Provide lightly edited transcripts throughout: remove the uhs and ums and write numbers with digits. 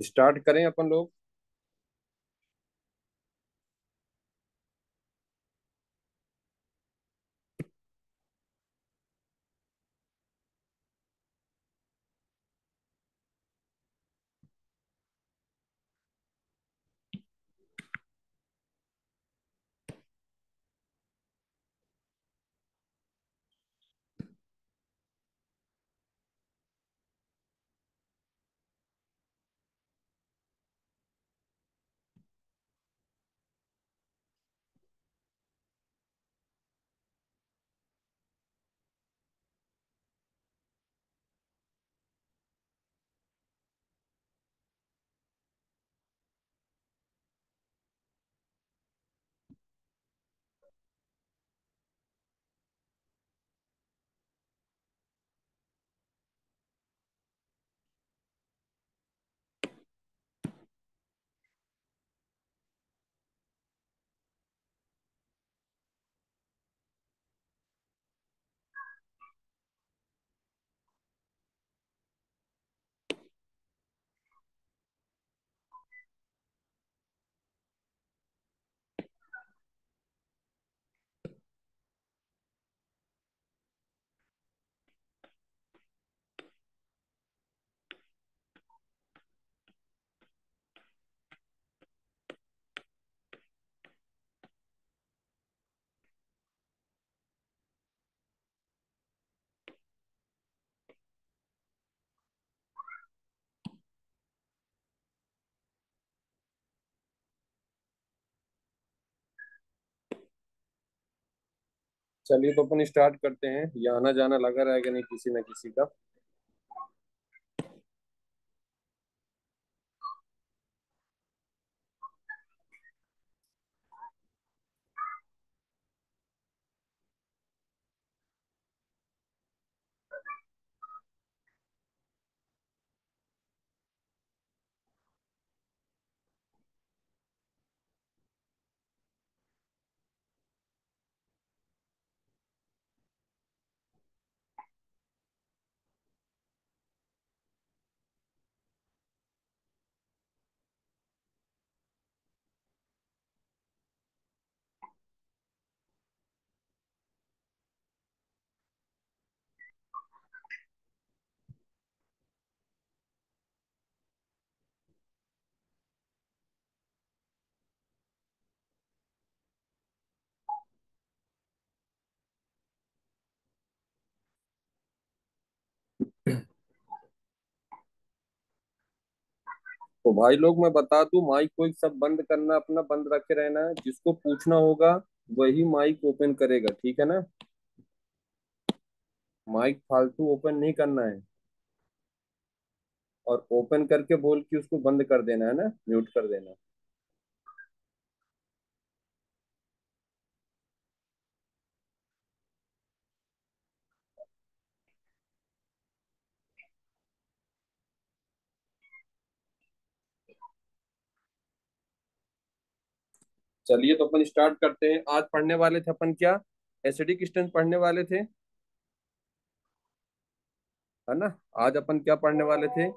Start करें अपन लोग। चलिए तो अपन स्टार्ट करते हैं। ये आना जाना लगा रहेगा नहीं किसी ना किसी का। तो भाई लोग मैं बता दूं, माइक को सब बंद करना, अपना बंद रखे रहना है। जिसको पूछना होगा वही माइक ओपन करेगा, ठीक है ना। माइक फालतू ओपन नहीं करना है। और ओपन करके बोल के उसको बंद कर देना है ना, म्यूट कर देना। चलिए तो अपन स्टार्ट करते हैं। आज पढ़ने वाले थे अपन क्या, एसिडिक स्टेंस पढ़ने वाले थे, है ना। आज अपन क्या पढ़ने वाले थे।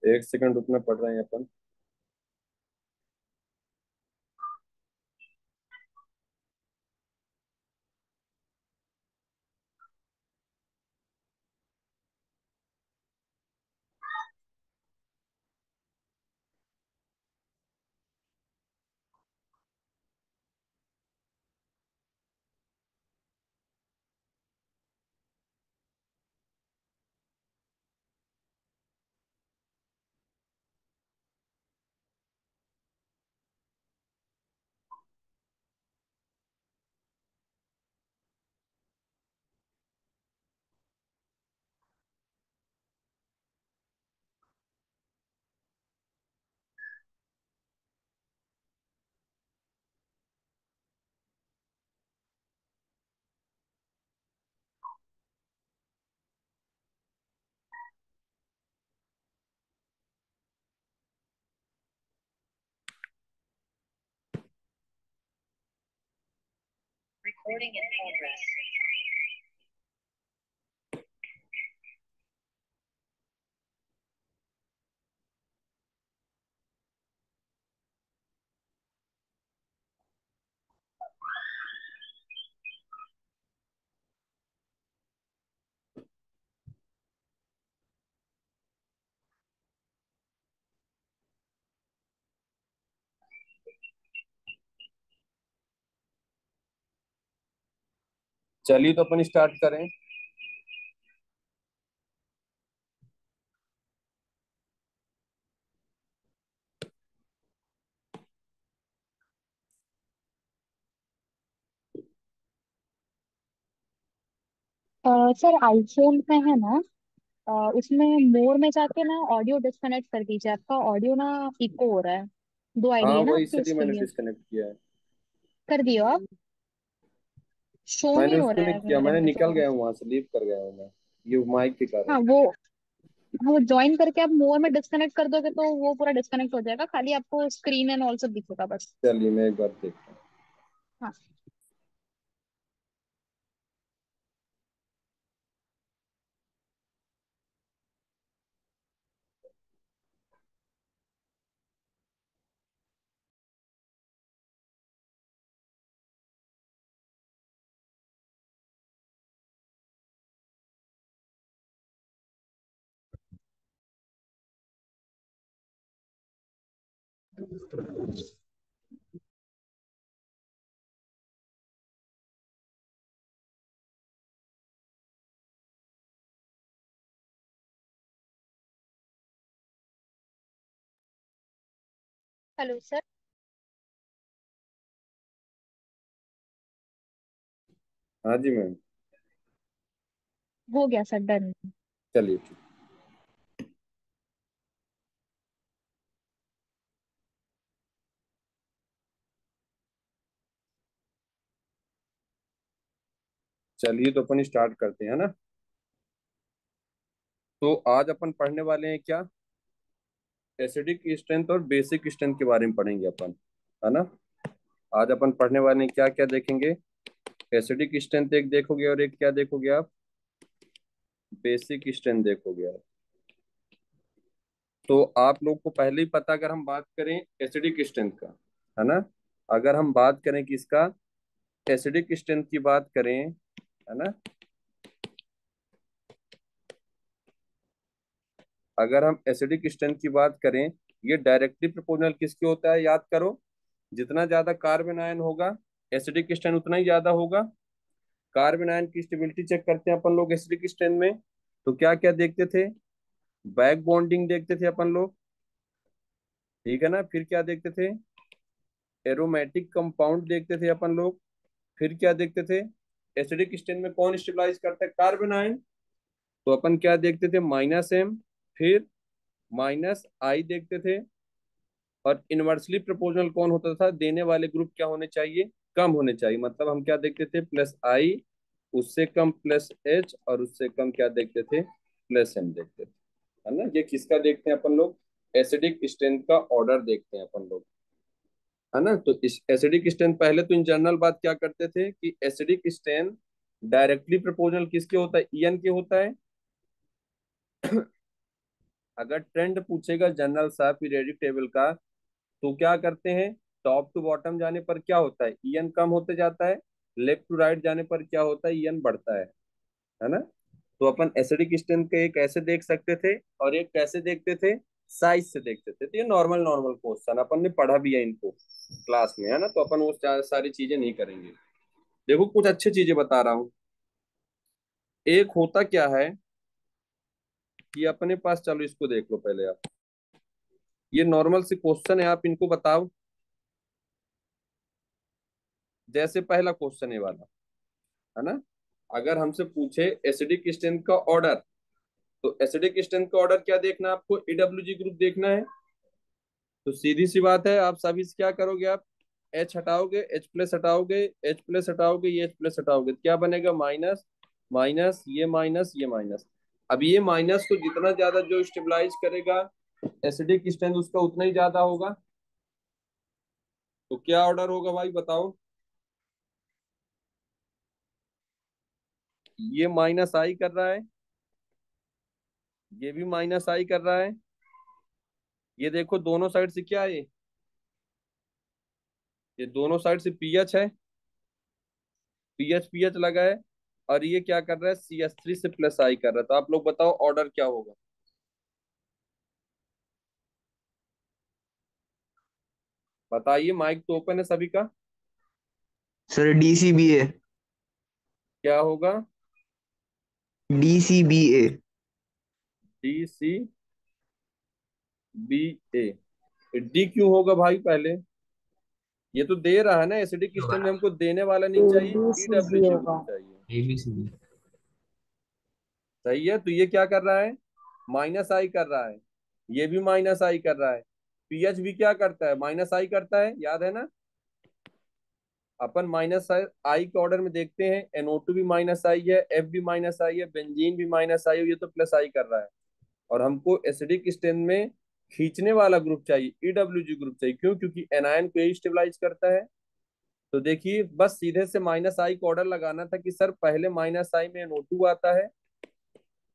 एक सेकंड रुकना, पढ़ रहे हैं अपन। Recording in progress. चलिए तो अपन स्टार्ट करें। सर आईफोन में है ना, उसमें मोर में जाके ना ऑडियो डिस्कनेक्ट कर दीजिए। आपका ऑडियो ना इको हो रहा है। दो आईडी हाँ, है ना वो आपकी इसलिए उसके मैंने लिए। डिस्कनेक्ट किया है। कर दियो आप। शो मैंने नहीं हो उसको रहा नहीं है किया, मेरे मैंने में निकल तो। गया हूँ वहां से, लीव कर गया हूँ मैं, ये माइक के कारण। हाँ वो ज्वाइन करके आप मोर में डिस्कनेक्ट कर दोगे तो वो पूरा डिस्कनेक्ट हो जाएगा। खाली आपको स्क्रीन एंड ऑल सब दिखेगा बस। चलिए मैं एक बार देखता हूँ। हाँ। Hello sir. हाँ जी मैम। हो गया सर, डन। चलिए ठीक। चलिए तो अपन स्टार्ट करते हैं ना। तो आज अपन पढ़ने वाले हैं क्या, एसिडिक स्ट्रेंथ और बेसिक स्ट्रेंथ के बारे में पढ़ेंगे अपन, है ना। आज अपन पढ़ने वाले हैं, क्या क्या देखेंगे। एसिडिक स्ट्रेंथ एक देखोगे और एक क्या देखोगे आप, बेसिक स्ट्रेंथ देखोगे आप। तो आप लोग को पहले ही पता, अगर हम बात करें एसिडिक स्ट्रेंथ का, है ना, अगर हम बात करें किसका, एसिडिक स्ट्रेंथ की बात करें, है ना, अगर हम एसिडिक स्ट्रेंथ की बात करें, ये डायरेक्टली प्रोपोर्शनल किसके होता है, याद करो। जितना ज्यादा कार्बन आयन होगा, एसिडिक स्ट्रेंथ उतना ही ज्यादा होगा। कार्बन आयन की स्टेबिलिटी चेक करते हैं अपन लोग एसिडिक स्ट्रेंथ में। तो क्या क्या देखते थे, बैक बॉन्डिंग देखते थे अपन लोग, ठीक है ना। फिर क्या देखते थे, एरोमेटिक कंपाउंड देखते थे अपन लोग। फिर क्या देखते थे, एसिडिक स्ट्रेंथ में कौन स्टेबलाइज करता है, कार्बन आयन। तो अपन क्या देखते थे, -M। फिर -I देखते थे। और इनवर्सली प्रोपोर्शनल कौन होता था, देने वाले ग्रुप क्या होने चाहिए, कम होने चाहिए। मतलब हम क्या देखते थे, +I, उससे कम +H, और उससे कम क्या देखते थे, +M देखते थे, है ना। ये किसका देखते हैं अपन लोग, एसिडिक स्ट्रेंथ का ऑर्डर देखते हैं अपन लोग, है ना। तो इस एसिडिक स्ट्रेंथ, पहले तो इन जनरल बात क्या करते थे कि एसिडिक स्ट्रेंथ डायरेक्टली प्रोपोर्शनल किसके होता है, EN के होता है। अगर ट्रेंड पूछेगा जनरल सा पीरियोडिक टेबल का, तो क्या करते हैं, टॉप टू बॉटम जाने पर क्या होता है, ईएन कम होते जाता है, लेफ्ट टू राइट जाने पर क्या होता है, ईएन बढ़ता है ना। तो अपन एसिडिक स्ट्रेंथ के एक ऐसे देख सकते थे और एक कैसे देखते थे, साइज से देखते थे। तो ये नॉर्मल नॉर्मल क्वेश्चन अपन ने पढ़ा भी है इनको क्लास में, है ना, तो अपन वो सारी चीजें नहीं करेंगे। देखो कुछ अच्छी चीजें बता रहा हूँ। एक होता क्या है कि अपने पास, चलो इसको देख लो पहले आप, ये नॉर्मल से क्वेश्चन है, आप इनको बताओ। जैसे पहला क्वेश्चन है वाला, है ना, अगर हमसे पूछे एसिडिक स्ट्रेंथ का ऑर्डर, तो एसिडिक स्ट्रेंथ का ऑर्डर क्या देखना है आपको, ईडब्ल्यूजी ग्रुप देखना है। तो सीधी सी बात है, आप सभी से क्या करोगे, आप एच हटाओगे, एच प्लस हटाओगे, एच प्लस हटाओगे, ये एच प्लस हटाओगे, तो क्या बनेगा, माइनस माइनस, ये माइनस, ये माइनस। अब ये माइनस को जितना ज्यादा जो स्टेबलाइज करेगा एसिडिक स्ट्रेंथ, उसका उतना ही ज्यादा होगा। तो क्या ऑर्डर होगा भाई बताओ। ये माइनस आई कर रहा है, ये भी माइनस आई कर रहा है। ये देखो दोनों साइड से क्या है, ये दोनों साइड से पीएच है, पीएच पीएच लगा है। और ये क्या कर रहा है, CH3 से प्लस आई कर रहा है। तो आप लोग बताओ ऑर्डर क्या होगा। बताइए, माइक तो ओपन है सभी का। Sir DCBA। क्या होगा, DCBA। DCBA। डी क्यों होगा भाई पहले, ये तो दे रहा है ना एसिडिक स्टैंड में, हमको देने वाला नहीं चाहिए, ABCD ईडब्ल्यूजी ग्रुप होगा। चाहिए। ABCD। सही है, तो ये क्या कर रहा है, माइनस आई कर रहा है, ये भी माइनस आई कर रहा है। पीएच भी क्या करता है, माइनस आई करता है, याद है ना। अपन माइनस आई के ऑर्डर में देखते हैं, NO2 भी माइनस आई है, F भी माइनस आई है, बेंजीन भी माइनस आई है, ये तो प्लस आई कर रहा है। और हमको एसिडिक स्ट्रेंथ में खींचने वाला ग्रुप चाहिए, ईडब्ल्यूजी ग्रुप चाहिए। क्यों, क्योंकि एनायन को स्टेबलाइज करता है। तो देखिए बस सीधे से माइनस आई को ऑर्डर लगाना था कि सर पहले माइनस आई में NO2 आता है,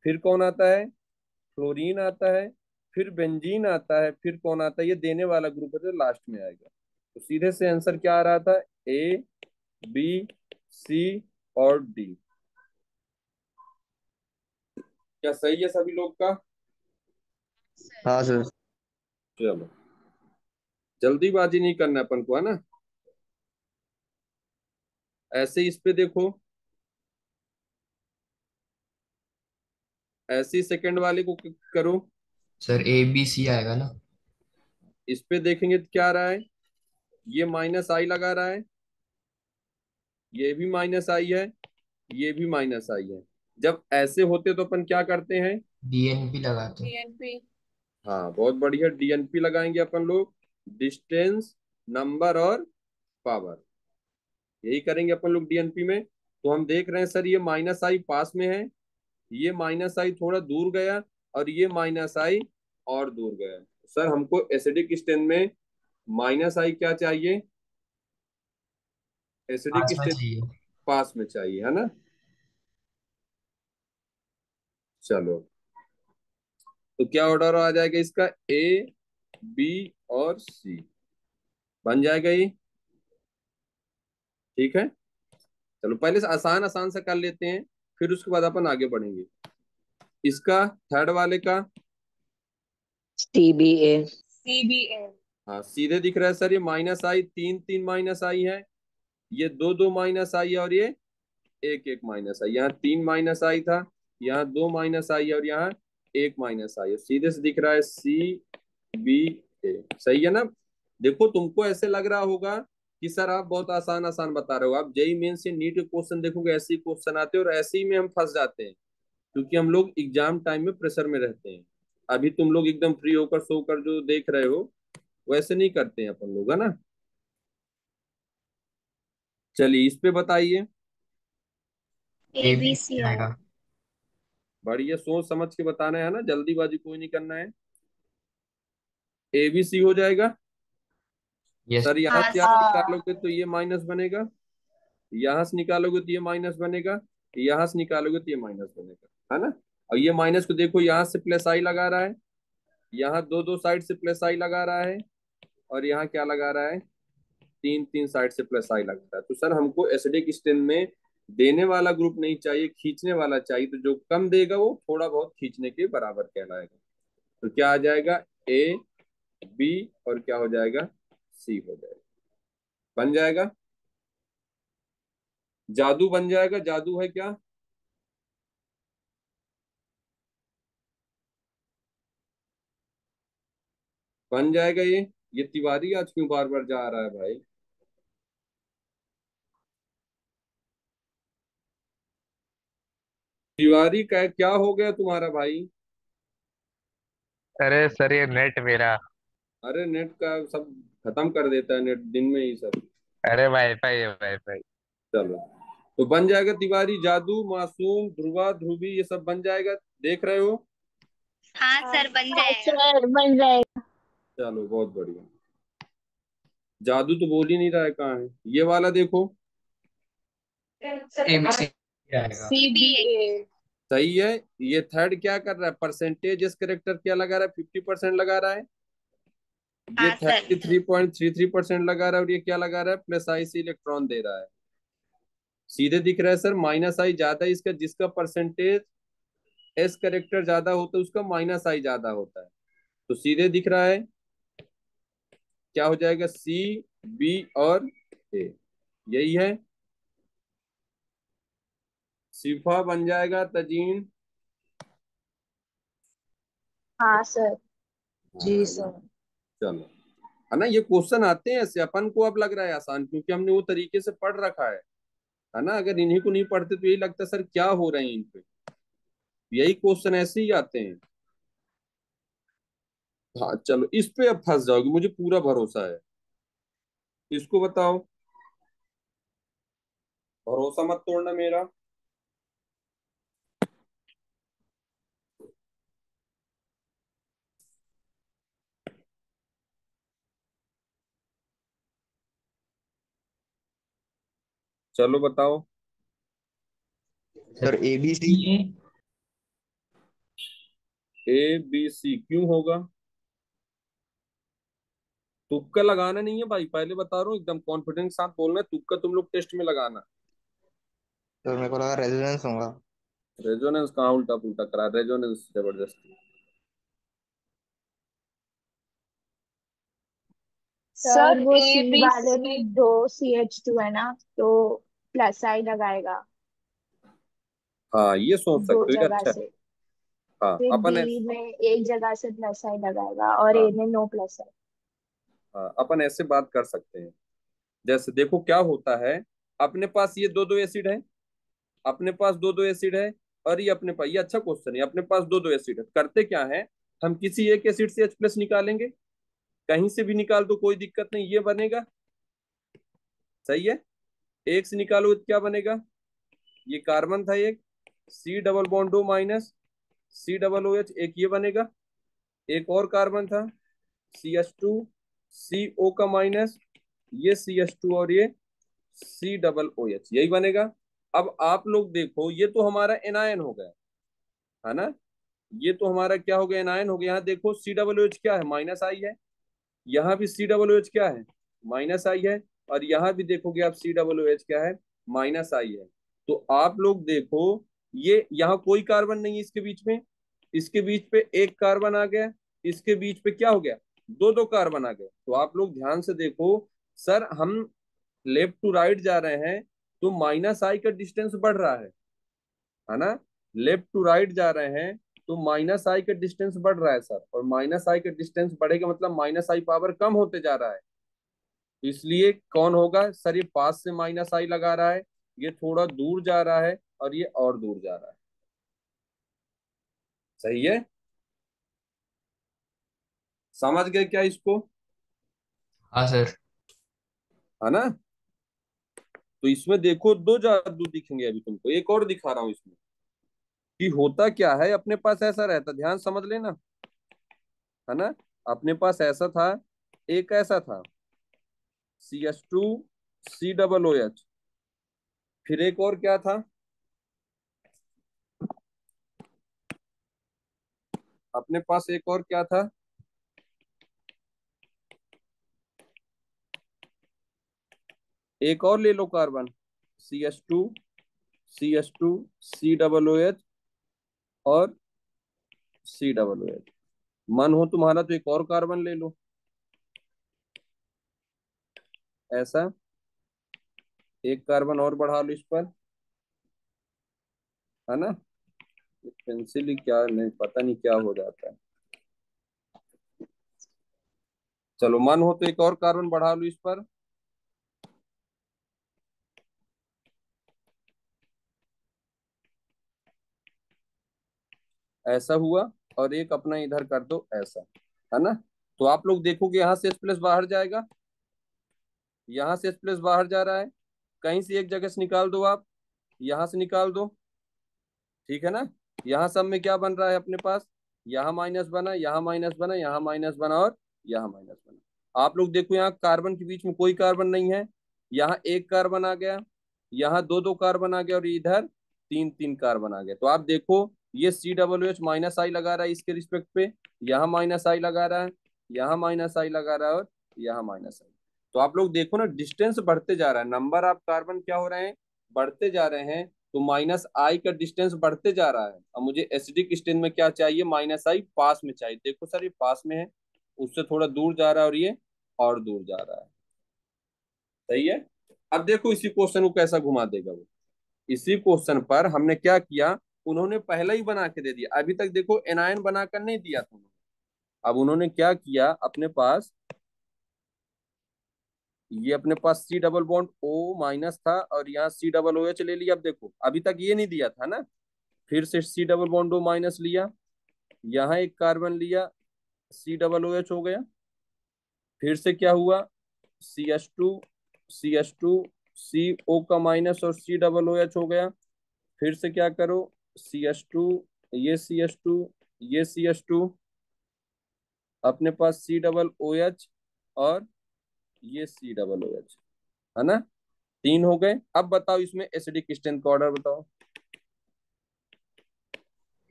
फिर कौन आता है, क्लोरीन आता है, फिर बेंजीन आता है, फिर कौन आता है, ये देने वाला ग्रुप है तो लास्ट में आएगा। तो सीधे से आंसर क्या आ रहा था, A, B, C और D। क्या सही है सभी लोग का। हाँ सर। चलो, जल्दीबाजी नहीं करना अपन को, है ना। ऐसे ही इस पे देखो, ऐसे ही सेकंड वाले को करो। सर ABC आएगा ना। इस पे देखेंगे तो क्या आ रहा है, ये माइनस आई लगा रहा है, ये भी माइनस आई है, ये भी माइनस आई है। जब ऐसे होते तो अपन क्या करते हैं, DNP लगाते हैं। DNP। हाँ बहुत बढ़िया, डीएनपी लगाएंगे अपन लोग, डिस्टेंस, नंबर और पावर, यही करेंगे अपन लोग डीएनपी में। तो हम देख रहे हैं सर, ये माइनस आई पास में है, ये माइनस आई थोड़ा दूर गया, और ये माइनस आई और दूर गया। सर हमको एसिडिक स्ट्रेंथ में माइनस आई क्या चाहिए, एसिडिक पास में स्ट्रेंथ चाहिए। पास में चाहिए, है ना। चलो, तो क्या ऑर्डर आ जाएगा इसका, A, B और C बन जाएगा ये। ठीक है, चलो पहले से आसान आसान से कर लेते हैं, फिर उसके बाद अपन आगे बढ़ेंगे। इसका थर्ड वाले का, CBA। CBA। हाँ सीधे दिख रहा है सर, ये माइनस आई, तीन तीन माइनस आई है, ये दो दो माइनस आई है, और ये एक एक माइनस आई। यहाँ तीन माइनस आई था, यहाँ दो माइनस आई है, और यहाँ एक माइनस आई है। सीधे से दिख रहा है CBA। सही है ना। देखो तुमको ऐसे लग रहा होगा कि सर आप बहुत आसान आसान बता रहे हो, आप जेई मेन से नीट के क्वेश्चन देखोगे, ऐसे ही क्वेश्चन आते हैं और ऐसे ही में हम फंस जाते हैं, क्योंकि हम लोग एग्जाम टाइम में प्रेशर में रहते हैं। अभी तुम लोग एकदम फ्री होकर सोकर जो देख रहे हो, वैसे नहीं करते हैं अपन लोग, है ना। चलिए इस पे बताइए। ABC आएगा। बढ़िया सोच समझ के बताना है ना, जल्दीबाजी कोई नहीं करना है। ABC हो जाएगा। यस। सर यहाँ हाँ से आप सर। निकालोगे तो ये माइनस बनेगा, यहाँ से निकालोगे तो ये माइनस बनेगा, यहाँ से निकालोगे तो ये माइनस बनेगा, है ना। और ये माइनस को देखो, यहाँ से प्लस आई लगा रहा है, यहाँ दो दो साइड से प्लस आई लगा रहा है, और यहाँ क्या लगा रहा है, तीन तीन साइड से प्लस आई लग रहा है। तो सर हमको एसिडिक स्टेन में देने वाला ग्रुप नहीं चाहिए, खींचने वाला चाहिए। तो जो कम देगा वो थोड़ा बहुत खींचने के बराबर कहलाएगा। तो क्या आ जाएगा, ए बी और क्या हो जाएगा, सी हो जाएगा। बन जाएगा, जादू बन जाएगा। जादू है क्या, बन जाएगा ये तिवारी आज क्यों बार बार जा रहा है भाई। तिवारी का क्या हो गया तुम्हारा भाई। अरे सर ये नेट मेरा। अरे नेट का सब खत्म कर देता है नेट दिन में ही सब। अरे वाईफाई है वाईफाई। चलो, तो बन जाएगा तिवारी, जादू, मासूम, ध्रुवा, ध्रुवी, ये सब बन जाएगा। देख रहे हो। हाँ सर बन हाँ जाएगा। सर बन जाएगा। चलो बहुत बढ़िया। जादू तो बोल ही नहीं रहा है, कहाँ है ये वाला, देखो। एबीसी आएगा। C B CBA। ए। सही है। ये थर्ड क्या कर रहा है, परसेंटेज इस करेक्टर क्या लगा रहा है, 50% लगा रहा है। ये हाँ सर। 33.33% लगा रहा है, और ये क्या लगा रहा है, प्लस आई से इलेक्ट्रॉन दे रहा है। सीधे दिख रहा है सर, माइनस आई ज्यादा है इसका, जिसका परसेंटेज एस करेक्टर ज्यादा होता है उसका माइनस आई ज्यादा होता है। तो सीधे दिख रहा है, क्या हो जाएगा, सी बी और ए, यही है। सिफा बन जाएगा, तजीन। हाँ सर। हाँ, चलो। है ना, ये क्वेश्चन आते हैं ऐसे, अपन को अब लग रहा है आसान क्योंकि हमने वो तरीके से पढ़ रखा है ना। अगर इन्हीं को नहीं पढ़ते तो यही लगता सर क्या हो रहे हैं इन पे। यही क्वेश्चन ऐसे ही आते हैं। हाँ चलो, इस पे अब फंस जाओगे, मुझे पूरा भरोसा है। इसको बताओ, भरोसा मत तोड़ना मेरा। चलो बताओ। Sir ABC. A B C क्यों होगा, तुक्का लगाना नहीं है भाई, पहले बता रहा हूँ, एकदम कॉन्फिडेंस के साथ बोलना है, तुक्का तुम लोग टेस्ट में लगाना। सर मेरे को लगा रेजोनेंस होगा। रेजोनेंस कहाँ उल्टा पुल्टा करा, रेजोनेंस जबरदस्ती। सर वो ए सी बी वाले सी। में दो CH2 है ना, तो प्लस आई लगाएगा हाँ ये सोच दो सकते हो, ये जगह अच्छा है। से। हाँ फिर अपन बी में एक जगह से प्लस आई लगाएगा और हाँ ए में नो प्लस आई। हाँ, अपन ऐसे बात कर सकते हैं। जैसे देखो क्या होता है, अपने पास ये दो दो एसिड है, अपने पास दो दो एसिड है, और ये अपने पास, ये अच्छा क्वेश्चन है, अपने पास दो दो एसिड है, करते क्या है, हम किसी एक एसिड से H प्लस निकालेंगे, कहीं से भी निकाल दो कोई दिक्कत नहीं, ये बनेगा। सही है, एक से निकालो तो क्या बनेगा, ये कार्बन था एक, C double bond O minus COOH, एक ये बनेगा। एक और कार्बन था CH2 CO का माइनस, ये CH2 और ये COOH, यही बनेगा। अब आप लोग देखो, ये तो हमारा एनायन हो गया, है ना। ये तो हमारा क्या हो गया, एनायन हो गया। यहाँ देखो COOH क्या है, माइनस आई है। यहाँ भी COOH क्या है, माइनस आई है। और यहाँ भी देखोगे आप, COOH क्या है, माइनस आई है। तो आप लोग देखो, ये यहाँ कोई कार्बन नहीं है इसके बीच में, इसके बीच पे एक कार्बन आ गया, इसके बीच पे क्या हो गया, दो दो कार्बन आ गए। तो आप लोग ध्यान से देखो, सर हम लेफ्ट टू राइट जा रहे हैं तो माइनस आई का डिस्टेंस बढ़ रहा है ना। लेफ्ट टू राइट जा रहे हैं तो माइनस आई का डिस्टेंस बढ़ रहा है सर, और माइनस आई का डिस्टेंस बढ़ेगा मतलब माइनस आई पावर कम होते जा रहा है। तो इसलिए कौन होगा सर, ये पास से माइनस आई लगा रहा है, ये थोड़ा दूर जा रहा है, और ये और दूर जा रहा है। सही है, समझ गए क्या इसको, हाँ सर। है ना। तो इसमें देखो दो जादू दिखेंगे, अभी तुमको एक और दिखा रहा हूं इसमें, कि होता क्या है, अपने पास ऐसा रहता, ध्यान समझ लेना, है ना। अपने पास ऐसा था, एक ऐसा था CH2 COOH, फिर एक और क्या था, अपने पास एक और क्या था, एक और ले low carbon, CH2, CH2, COOH और COOH। मन हो तुम्हारा तो एक और कार्बन ले लो, ऐसा एक कार्बन और बढ़ा लो इस पर, है ना। पेंसिल ही क्या नहीं, पता नहीं क्या हो जाता है। चलो मन हो तो एक और कार्बन बढ़ा लो इस पर, ऐसा हुआ। और एक अपना इधर कर दो ऐसा, है ना। तो आप लोग देखोगे यहाँ से H+ बाहर जाएगा, यहाँ से H+ बाहर जा रहा है, कहीं से एक जगह से निकाल दो आप, यहाँ से निकाल दो, ठीक है ना। यहाँ सब में क्या बन रहा है अपने पास, यहाँ माइनस बना, यहाँ माइनस बना, यहाँ माइनस बना और यहाँ माइनस बना। आप लोग देखो यहाँ कार्बन के बीच में कोई कार्बन नहीं है, यहाँ एक कार्बन आ गया, यहाँ दो दो कार्बन आ गया और इधर तीन तीन कार्बन आ गया। तो आप देखो ये COOH माइनस आई लगा रहा है इसके रिस्पेक्ट पे, यहाँ माइनस आई लगा रहा है, यहाँ माइनस आई लगा रहा है और यहाँ माइनस आई। तो आप लोग देखो ना डिस्टेंस बढ़ते जा रहा है, नंबर ऑफ कार्बन क्या हो रहे हैं, बढ़ते जा रहे हैं। तो माइनस आई का डिस्टेंस बढ़ते जा रहा है। अब मुझे एसिडिक स्टेन में क्या चाहिए, माइनस आई पास में चाहिए। देखो सर ये पास में है, उससे थोड़ा दूर जा रहा है और ये और दूर जा रहा है, सही है। अब देखो इसी क्वेश्चन को कैसा घुमा देगा वो। इसी क्वेश्चन पर हमने क्या किया, उन्होंने पहले ही बना के दे दिया, अभी तक देखो एनायन बनाकर नहीं दिया था उन्होंने। अब उन्होंने क्या किया, अपने पास ये अपने पास C+O- था और यहाँ COOH ले लिया। अब देखो अभी तक ये नहीं दिया था ना, फिर से C+O- लिया, यहाँ एक कार्बन लिया, COOH हो गया। फिर से क्या हुआ, CH2, CH2, CO का माइनस और COOH हो गया। फिर से क्या करो, CH2, ये CH2, ये CH2, अपने पास COOH और ये COOH, है ना। तीन हो गए। अब बताओ इसमें एसिडिक स्ट्रेंथ का ऑर्डर बताओ।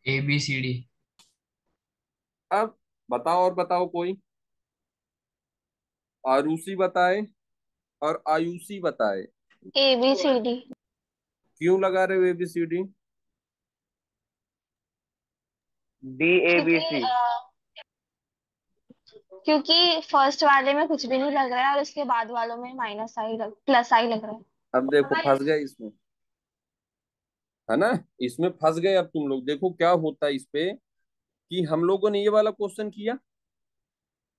ABCD। अब बताओ और बताओ कोई, आरूसी बताए और आयुषी बताए। ABCD। क्यों लगा रहे हो ABCD? क्योंकि DABC। क्योंकि फर्स्ट वाले में कुछ भी नहीं लग रहा है और उसके बाद वालों में माइनस आई प्लस आई लग रहा अब देखो फंस गए इसमें, है ना। इसमें फंस गए। अब तुम लोग देखो क्या होता है इस पे, कि हम लोगों ने ये वाला क्वेश्चन किया,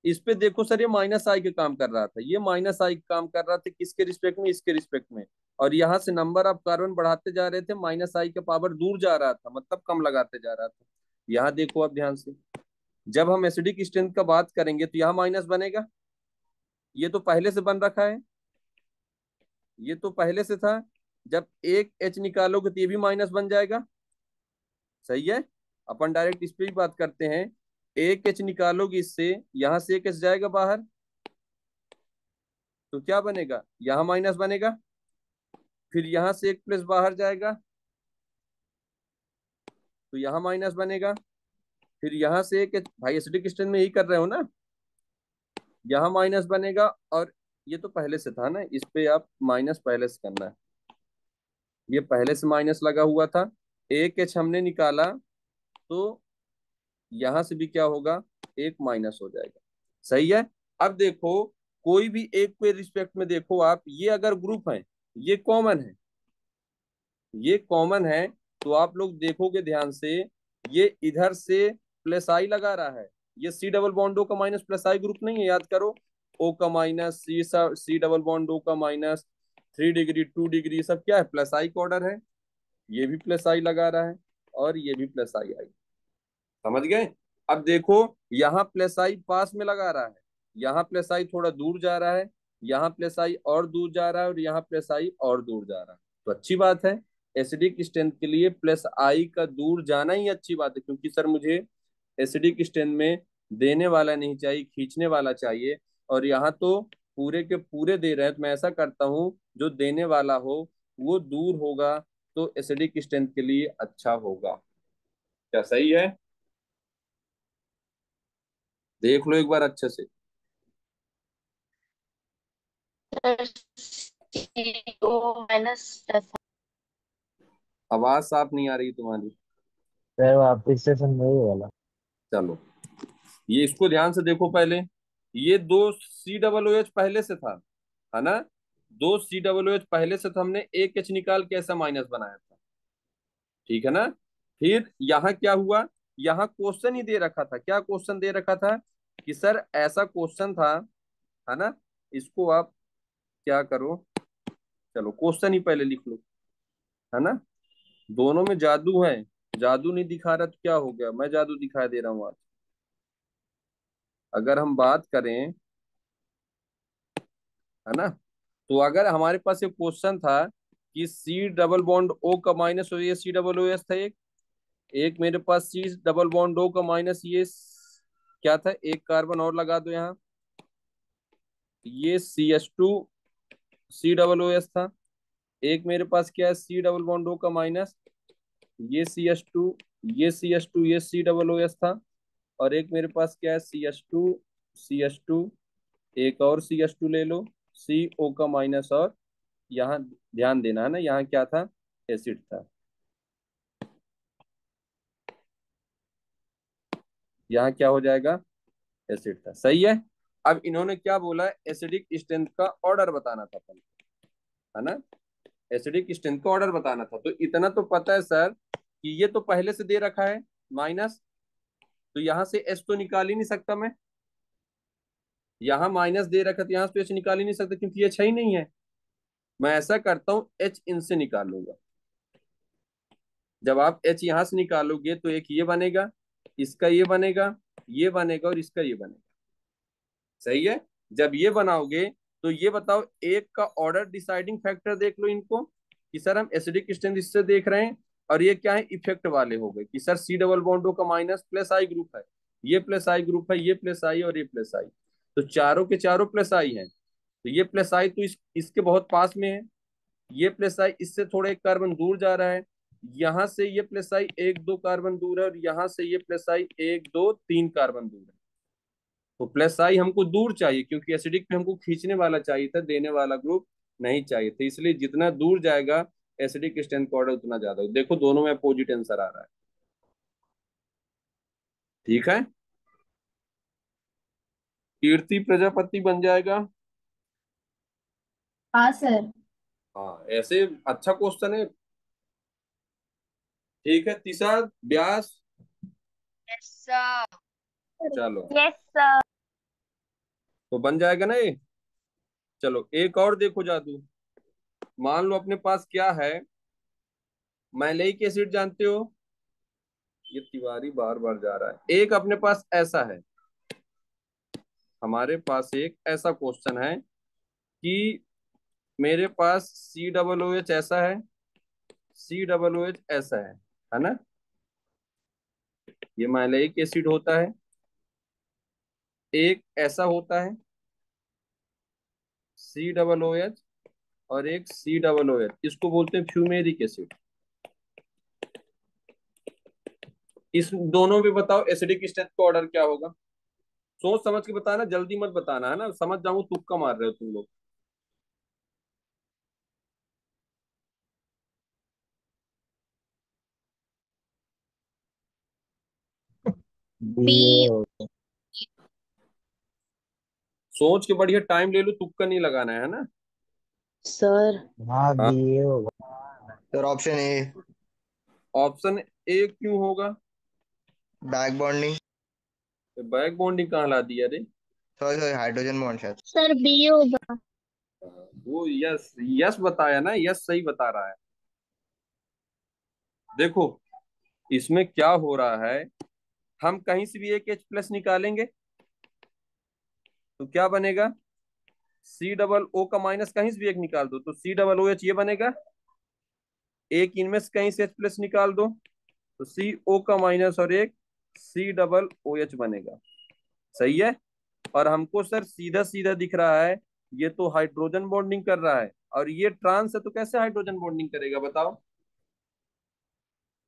इस पे देखो सर ये माइनस आई के काम कर रहा था, ये माइनस आई काम कर रहा था किसके रिस्पेक्ट में, इसके रिस्पेक्ट में। और यहाँ से नंबर ऑफ कार्बन बढ़ाते जा रहे थे, माइनस आई का पावर दूर जा रहा था, मतलब कम लगाते जा रहा था। यहाँ देखो अब ध्यान से, जब हम एसिडिक स्ट्रेंथ का बात करेंगे तो यहाँ माइनस बनेगा, ये तो पहले से बन रखा है, ये तो पहले से था। जब एक H निकालोगे तो ये भी माइनस बन जाएगा, सही है। अपन डायरेक्ट इस पे ही बात करते हैं, एक H निकालोगे इससे, यहां से एक H जाएगा बाहर, तो क्या बनेगा, यहाँ माइनस बनेगा। फिर यहां से एक प्लस बाहर जाएगा तो यहाँ माइनस बनेगा। फिर यहाँ से एक भाई एसिडिक स्ट्रेंथ में यही कर रहे हो ना, यहाँ माइनस बनेगा। और ये तो पहले से था ना, इस पे आप माइनस पहले से करना है, ये पहले से माइनस लगा हुआ था। एक एच हमने निकाला तो यहां से भी क्या होगा, एक माइनस हो जाएगा, सही है। अब देखो कोई भी एक पे रिस्पेक्ट में देखो आप, ये अगर ग्रुप है, ये कॉमन है, ये कॉमन है, तो आप लोग देखोगे ध्यान से, ये इधर से प्लस आई लगा रहा है, ये C+O का माइनस प्लस आई ग्रुप नहीं है, याद करो। O का माइनस, C+O का माइनस, 3 डिग्री 2 डिग्री सब क्या है, प्लस आई का ऑर्डर है। ये भी प्लस आई लगा रहा है और ये भी प्लस आई आई, समझ गए। अब देखो यहाँ प्लस आई पास में लगा रहा है, यहाँ प्लस आई थोड़ा दूर जा रहा है, यहाँ प्लस आई और दूर जा रहा है और यहाँ प्लस आई और दूर जा रहा है। तो अच्छी बात है, एसिडिक स्ट्रेंथ के लिए प्लस आई का दूर जाना ही अच्छी बात है, क्योंकि सर मुझे एसिडिक स्ट्रेंथ में देने वाला नहीं चाहिए, खींचने वाला चाहिए। और यहाँ तो पूरे के पूरे दे रहे हैं, तो मैं ऐसा करता हूँ जो देने वाला हो वो दूर होगा, तो एसिडिक स्ट्रेंथ के लिए अच्छा होगा। क्या सही है? देख लो एक बार अच्छे से। है। CO-। आवाज साफ नहीं आ रही तुम्हारी। सर वापिस से समझाइए वाला। चलो, ये इसको ध्यान से देखो पहले। ये दो सी डबल ओ एच पहले से था, है ना। दो सी डबल ओ एच पहले से था, हमने एक एच निकाल के ऐसा माइनस बनाया था, ठीक है ना। फिर यहाँ क्या हुआ, यहाँ क्वेश्चन ही दे रखा था। क्या क्वेश्चन दे रखा था कि सर ऐसा क्वेश्चन था, है ना। इसको आप क्या करो, चलो क्वेश्चन ही पहले लिख लो, है ना। दोनों में जादू है। जादू नहीं दिखा रहा तो क्या हो गया, मैं जादू दिखा दे रहा हूँ आज। अगर हम बात करें, है ना, तो अगर हमारे पास एक क्वेश्चन था कि सी डबल बॉन्ड ओ का माइनस हो, ये सी डबल ओ एस था एक। एक मेरे पास सी डबल बॉन्ड ओ का माइनस ये क्या था, एक कार्बन और लगा दो यहाँ, ये C H two C double O S था। एक मेरे पास क्या है, सी डबल बॉन्ड ओ का माइनस ये सी एच टू, ये सी एच टू, ये सी डबल ओ एस था। और एक मेरे पास क्या है, C H two, C H two, एक और सी एच टू ले लो, सी ओ का माइनस। और यहाँ ध्यान देना है ना, यहाँ क्या था, एसिड था। यहाँ क्या हो जाएगा, एसिड था, सही है। अब इन्होंने क्या बोला है, एसिडिक स्ट्रेंथ का ऑर्डर बताना था अपन, है ना। एसिडिक स्ट्रेंथ का ऑर्डर बताना था, तो इतना तो पता है सर कि ये तो पहले से दे रखा है माइनस, तो यहाँ से एच तो निकाल ही नहीं सकता मैं। यहाँ माइनस दे रखा, तो यहाँ से तो एच निकाल ही नहीं सकता क्योंकि एच है ही नहीं है। मैं ऐसा करता हूँ, एच इनसे निकाल लूंगा। जब आप एच यहाँ से निकालोगे तो एक ये बनेगा, इसका ये बनेगा, ये बनेगा और इसका ये बनेगा, सही है। जब ये बनाओगे तो ये बताओ, एक का ऑर्डर डिसाइडिंग फैक्टर देख लो इनको, कि सर हम एसिडिक स्ट्रेंथ इससे देख रहे हैं, और ये क्या है, इफेक्ट वाले हो गए कि सर सी डबल बॉन्डो का माइनस प्लस आई ग्रुप है, ये प्लस आई ग्रुप है, ये प्लस आई और ये प्लस आई, तो चारों के चारों प्लस आई है। तो ये प्लस आई तो इसके बहुत पास में है, ये प्लस आई इससे थोड़ा एक कार्बन दूर जा रहा है, यहाँ से ये प्लस आई एक दो कार्बन दूर है, और यहाँ से ये प्लस आई एक दो तीन कार्बन दूर है। तो प्लस आई हमको दूर चाहिए, क्योंकि एसिडिक में हमको खींचने वाला चाहिए था, देने वाला ग्रुप नहीं चाहिए था, इसलिए जितना दूर जाएगा एसिडिक स्ट्रेंथ का ऑर्डर उतना ज्यादा। देखो दोनों में अपोजिट आंसर आ रहा है, ठीक है। कीर्ति प्रजापति बन जाएगा। हाँ सर। हाँ, ऐसे अच्छा क्वेश्चन है, ठीक है। तीसरा व्यास, यस सर। चलो यस सर। तो बन जाएगा ना ये। चलो एक और देखो जादू। मान लो अपने पास क्या है, मैलेइक एसिड जानते हो, ये तिवारी बार बार जा रहा है। एक अपने पास ऐसा है, हमारे पास एक ऐसा क्वेश्चन है कि मेरे पास सी डबल ओ एच ऐसा है, सी डबल ओ एच ऐसा है ना। ये मैलेइक एसिड होता है, एक ऐसा होता है सी डबल ओ एच, और एक सी डबल ओ एच, इसको बोलते हैं फ्यूमेरिक एसिड। इस दोनों में बताओ एसिडिक स्ट्रेंथ का ऑर्डर क्या होगा। सोच समझ के बताना, जल्दी मत बताना, है ना, समझ जाऊं तुक्का मार रहे हो तुम लोग। बी। सोच के बढ़िया टाइम ले लो, तुक्का नहीं लगाना है ना। सर। हाँ हाँ, बी ए होगा। Sir option A. Option A क्यों होगा, बैक बॉन्डिंग। बैक बॉन्डिंग कहाँ ला दिया रे। सॉरी सॉरी, हाइड्रोजन बॉन्ड शायद। सर बी होगा। वो यस यस बताया ना, यस सही बता रहा है। देखो इसमें क्या हो रहा है, हम कहीं से भी एक एच प्लस निकालेंगे तो क्या बनेगा, सी डबल ओ का माइनस कहीं से भी एक निकाल दो तो सी डबल ओ एच ये बनेगा। एक इनमें से कहीं से एच प्लस निकाल दो तो सी ओ का माइनस और एक सी डबल ओ एच बनेगा, सही है। और हमको सर सीधा सीधा दिख रहा है, ये तो हाइड्रोजन बॉन्डिंग कर रहा है, और ये ट्रांस है तो कैसे हाइड्रोजन बॉन्डिंग करेगा बताओ।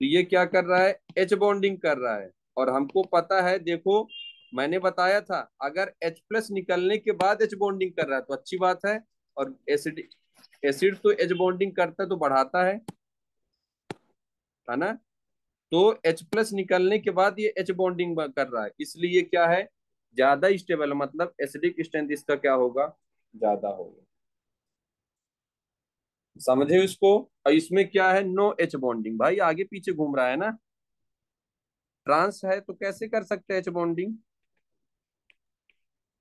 तो ये क्या कर रहा है, एच बॉन्डिंग कर रहा है। और हमको पता है, देखो मैंने बताया था, अगर H प्लस निकलने के बाद एच बॉन्डिंग कर रहा है तो अच्छी बात है, और एसिड एसिड तो एच बॉन्डिंग करता है तो बढ़ाता है ना। तो H प्लस निकलने के बाद ये H बॉन्डिंग कर रहा है, इसलिए क्या है, ज्यादा स्टेबल, मतलब एसिडिक स्ट्रेंथ इसका क्या होगा, ज्यादा होगा। समझे इसको। और इसमें क्या है, नो H बॉन्डिंग, भाई आगे पीछे घूम रहा है ना, ट्रांस है तो कैसे कर सकते हैं H बॉन्डिंग।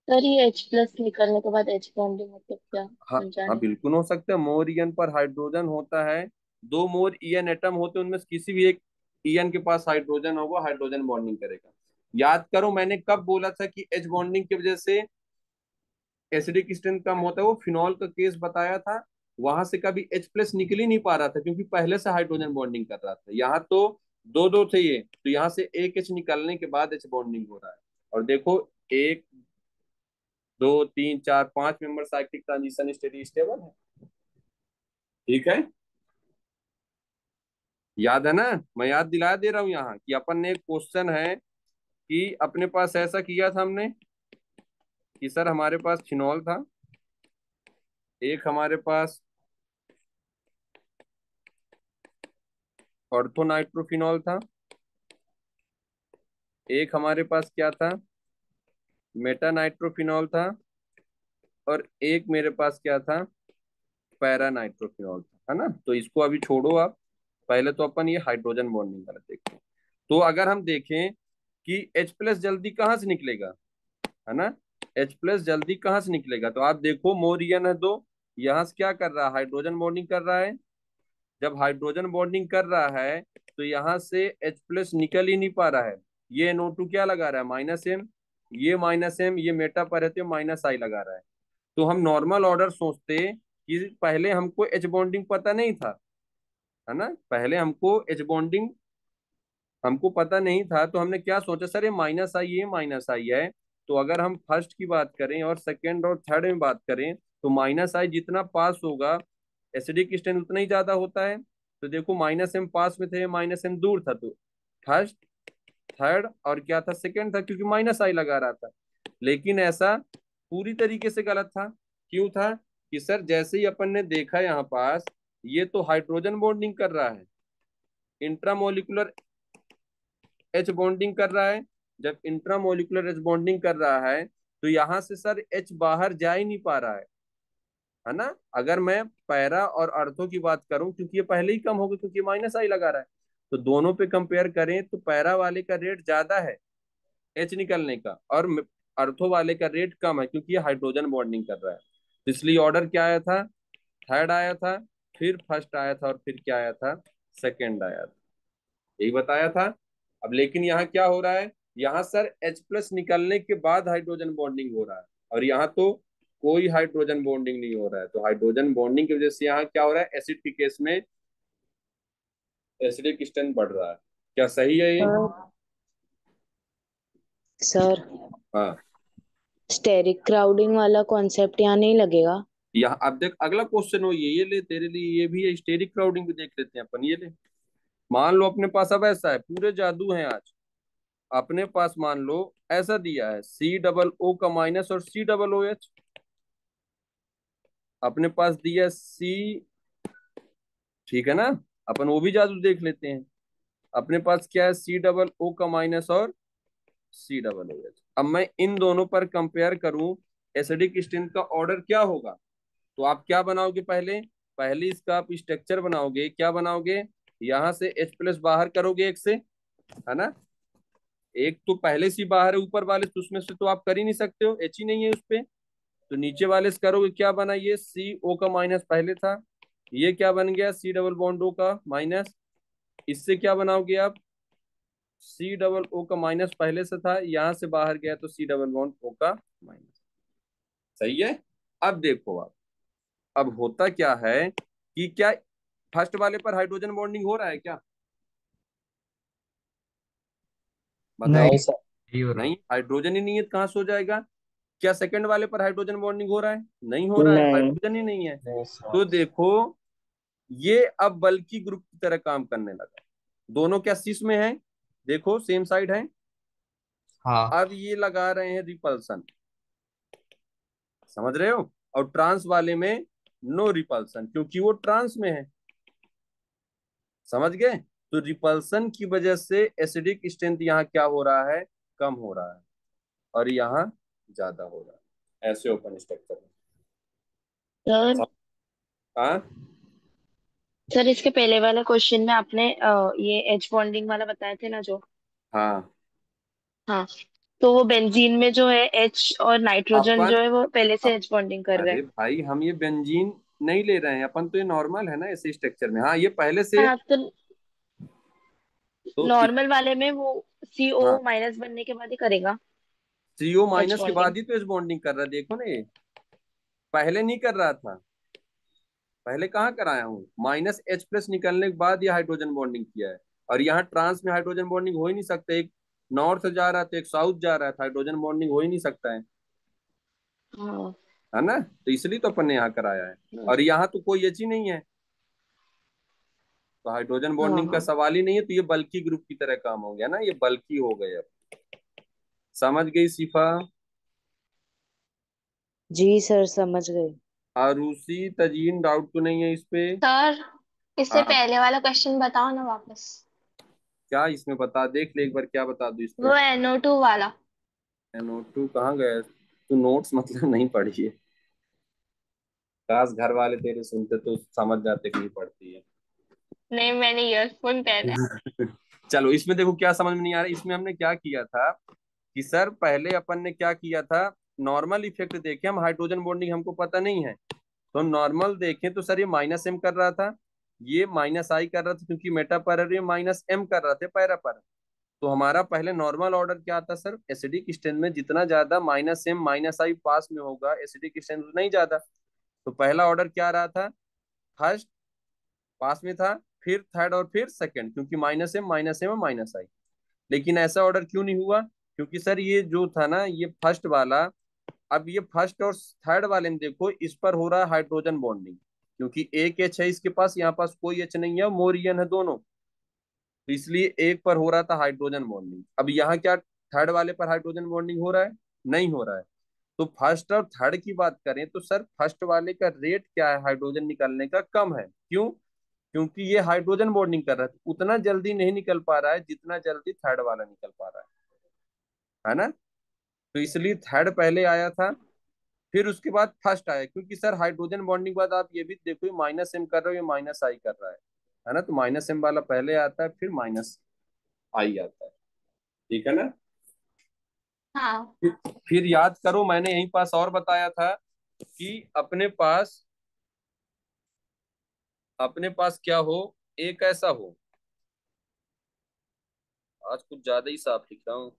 सर ये H प्लस निकलने के बाद H बॉन्डिंग मतलब क्या, हाँ हाँ समझाने। बिल्कुल हो सकता है, मोर ईएन पर हाइड्रोजन होता है, दो मोर ईएन एटम होते हैं, उनमें से किसी भी एक ईएन के पास हाइड्रोजन होगा, हाइड्रोजन बॉन्डिंग करेगा। याद करो मैंने कब बोला था कि एच बॉन्डिंग की वजह से एसिडिक स्ट्रेंथ कम होता है, वो फिनॉल का केस बताया था। वहां से कभी H प्लस निकल ही नहीं पा रहा था क्योंकि पहले से हाइड्रोजन बॉन्डिंग कर रहा था। यहाँ तो दो दो थे ये, तो यहाँ से एक H निकलने के बाद H बॉन्डिंग हो रहा है। और देखो, एक दो तीन चार पांच member cyclic transition steady stable है, ठीक है। याद है ना, मैं याद दिला दे रहा हूँ यहाँ कि अपन ने एक क्वेश्चन है कि अपने पास ऐसा किया था हमने कि सर हमारे पास फिनॉल था, एक हमारे पास ऑर्थोनाइट्रोफिनॉल था, एक हमारे पास क्या था, मेटा नाइट्रोफिनॉल था, और एक मेरे पास क्या था, पैरा नाइट्रोफिनॉल था, है ना। तो इसको अभी छोड़ो आप, पहले तो अपन ये हाइड्रोजन बॉन्डिंग वाला देखते हैं। तो अगर हम देखें कि H प्लस जल्दी कहाँ से निकलेगा, है ना, H प्लस जल्दी कहाँ से निकलेगा, तो आप देखो मोरियन है दो, यहाँ से क्या कर रहा है, हाइड्रोजन बॉन्डिंग कर रहा है। जब हाइड्रोजन बॉन्डिंग कर रहा है तो यहाँ से H प्लस निकल ही नहीं पा रहा है, ये NO2 क्या लगा रहा है, -M, ये -M, ये मेटा पर है तो -I लगा रहा है। तो हम नॉर्मल ऑर्डर सोचते कि पहले हमको H बॉन्डिंग पता नहीं था, है ना, पहले हमको पता नहीं था, तो हमने क्या सोचा, सर ये -I है। तो अगर हम फर्स्ट की बात करें और सेकंड और थर्ड में बात करें तो -I जितना पास होगा एसिडिक स्ट्रेंथ उतना ही ज्यादा होता है। तो देखो -M पास में थे, -M दूर था, तो फर्स्ट थर्ड और क्या था, सेकंड था, क्योंकि -I लगा रहा था। लेकिन ऐसा पूरी तरीके से गलत था। क्यों था, कि सर जैसे ही अपन ने देखा यहाँ पास, ये तो हाइड्रोजन बॉन्डिंग कर रहा है, इंट्रामोलिकुलर H बॉन्डिंग कर रहा है। जब इंट्रामोलिकुलर H बॉन्डिंग कर रहा है तो यहाँ से सर H बाहर जा ही नहीं पा रहा है ना। अगर मैं पैरा और अर्थो की बात करूं, क्योंकि ये पहले ही कम होगा क्योंकि -I लगा रहा है, तो दोनों पे कंपेयर करें तो पैरा वाले का रेट ज्यादा है H निकलने का, और अर्थो वाले का रेट कम है क्योंकि ये हाइड्रोजन बॉन्डिंग कर रहा है। तो इसलिए ऑर्डर क्या आया था, थर्ड आया था, फिर फर्स्ट आया था, और फिर क्या आया था, सेकेंड आया था, यही बताया था। अब लेकिन यहाँ क्या हो रहा है, यहाँ सर H प्लस निकलने के बाद हाइड्रोजन बॉन्डिंग हो रहा है, और यहाँ तो कोई हाइड्रोजन बॉन्डिंग नहीं हो रहा है। तो हाइड्रोजन बॉन्डिंग की वजह से यहाँ क्या हो रहा है, एसिड के केस में एसिडिक स्ट्रेंथ बढ़ रहा है। क्या सही है ये। सर हाँ, स्टेरिक क्राउडिंग वाला कॉन्सेप्ट यहाँ नहीं लगेगा। यहाँ अब देख अगला क्वेश्चन हो, ये ले तेरे लिए ये भी है, स्टेरिक क्राउडिंग भी देख लेते हैं अपन, ये ले। मान लो अपने पास अब ऐसा है, पूरे जादू है आज, अपने पास मान लो ऐसा दिया है C+O का माइनस और COOH, अपने पास दिया C, ठीक है ना, अपन वो भी जादू देख लेते हैं। अपने पास क्या है, C+O का माइनस और COOH। अब मैं इन दोनों पर कंपेयर करूं एसिडिक स्ट्रेंथ का ऑर्डर क्या होगा, तो आप क्या बनाओगे, पहले पहले इसका आप स्ट्रक्चर बनाओगे, क्या बनाओगे, यहां से H प्लस बाहर करोगे एक से, है ना, एक तो पहले से बाहर है ऊपर वाले, तो उसमें से तो आप कर ही नहीं सकते हो, H ही नहीं है उस पे। तो नीचे वाले से करोगे, क्या बना, ये CO का माइनस पहले था, ये क्या बन गया, C+O का माइनस। इससे क्या बनाओगे आप, C+O का माइनस पहले से था, यहां से बाहर गया तो C+O का माइनस। सही है। अब देखो आप, अब होता क्या है कि क्या फर्स्ट वाले पर हाइड्रोजन बॉन्डिंग हो रहा है क्या, बताओ। नहीं सर, नहीं हो रहा। नहीं, हाइड्रोजन ही नहीं है तो कहाँ से हो जाएगा। क्या सेकंड वाले पर हाइड्रोजन बॉन्डिंग हो रहा है, नहीं हो रहा है, नहीं। हाइड्रोजन ही नहीं है। नहीं तो सर। देखो, ये अब बल्कि ग्रुप की तरह काम करने लगा, दोनों क्या सिस में है, देखो सेम साइड है। हाँ। अब ये लगा रहे हैं रिपल्सन, समझ रहे हो, और ट्रांस वाले में नो रिपल्सन, क्योंकि वो ट्रांस में है। समझ गए? तो रिपल्सन की वजह से एसिडिक स्ट्रेंथ यहाँ क्या हो रहा है, कम हो रहा है, और यहाँ ज्यादा हो रहा है, ऐसे ओपन स्ट्रक्चर में। सर हाँ सर इसके पहले वाले क्वेश्चन में आपने ये एच बॉन्डिंग वाला बताए थे ना जो। हाँ। हाँ, तो वो बेंजीन में जो है एच और नाइट्रोजन अपन जो है वो पहले से एच बॉन्डिंग कर रहे अरे हैं। भाई, हम ये बेंजीन नहीं ले रहे हैं अपन, तो ये नॉर्मल है ना ऐसे स्ट्रक्चर में। हाँ, ये पहले से। हाँ, तो तो नॉर्मल वाले में वो CO हाँ, माइनस बनने के बाद ही करेगा CO एच माइनस के बॉन्डिंग। बाद ही तो एच बॉन्डिंग कर रहा है, देखो ना, ये पहले नहीं कर रहा था। पहले कहाँ कराया हूँ, -H+ निकलने के बाद ये हाइड्रोजन बॉन्डिंग किया है। और यहाँ ट्रांस में हाइड्रोजन बॉन्डिंग हो ही नहीं सकता, एक नॉर्थ जा रहा है तो एक साउथ जा रहा है, तो हाइड्रोजन बॉन्डिंग हो ही नहीं सकता हाँ। है ना? तो इसलिए तो अपन ने यहाँ कराया है। हाँ। और यहाँ तो कोई एच ही नहीं है, तो हाइड्रोजन हाँ। बॉन्डिंग का हाँ। सवाल ही नहीं है, तो ये बल्की ग्रुप की तरह काम हो गया ना, ये बल्की हो गए अब। समझ गई शिफा? जी सर, समझ गए। आरुषि, तजीन, डाउट तो नहीं है इस पे? सर इससे हाँ, पहले वाला क्वेश्चन बताओ ना वापस। क्या इसमें बता, देख ले एक बार, क्या बता दू इस पे? वो NO2 वाला। NO2 कहाँ गया तू? नोट्स मतलब नहीं पढ़ी है? काश घर वाले तेरे सुनते तो समझ जाते कि नहीं पढ़ती है। नहीं, मैंने ईयरफोन पहना है। चलो, इसमें देखो क्या समझ में नहीं आ रहा। इसमें हमने क्या किया था कि सर पहले अपन ने क्या किया था, नॉर्मल इफेक्ट देखे हम, हाइड्रोजन बॉन्डिंग हमको पता नहीं है, तो नॉर्मल देखें तो सर ये -M कर रहा था, ये -I कर रहा था, क्योंकि मेटा पर ये -M कर रहा थे पैरा पर। तो हमारा पहले नॉर्मल ऑर्डर क्या था सर, एसिडिक स्ट्रेंथ में जितना ज्यादा -M -I पास में होगा, एसिडिक स्ट्रेंथ उतना ही ज्यादा। तो पहला ऑर्डर क्या रहा था, फर्स्ट पास में था, फिर थर्ड, और फिर सेकंड, क्योंकि -M -M और -I। लेकिन ऐसा ऑर्डर क्यों नहीं हुआ, क्योंकि सर ये जो था ना, ये फर्स्ट वाला, अब ये फर्स्ट और थर्ड वाले में देखो, इस पर हो रहा है हाइड्रोजन बॉन्डिंग, क्योंकि एक एच है इसके पास, यहाँ पास कोई एच नहीं है, मोरियन है दोनों, तो इसलिए एक पर हो रहा था हाइड्रोजन बॉन्डिंग। अब यहाँ क्या थर्ड वाले पर हाइड्रोजन बॉन्डिंग हो रहा है? नहीं हो रहा है। तो फर्स्ट और थर्ड की बात करें तो सर फर्स्ट वाले का रेट क्या है हाइड्रोजन निकलने का, कम है। क्यों? क्योंकि ये हाइड्रोजन बॉन्डिंग कर रहा है, तो उतना जल्दी नहीं निकल पा रहा है जितना जल्दी थर्ड वाला निकल पा रहा है ना? तो इसलिए थर्ड पहले आया था, फिर उसके बाद फर्स्ट आया, क्योंकि सर हाइड्रोजन बॉन्डिंग के बाद आप ये भी देखो, -M कर रहे हो, ये -I कर रहा है ना? तो -M वाला पहले आता है, फिर -I आता है। ठीक है ना? हाँ फिर याद करो, मैंने यहीं पास और बताया था कि अपने पास क्या हो, एक ऐसा हो, आज कुछ ज्यादा ही साफ लिख रहा हूँ,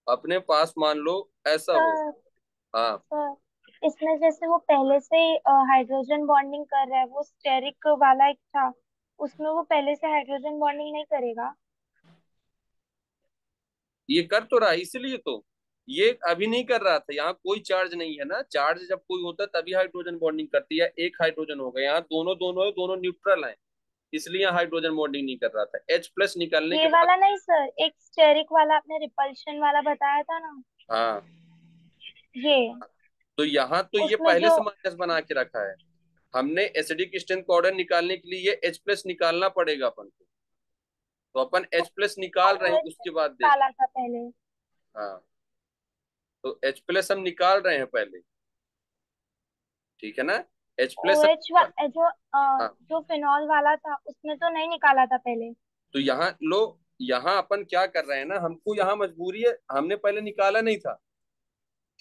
अपने पास मान लो ऐसा हो। सर हाँ, सर इसमें जैसे वो पहले से हाइड्रोजन बॉन्डिंग कर रहा है, वो स्टेरिक वाला एक था, उसमें वो पहले से हाइड्रोजन बॉन्डिंग नहीं करेगा। ये कर तो रहा है, इसलिए तो ये अभी नहीं कर रहा था, यहाँ कोई चार्ज नहीं है ना, चार्ज जब कोई होता है तभी हाइड्रोजन बॉन्डिंग करती है, एक हाइड्रोजन हो गया, यहाँ दोनों दोनों है, दोनों न्यूट्रल हैं, इसलिए यहाँ हाइड्रोजन बॉन्डिंग नहीं कर रहा था। H+ निकलने के ये बाद। वाला नहीं सर, एक स्टेरिक वाला आपने रिपल्शन वाला बताया था ना, हाँ, ये तो यहाँ तो ये उसमें पहले जो से माइनस बना के रखा है, हमने एसिडिक स्ट्रेंथ का ऑर्डर निकालने के लिए ये H+ निकालना पड़ेगा अपन को, तो अपन H+ निकाल रहे हैं, OH उसके बाद देख। निकाला था पहले। हाँ, तो H+ हम निकाल रहे हैं पहले, ठीक है ना? H+ OH जो हाँ, जो फिनॉल वाला था उसमें तो नहीं निकाला था पहले। तो यहाँ लो, यहाँ अपन क्या कर रहे हैं ना, हमको यहाँ मजबूरी है, हमने पहले निकाला नहीं था,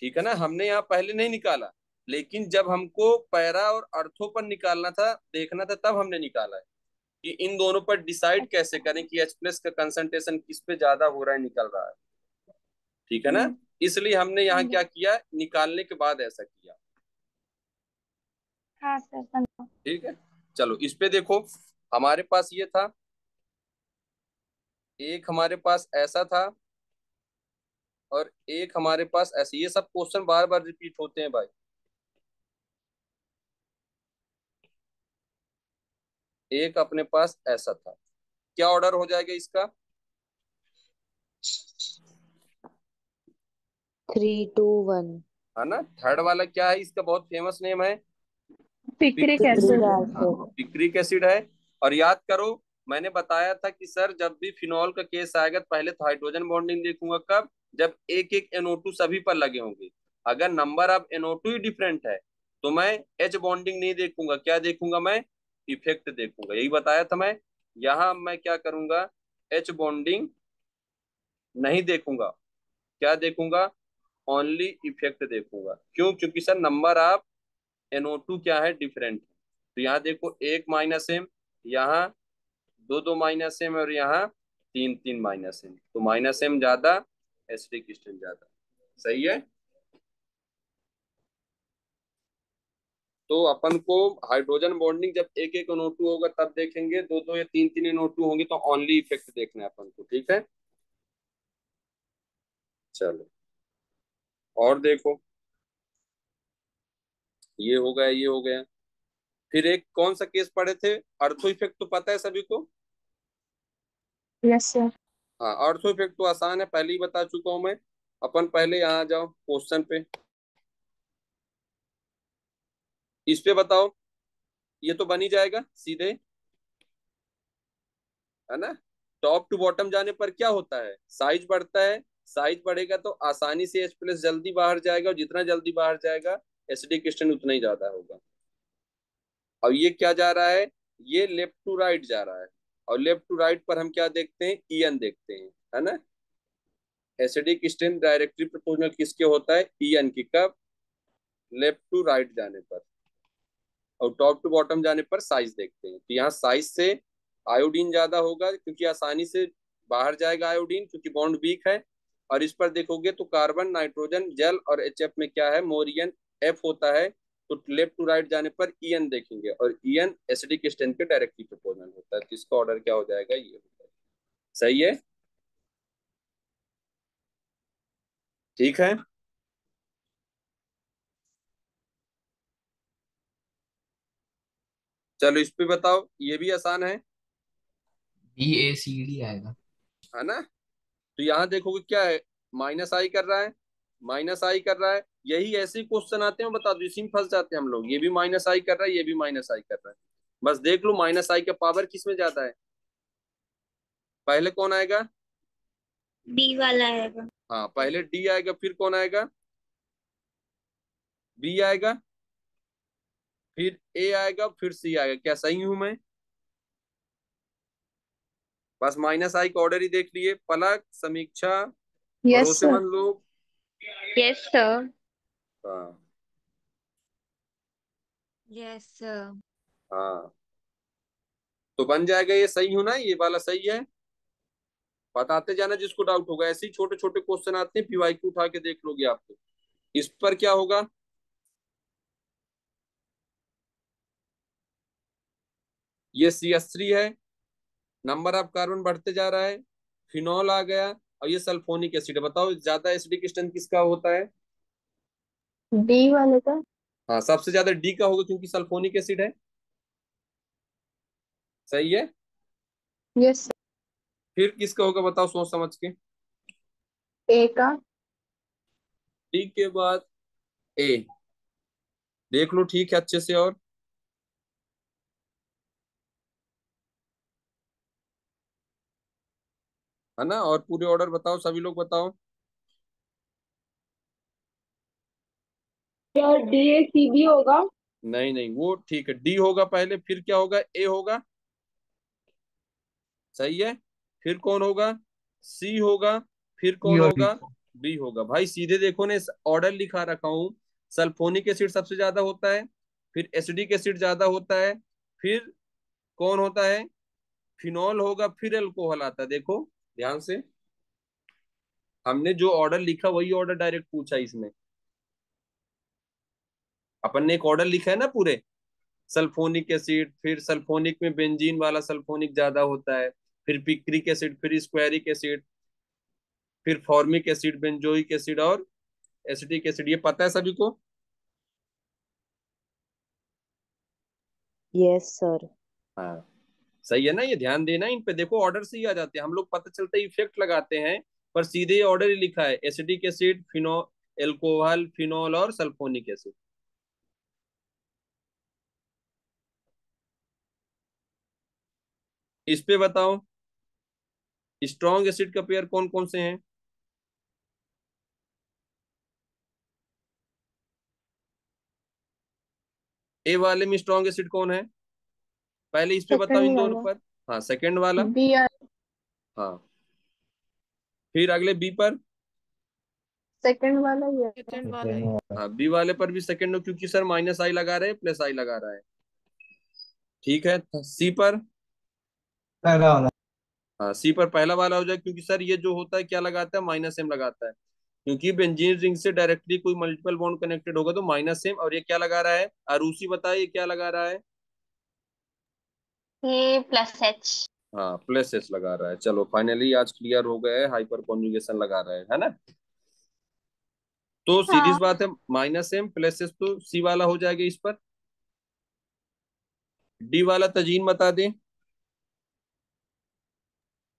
ठीक है ना, हमने यहाँ पहले नहीं निकाला, लेकिन जब हमको पैरा और अर्थों पर निकालना था, देखना था, तब हमने निकाला है कि इन दोनों पर डिसाइड कैसे अच्छा। करें कि H+ का कंसंट्रेशन किस पे ज्यादा हो रहा है, निकल रहा है, ठीक है ना? हम्म। इसलिए हमने यहाँ समझा। क्या किया, निकालने के बाद ऐसा किया। हाँ सर, समझा। ठीक है, चलो इस पे देखो, हमारे पास ये था, एक हमारे पास ऐसा था, और एक हमारे पास ऐसे, ये सब क्वेश्चन बार बार रिपीट होते हैं भाई। एक अपने पास ऐसा था, क्या ऑर्डर हो जाएगा इसका? 3 2 1। है ना? थर्ड वाला क्या है, इसका बहुत फेमस नेम है, पिक्रिक पिक्रिक, एसिड। हाँ पिक्रिक एसिड है। और याद करो, मैंने बताया था कि सर जब भी फिनॉल का केस आएगा तो पहले तो हाइड्रोजन बॉन्डिंग देखूंगा, कब? जब एक एक NO2 सभी पर लगे होंगे। अगर number of NO2 he different है तो मैं H बॉन्डिंग नहीं देखूंगा, क्या देखूंगा मैं? इफेक्ट देखूंगा, यही बताया था मैं। यहाँ मैं क्या करूंगा, H बॉन्डिंग नहीं देखूंगा, क्या देखूंगा? ओनली इफेक्ट देखूंगा। क्यों? क्योंकि सर नंबर ऑफ NO2 क्या है, डिफरेंट है। तो यहाँ देखो एक -M, यहाँ दो दो -M, और यहाँ तीन तीन -M, तो -M ज्यादा, एसिडिक स्ट्रेंथ ज्यादा। सही है। तो अपन को हाइड्रोजन बॉन्डिंग जब एक एक NO2 होगा तब देखेंगे, दो दो या तीन तीन NO2 होंगे तो ओनली इफेक्ट देखना है अपन को, ठीक है। चलो और देखो, ये हो गया, ये हो गया। फिर एक कौन सा केस पढ़े थे? अर्थो इफेक्ट तो पता है सभी को। Yes sir. हाँ अर्थो इफेक्ट तो आसान है, पहले ही बता चुका हूं मैं। अपन पहले यहाँ आ जाओ क्वेश्चन पे, इस पे बताओ। ये तो बन ही जाएगा सीधे, है ना। टॉप टू बॉटम जाने पर क्या होता है, साइज बढ़ता है। साइज बढ़ेगा तो आसानी से H+ जल्दी बाहर जाएगा, और जितना जल्दी बाहर जाएगा एसिडिक स्ट्रेंथ उतना ही ज्यादा होगा। और ये क्या जा रहा है, ये लेफ्ट टू राइट जा रहा है। और लेफ्ट टू राइट पर हम क्या देखते हैं, EN देखते हैं, है ना। एसिडिक स्ट्रेंथ डायरेक्टली प्रोपोर्शनल किसके होता है, EN की, कब? लेफ्ट टू राइट जाने पर। और टॉप टू बॉटम जाने पर साइज देखते हैं, तो यहाँ साइज से आयोडीन ज्यादा होगा, क्योंकि आसानी से बाहर जाएगा आयोडीन, क्योंकि बॉन्ड वीक है। और इस पर देखोगे तो कार्बन, नाइट्रोजन, जल और HF में क्या है, मोरियन F होता है। तो लेफ्ट टू राइट जाने पर EN देखेंगे, और EN एसिडिक स्ट्रेंथ के डायरेक्टली प्रोपोर्शनल होता है। तो इसका ऑर्डर क्या हो जाएगा, ये हो जाएगा। सही है, ठीक है। चलो इस पे बताओ, ये भी आसान BACD आएगा। है ना। तो यहाँ देखोगे क्या है, -I कर रहा है, -I कर रहा है। यही ऐसे ही क्वेश्चन आते हैं, बता दो, इसी में फंस जाते हैं हम लोग। ये भी -I कर रहा है, ये भी -I कर रहा है। बस देख लो -I का पावर किस में ज्यादा है। पहले कौन आएगा? बी वाला आएगा। हाँ पहले D आएगा, फिर कौन आएगा? B आएगा, फिर A आएगा, फिर C आएगा। क्या सही हूं मैं? बस -I का ऑर्डर ही देख लिए। पलक, समीक्षा, यस सर। भरोसेमंद लोग। Yes sir. हाँ यस सर। हाँ, तो बन जाएगा। ये सही हूं ना, ये वाला सही है। बताते जाना जिसको डाउट होगा। ऐसे ही छोटे छोटे क्वेश्चन आते हैं, PYQ उठा के देख लोगे आप तो। इस पर क्या होगा, ये CH3 है, नंबर ऑफ कार्बन बढ़ते जा रहा है। फिनॉल आ गया, और ये सल्फोनिक एसिड है। बताओ ज्यादा एसिडिक स्ट्रेंथ किसका होता है? डी वाले का। हाँ सबसे ज्यादा D का होगा, क्योंकि सल्फोनिक एसिड है। सही है। यस फिर किसका होगा बताओ, सोच समझ के। सर। ए का। D के बाद A, देख लो ठीक है अच्छे से। और है ना, और पूरे ऑर्डर बताओ, सभी लोग बताओ। यार DACB होगा। नहीं नहीं, वो ठीक है, D होगा पहले, फिर क्या होगा, A होगा। सही है। फिर कौन होगा, C होगा। फिर E कौन और B। होगा, B होगा। भाई सीधे देखो ने, ऑर्डर लिखा रखा हूँ। सल्फोनिक एसिड सबसे ज्यादा होता है, फिर एसिडिक एसिड ज्यादा होता है, फिर कौन होता है, फिनॉल होगा, फिर अल्कोहल आता है। देखो ध्यान से, हमने जो ऑर्डर लिखा वही ऑर्डर डायरेक्ट पूछा इसमें। अपन ने एक ऑर्डर लिखा है ना पूरे। सल्फोनिक एसिड, फिर सल्फोनिक में बेंजीन वाला सल्फोनिक ज्यादा होता है, फिर पिक्रिक एसिड, फिर स्क्वायरिक एसिड, फिर फॉर्मिक एसिड, बेंजोइक एसिड, और एसिटिक एसिड। ये पता है सभी को। Yes sir. हाँ सही है ना, ये ध्यान देना इन पे। देखो ऑर्डर से ही आ जाते हैं हम लोग, पता चलता है इफेक्ट लगाते हैं, पर सीधे ऑर्डर ही लिखा है, acetic acid, Fino, alcohol, phenol और सल्फोनिक एसिड। इस पे बताओ स्ट्रॉन्ग एसिड का पेयर कौन कौन से हैं? ए वाले में स्ट्रॉन्ग एसिड कौन है? पहले इस पे बताओ इन सेकंड दोनों वाला पर। हाँ सेकंड वाला। B R. हाँ फिर अगले बी पर। सेकंड वाला ही है। सेकंड वाला ही। हाँ बी वाले पर भी सेकंड, क्योंकि सर माइनस आई लगा रहे हैं प्लस आई लगा रहा है। ठीक है सी पर। पहला वाला। हाँ सी पर पहला वाला हो जाए, क्योंकि सर ये जो होता है क्या लगाता है, माइनस एम लगाता है, क्योंकि बेंजीन रिंग से डायरेक्टली कोई मल्टीपल बॉन्ड कनेक्टेड होगा तो माइनस एम। और ये क्या लगा रहा है, आरुषि बताइए ये क्या लगा रहा है? ये प्लस एच। हाँ प्लस एस लगा रहा है। चलो फाइनली आज क्लियर हो गया है, हाइपर कॉन्जुगेशन लगा रहा है ना। तो सीधी सी हाँ बात है, माइनस एम प्लस एस तो सी वाला हो जाएगा इस पर। डी वाला तजीन बता दें।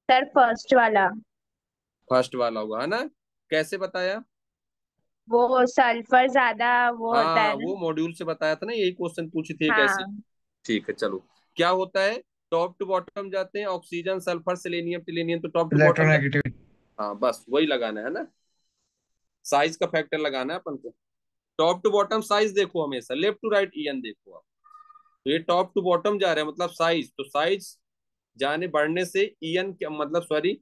सर फर्स्ट वाला। फर्स्ट वाला होगा है ना, कैसे बताया? वो सल्फर ज्यादा वो होता हाँ है वो ना। मॉड्यूल से बताया था ना, यही क्वेश्चन पूछी थी एक ऐसी। हाँ। ठीक है चलो। क्या होता है, टॉप टू बॉटम जाते हैं, ऑक्सीजन सल्फर सेलेनियम टिलेनियम, तो टॉप टू बॉटम इलेक्ट्रोनेगेटिव। हाँ बस वही लगाना है ना, साइज का फैक्टर लगाना है अपन को। टॉप टू बॉटम साइज देखो, हमेशा लेफ्ट टू राइट ईएन देखो आप। तो ये टॉप टू बॉटम जा रहा है मतलब साइज, तो साइज जाने बढ़ने से ईएन क्या मतलब, सॉरी,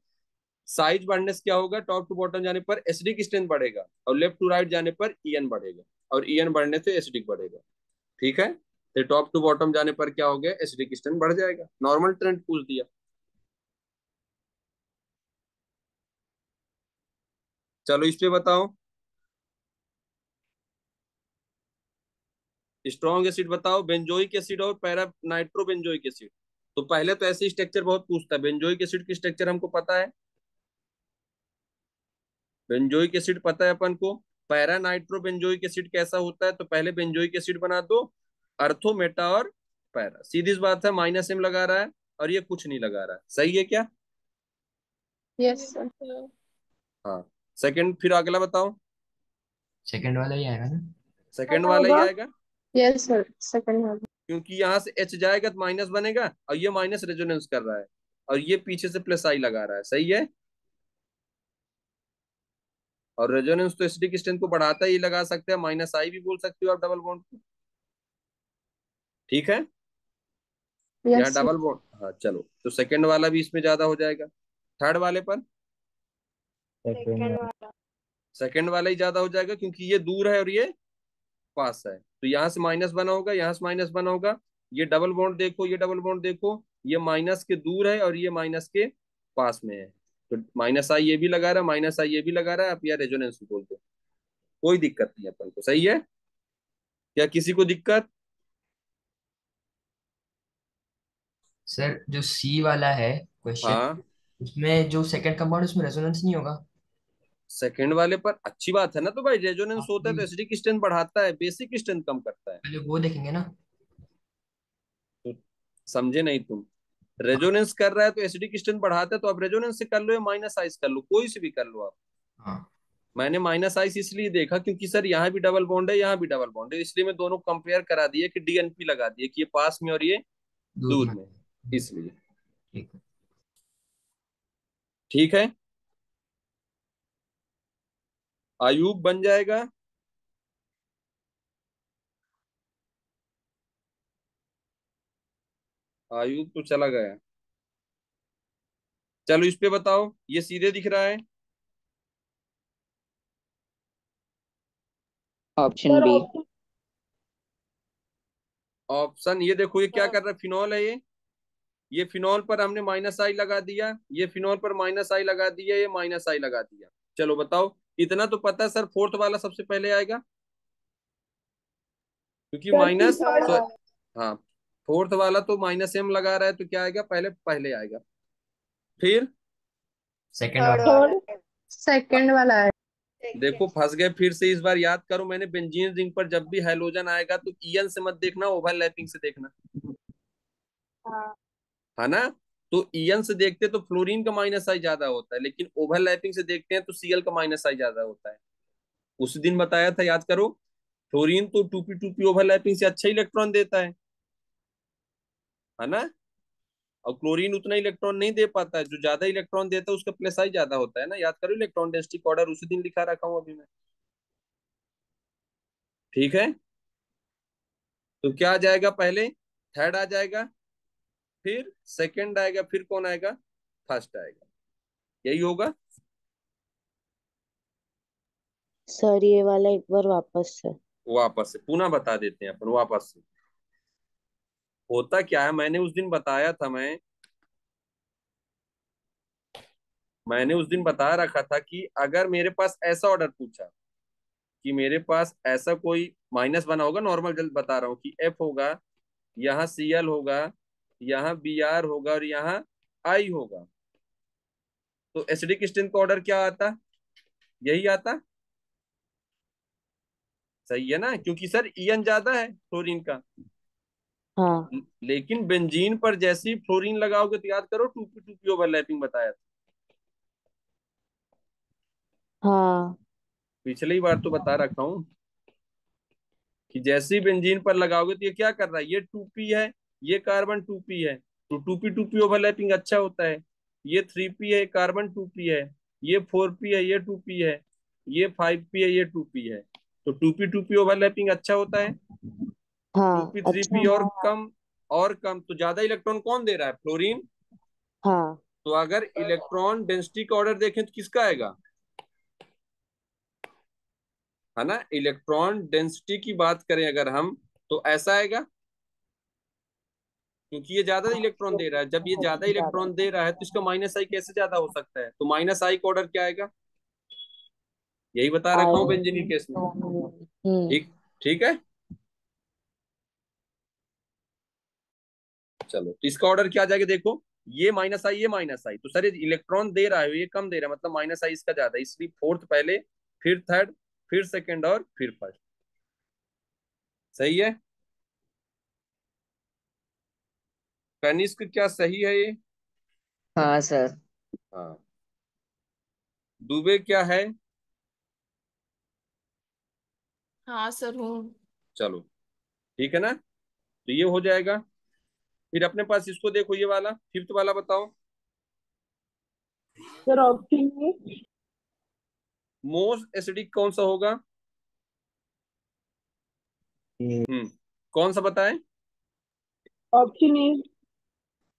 साइज बढ़ने से क्या होगा, टॉप टू बॉटम जाने पर एसिडिक स्ट्रेंथ बढ़ेगा, और लेफ्ट टू राइट जाने पर ईएन बढ़ेगा, और ईएन बढ़ने से एसिडिक बढ़ेगा। ठीक है, तो टॉप टू बॉटम जाने पर क्या हो गया, एसिडिक स्ट्रेंथ बढ़ जाएगा। नॉर्मल ट्रेंड पूछ दिया। चलो इस पे बताओ स्ट्रॉन्ग एसिड बताओ, बेंजोइक एसिड और पैरा नाइट्रो बेंजोइक एसिड। तो पहले तो ऐसे स्ट्रक्चर बहुत पूछता है, बेंजोइक एसिड की स्ट्रक्चर हमको पता है, बेंजोइक एसिड पता है अपन को। पैरा नाइट्रो बेंजोइक एसिड कैसा होता है, तो पहले बेंजोइक एसिड बना दो, अर्थो मेटा और पैरा, सीधी सी बात है, माइनस एम लगा रहा है और ये कुछ नहीं लगा रहा है, सही है क्या? Yes sir. हाँ सेकंड, फिर अगला बताओ। सेकंड वाला ही आएगा ना। सेकंड वाला ही आएगा, यस सर सेकंड वाला। क्योंकि यहाँ से एच जाएगा तो माइनस बनेगा, और ये माइनस रेजोनेंस कर रहा है, और ये पीछे से प्लस आई लगा रहा है, सही है। और रेजोनेंस तो एसिडिक स्ट्रेंथ को बढ़ाता ही लगा सकते हैं, माइनस आई भी बोल सकते हो आप डबल बॉन्ड को। ठीक है, यहाँ यस सर। डबल बॉन्ड, हाँ चलो, तो सेकंड वाला भी इसमें ज्यादा हो जाएगा। थर्ड वाले पर सेकंड वाला। सेकंड वाला ही ज्यादा हो जाएगा, क्योंकि ये दूर है और ये पास है, तो यहाँ से माइनस बना होगा, यहाँ से माइनस बना होगा। ये डबल बॉन्ड देखो, ये डबल बॉन्ड देखो, ये माइनस के दूर है और ये माइनस के पास में है, तो माइनस आई ये भी लगा रहा है, माइनस आई ये भी लगा रहा है, आप यार रेजोनेंस बोल दो, कोई दिक्कत नहीं है अपन को, सही है। क्या किसी को दिक्कत? सर जो सी वाला है क्वेश्चन, हाँ उसमें जो सेकंड कंपाउंड उसमें रेजोनेंस नहीं होगा। सेकंड वाले पर अच्छी बात है ना, तो भाई रेजोनेंस हाँ, होता है तो एसिडिक स्ट्रेंथ बढ़ाता है, बेसिक स्ट्रेंथ कम करता है। पहले वो देखेंगे ना। तो समझे नहीं तुम, हाँ। रेजोनेंस कर रहा है तो एसिडिक स्ट्रेंथ बढ़ाता है, तो आप रेजोनेंस से कर लो या माइनस आइस कर लो, कोई से भी कर लो आप। हाँ। मैंने माइनस आइस इसलिए देखा क्योंकि सर यहाँ भी डबल बॉन्ड है, यहाँ भी डबल बॉन्ड है, इसलिए मैं दोनों कंपेयर करा दिए कि डीएनपी लगा दिए कि ये पास में और ये दूर दूर में। में, इसलिए। ठीक है। ठीक है, आयुब बन जाएगा। आयुब तो चला गया। चलो इस पे बताओ, ये सीधे दिख रहा है। Option B. ऑप्शन ये देखो, ये क्या कर रहा है, फिनॉल है ये फिनॉल पर हमने माइनस आई लगा दिया, ये फिनॉल पर माइनस आई लगा दिया, ये माइनस आई लगा दिया। चलो बताओ, इतना तो पता है सर, फोर्थ वाला सबसे पहले आएगा, क्योंकि माइनस, हाँ फोर्थ वाला तो माइनस एम लगा रहा है, तो क्या आएगा, पहले पहले आएगा, फिर सेकंड वाला। सेकंड वाला है। देखो फंस गए फिर से, इस बार याद करो, मैंने बेंजीन रिंग पर जब भी हैलोजन आएगा तो ईएन से मत देखना, ओवरलैपिंग से देखना, हाँ। है ना। तो ईएन से देखते तो फ्लोरीन का माइनस आई ज्यादा होता है, लेकिन ओवरलैपिंग से देखते हैं तो सीएल का माइनस आई ज्यादा होता है। उस दिन बताया था, याद करो, फ्लोरीन तो टूपी टूपी ओवरलैपिंग से अच्छा इलेक्ट्रॉन देता है ना। और क्लोरीन उतना इलेक्ट्रॉन नहीं दे पाता है, जो ज्यादा इलेक्ट्रॉन देता है उसका प्लस आई ज्यादा होता है ना, याद करो इलेक्ट्रॉन डेंसिटी का ऑर्डर उसी दिन लिखा रखा हूं अभी मैं। ठीक है, तो क्या आ जाएगा, पहले थर्ड आ जाएगा, फिर सेकंड आएगा, फिर कौन आएगा, फर्स्ट आएगा, यही होगा। सर ये वाला एक बार वापस से। वापस से पुनः बता देते हैं अपन, वापस से होता क्या है, मैंने उस दिन बताया था, मैंने उस दिन बता रखा था कि अगर मेरे पास ऐसा ऑर्डर पूछा कि मेरे पास ऐसा कोई माइनस बना होगा, नॉर्मल जल्द बता रहा हूँ कि एफ होगा, यहाँ Cl होगा, यहाँ Br होगा और यहाँ I होगा, तो एसिडिक स्ट्रेंथ का ऑर्डर क्या आता, यही आता। सही है ना, क्योंकि सर ईएन ज्यादा है फ्लोरीन का। हाँ लेकिन बेंजीन पर जैसे ही फ्लोरीन लगाओगे तो याद करो 2p2p ओवरलैपिंग बताया था हाँ पिछली बार, तो बता रखा हूँ कि जैसे ही बेंजीन पर लगाओगे तो ये क्या कर रहा है, ये 2p है, ये कार्बन 2p है, तो 2p2p ओवरलैपिंग अच्छा होता है। ये 3p है, कार्बन 2p है, ये 4p है, ये 2p है, ये 5p है, ये 2p है, तो 2p2p ओवरलैपिंग अच्छा होता है। हाँ 2p अच्छा 3p और हाँ कम, और कम, तो ज्यादा इलेक्ट्रॉन कौन दे रहा है, फ्लोरीन। हाँ तो अगर इलेक्ट्रॉन डेंसिटी का ऑर्डर देखें तो किसका आएगा, है ना, इलेक्ट्रॉन डेंसिटी की बात करें अगर हम, तो ऐसा आएगा, क्योंकि ये ज्यादा इलेक्ट्रॉन दे रहा है। जब ये ज्यादा ज्यादा। इलेक्ट्रॉन दे रहा है तो इसका माइनस आई कैसे ज्यादा हो सकता है, तो माइनस आई का ऑर्डर क्या आएगा, यही बता रखा हूँ बेंजीन के केस में। हम्म। ठीक, ठीक है, चलो तो इसका ऑर्डर क्या आ जाएगा, देखो ये माइनस आई, ये माइनस आई, तो सर ये इलेक्ट्रॉन दे रहा है, ये कम दे रहा है, मतलब माइनस आई इसका ज्यादा, इसलिए फोर्थ पहले, फिर थर्ड, फिर सेकंड और फिर फर्स्ट। सही है, कनिष्क क्या सही है ये। हाँ सर। हाँ, दुबे क्या है। हाँ सर हूँ। चलो ठीक है ना, तो ये हो जाएगा। फिर अपने पास इसको देखो, ये वाला फिफ्थ वाला बताओ, सर ऑप्शन है। मोस्ट एसिडिक कौन सा होगा। हम्म, कौन सा बताएं, ऑप्शन ए।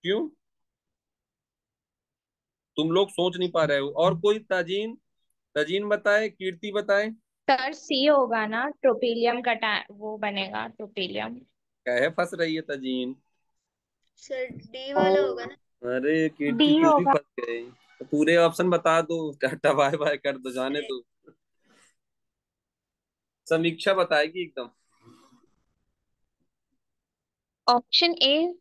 क्यों, तुम लोग सोच नहीं पा रहे हो, और कोई, ताजीन, तजीन बताए, कीर्ति बताए। सर सी होगा ना, ट्रोपीलियम कटा वो बनेगा ट्रोपीलियम। कहे फंस रही है तजीन। सर डी वाला होगा ना। अरे कीर्ति डी क्यों भी होगा। फंस गए, तो पूरे ऑप्शन बता दो, टाटा बाय बाय कर दो, जाने दो। समीक्षा बताएगी एकदम। Option A.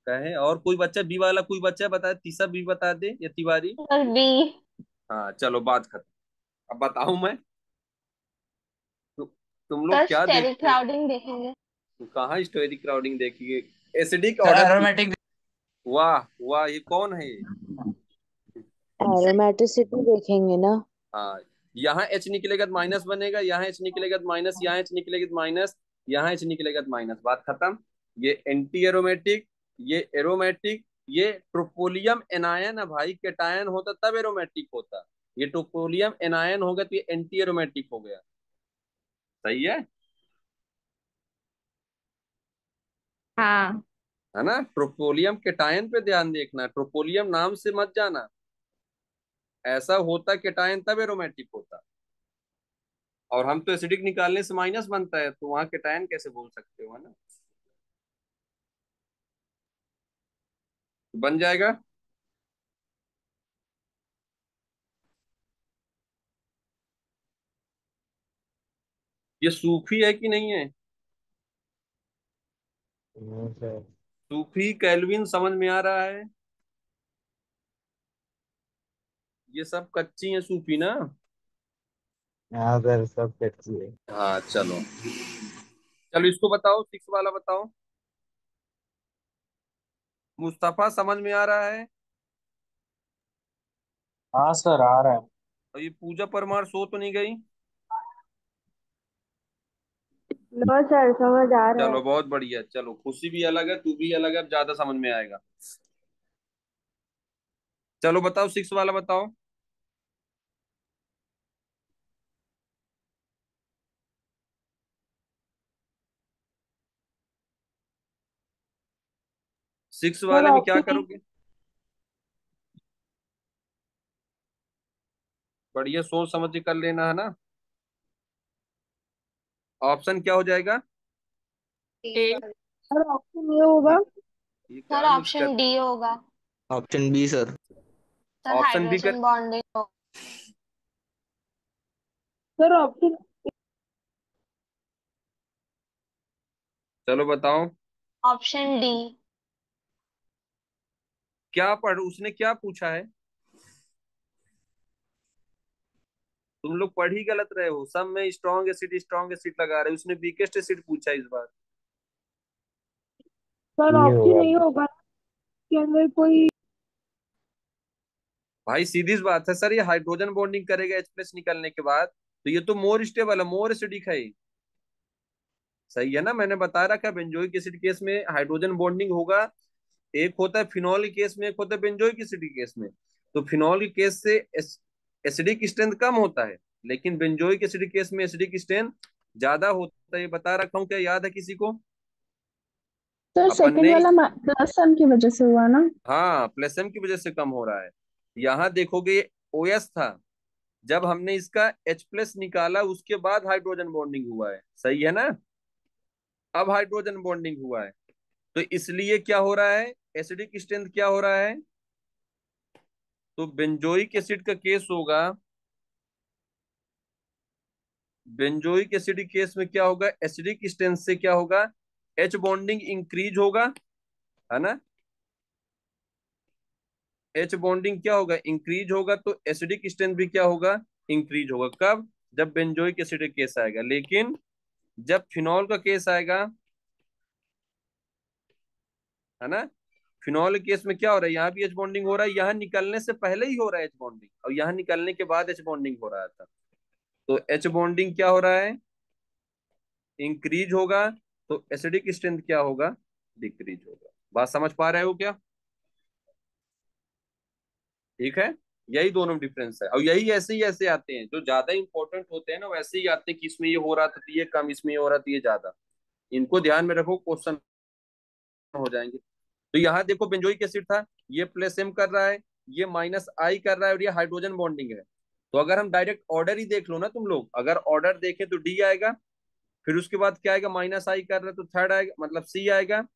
कहे और कोई बच्चा बी वाला, कोई बच्चा बता, तीसरा बी बता दे, या तिवारी। Sir B. हाँ चलो बात खत्म। अब बताऊं मैं, तुम लोग सर क्या स्टेरिक देखते हो, क्राउडिंग देखेंगे। कहाँ स्टोरी क्राउडिंग देखिए, एसिडिक सर ऑर्डर पूछ। एरोमेटिक। वाह वाह, ये कौन है ये। सर एरोमेटिसिटी देखेंगे ना। हाँ, यहाँ एच निकलेगा तो माइनस बनेगा, यहाँ एच निकलेगा तो माइनस, यहाँ एच निकलेगा तो माइनस, यहाँ एच निकलेगा तो माइनस, बात खत्म। ये एंटी एरोमेटिक, ये एरोमेटिक, ये ट्रोपोलियम एनायन है भाई, केटायन होता तब एरोमेटिक होता, ये ट्रोपोलियम एनायन होगा तो ये एंटी एरोमेटिक हो गया। सही है हाँ। है ना, ट्रोपोलियम केटायन पे ध्यान देखना, ट्रोपोलियम नाम से मत जाना, ऐसा होता केटायन तब एरोमेटिक होता, और हम तो एसिडिक निकालने से माइनस बनता है, तो वहां केटायन कैसे बोल सकते हो, है ना, बन जाएगा। ये सूफी है कि नहीं है, सूफी कैल्विन समझ में आ रहा है, ये सब कच्ची है सूफी ना। हाँ सर सब कच्ची है। हाँ चलो, चलो इसको बताओ, सिक्स वाला बताओ, मुस्तफा समझ में आ रहा है। हाँ सर आ रहा है। और ये पूजा परमार सो तो नहीं गई। नो सर समझ आ रहा चलो है। बहुत बढ़िया, चलो खुशी भी अलग है, तू भी अलग है, अब ज्यादा समझ में आएगा। चलो बताओ, 6 वाला बताओ। सिक्स सर वाले में क्या ऑप्शन ए। करोगे? बढ़िया सोच समझ के कर लेना, है ना। ऑप्शन क्या हो जाएगा? ए। सर ऑप्शन ए होगा। ये सर क्या मिक्स कर। ऑप्शन डी होगा। Option B sir. Sir option B कर। हाइड्रोजन बॉन्डिंग होगा। सर ऑप्शन चलो बताओ। Option D. क्या पढ़, उसने क्या पूछा है? तुम लोग पढ़ ही गलत रहे हो, सब में स्ट्रॉन्ग एसिड लगा रहे हो, उसने वीकेस्ट एसिड पूछा इस बार। सर ये ऑप्शन होगा। ए होगा के अंदर कोई। भाई सीधी सी बात है सर, ये हाइड्रोजन बॉन्डिंग करेगा H प्लस निकलने के बाद, तो ये तो मोर स्टेबल है, मोर एसिडिक है ये। सही है ना, मैंने बता रखा है बेंजोइक एसिड केस में हाइड्रोजन बॉन्डिंग होगा। एक होता है फिनॉल के केस में, एक होता है बेंजोइक एसिड के केस में। तो फिनॉल के केस से एसिडिक स्ट्रेंथ कम होता है, लेकिन बेंजोइक एसिड केस में एसिडिक स्ट्रेंथ ज्यादा होता है, ये बता रखा हूँ, क्या याद है किसी को? सर अपन सेकंड ने वाला प्लस सम की वजह से हुआ ना। हाँ, प्लेसम की वजह से कम हो रहा है। यहाँ देखोगे OS था, जब हमने इसका H प्लस निकाला उसके बाद हाइड्रोजन बॉन्डिंग हुआ है, सही है ना। अब हाइड्रोजन बॉन्डिंग हुआ है, तो इसलिए क्या हो रहा है, एसिडिक स्ट्रेंथ क्या हो रहा है। तो बेंजोइक एसिड का केस होगा, बेंजोइक एसिड केस में क्या होगा, एसिडिक स्ट्रेंथ से क्या होगा, H बॉन्डिंग इंक्रीज होगा, है ना। H बॉन्डिंग क्या होगा, इंक्रीज होगा, तो एसिडिक स्ट्रेंथ भी क्या होगा, इंक्रीज होगा। कब? जब बेंजोइक एसिड केस आएगा। लेकिन जब फिनॉल का केस आएगा, है ना, फिनॉल केस में क्या हो रहा है, यहाँ भी एच बॉन्डिंग हो रहा है, यहाँ निकलने से पहले ही हो रहा है एच बॉन्डिंग, और यहाँ निकलने के बाद एच बॉन्डिंग हो रहा था। तो एच बॉन्डिंग क्या हो रहा है, इंक्रीज होगा, तो एसिडिक स्ट्रेंथ क्या होगा, डिक्रीज होगा। बात समझ पा रहे हो क्या? ठीक है, यही दोनों डिफरेंस है, और यही ऐसे ही ऐसे आते हैं, जो ज्यादा इंपॉर्टेंट होते हैं ना वैसे ही आते हैं, कि इसमें ये हो रहा था तो ये कम, इसमें ये हो रहा था ये ज्यादा। इनको ध्यान में रखो, क्वेश्चन हो जाएंगे। तो यहाँ देखो बेंजोइक एसिड था, ये प्लस एम कर रहा है, ये माइनस आई कर रहा है, और ये हाइड्रोजन बॉन्डिंग है। तो अगर हम डायरेक्ट ऑर्डर ही देख लो ना, तुम लोग अगर ऑर्डर देखें तो डी आएगा, फिर उसके बाद क्या आएगा, माइनस आई कर रहा है तो थर्ड आएगा, मतलब सी आएगा।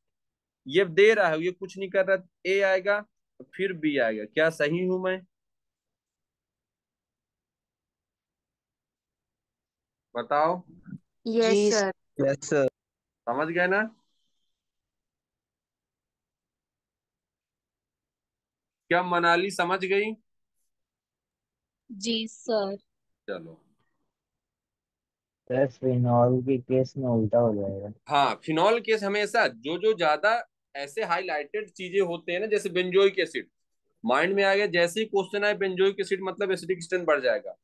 ये दे रहा है, ये कुछ नहीं कर रहा, ए आएगा, फिर बी आएगा। क्या सही हूं मैं? बताओ। यस जी सर। Yes sir. समझ गए ना? क्या मनाली समझ गई? जी सर। चलो। सर फिनॉल के केस में उल्टा हो जाएगा। हाँ, फिनॉल केस हमेशा जो जो ज्यादा ऐसे हाईलाइटेड चीजें होते हैं ना, जैसे बेंजोइक एसिड, माइंड में आ गया, जैसे ही क्वेश्चन आए बेंजोइक एसिड मतलब एसिडिक स्ट्रेंथ बढ़ जाएगा।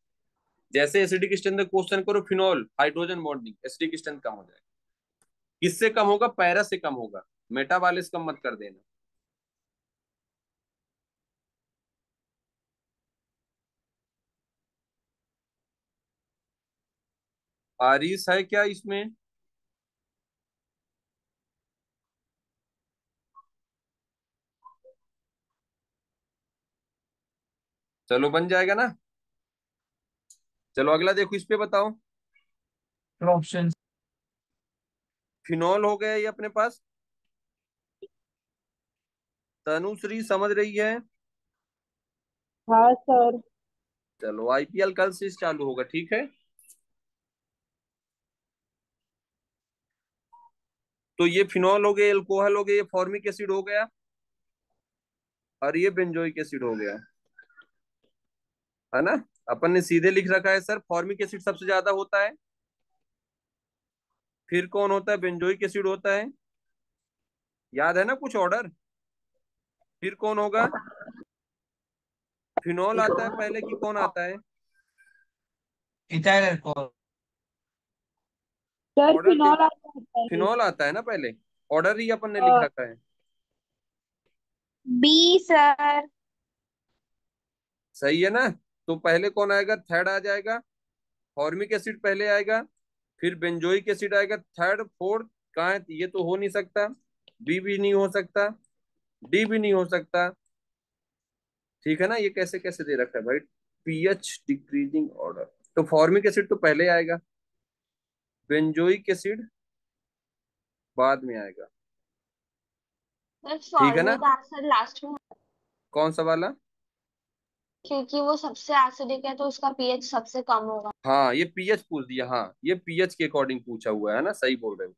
जैसे एसिडिक स्ट्रेंथ का क्वेश्चन करो, phenol hydrogen bonding, acidic strength कम हो जाएगा। किससे कम होगा, पैरा से कम होगा, मेटा वाले से कम मत कर देना। आरिस है क्या इसमें? चलो बन जाएगा ना। चलो अगला देखो, इस पे बताओ। ऑप्शन। फिनॉल हो गया ये अपने पास, तनुश्री समझ रही है? हाँ सर। चलो IPL कल से चालू होगा, ठीक है। तो ये फिनॉल हो गया, एल्कोहल हो गया, ये फॉर्मिक एसिड हो गया, और ये बेंजोइक एसिड हो गया, है ना। अपन ने सीधे लिख रखा है सर, फॉर्मिक एसिड सबसे ज्यादा होता है, फिर कौन होता है, बेंजोइक एसिड होता है। याद है ना कुछ ऑर्डर? फिर कौन होगा, फिनॉल आता है पहले कि कौन आता है? Ethyl alcohol. सर ऑर्डर देख, फिनॉल आ जाता है। फिनॉल आता है ना पहले, ऑर्डर ही अपन ने लिख रखा है। B sir. सही है ना? तो पहले कौन आएगा? थर्ड आ जाएगा। फॉर्मिक एसिड पहले आएगा, फिर बेंजोइक एसिड आएगा थर्ड फोर्थ। कहाँ है? ये तो हो नहीं सकता, बी भी नहीं हो सकता, डी भी नहीं हो सकता। ठीक है ना? ये कैसे कैसे दे रखा है भाई, पीएच डिक्रीजिंग ऑर्डर। तो फॉर्मिक एसिड तो पहले आएगा, बेंजोइक एसिड बाद में आएगा। सर ठीक है ना? फॉर्मिक एसिड लास्ट में, कौन सा वाला? क्योंकि वो सबसे एसिडिक है तो उसका पीएच सबसे कम होगा। हाँ ये पीएच पूछ दिया, हाँ ये पीएच के अकॉर्डिंग पूछा हुआ है ना, सही बोल रहे हो,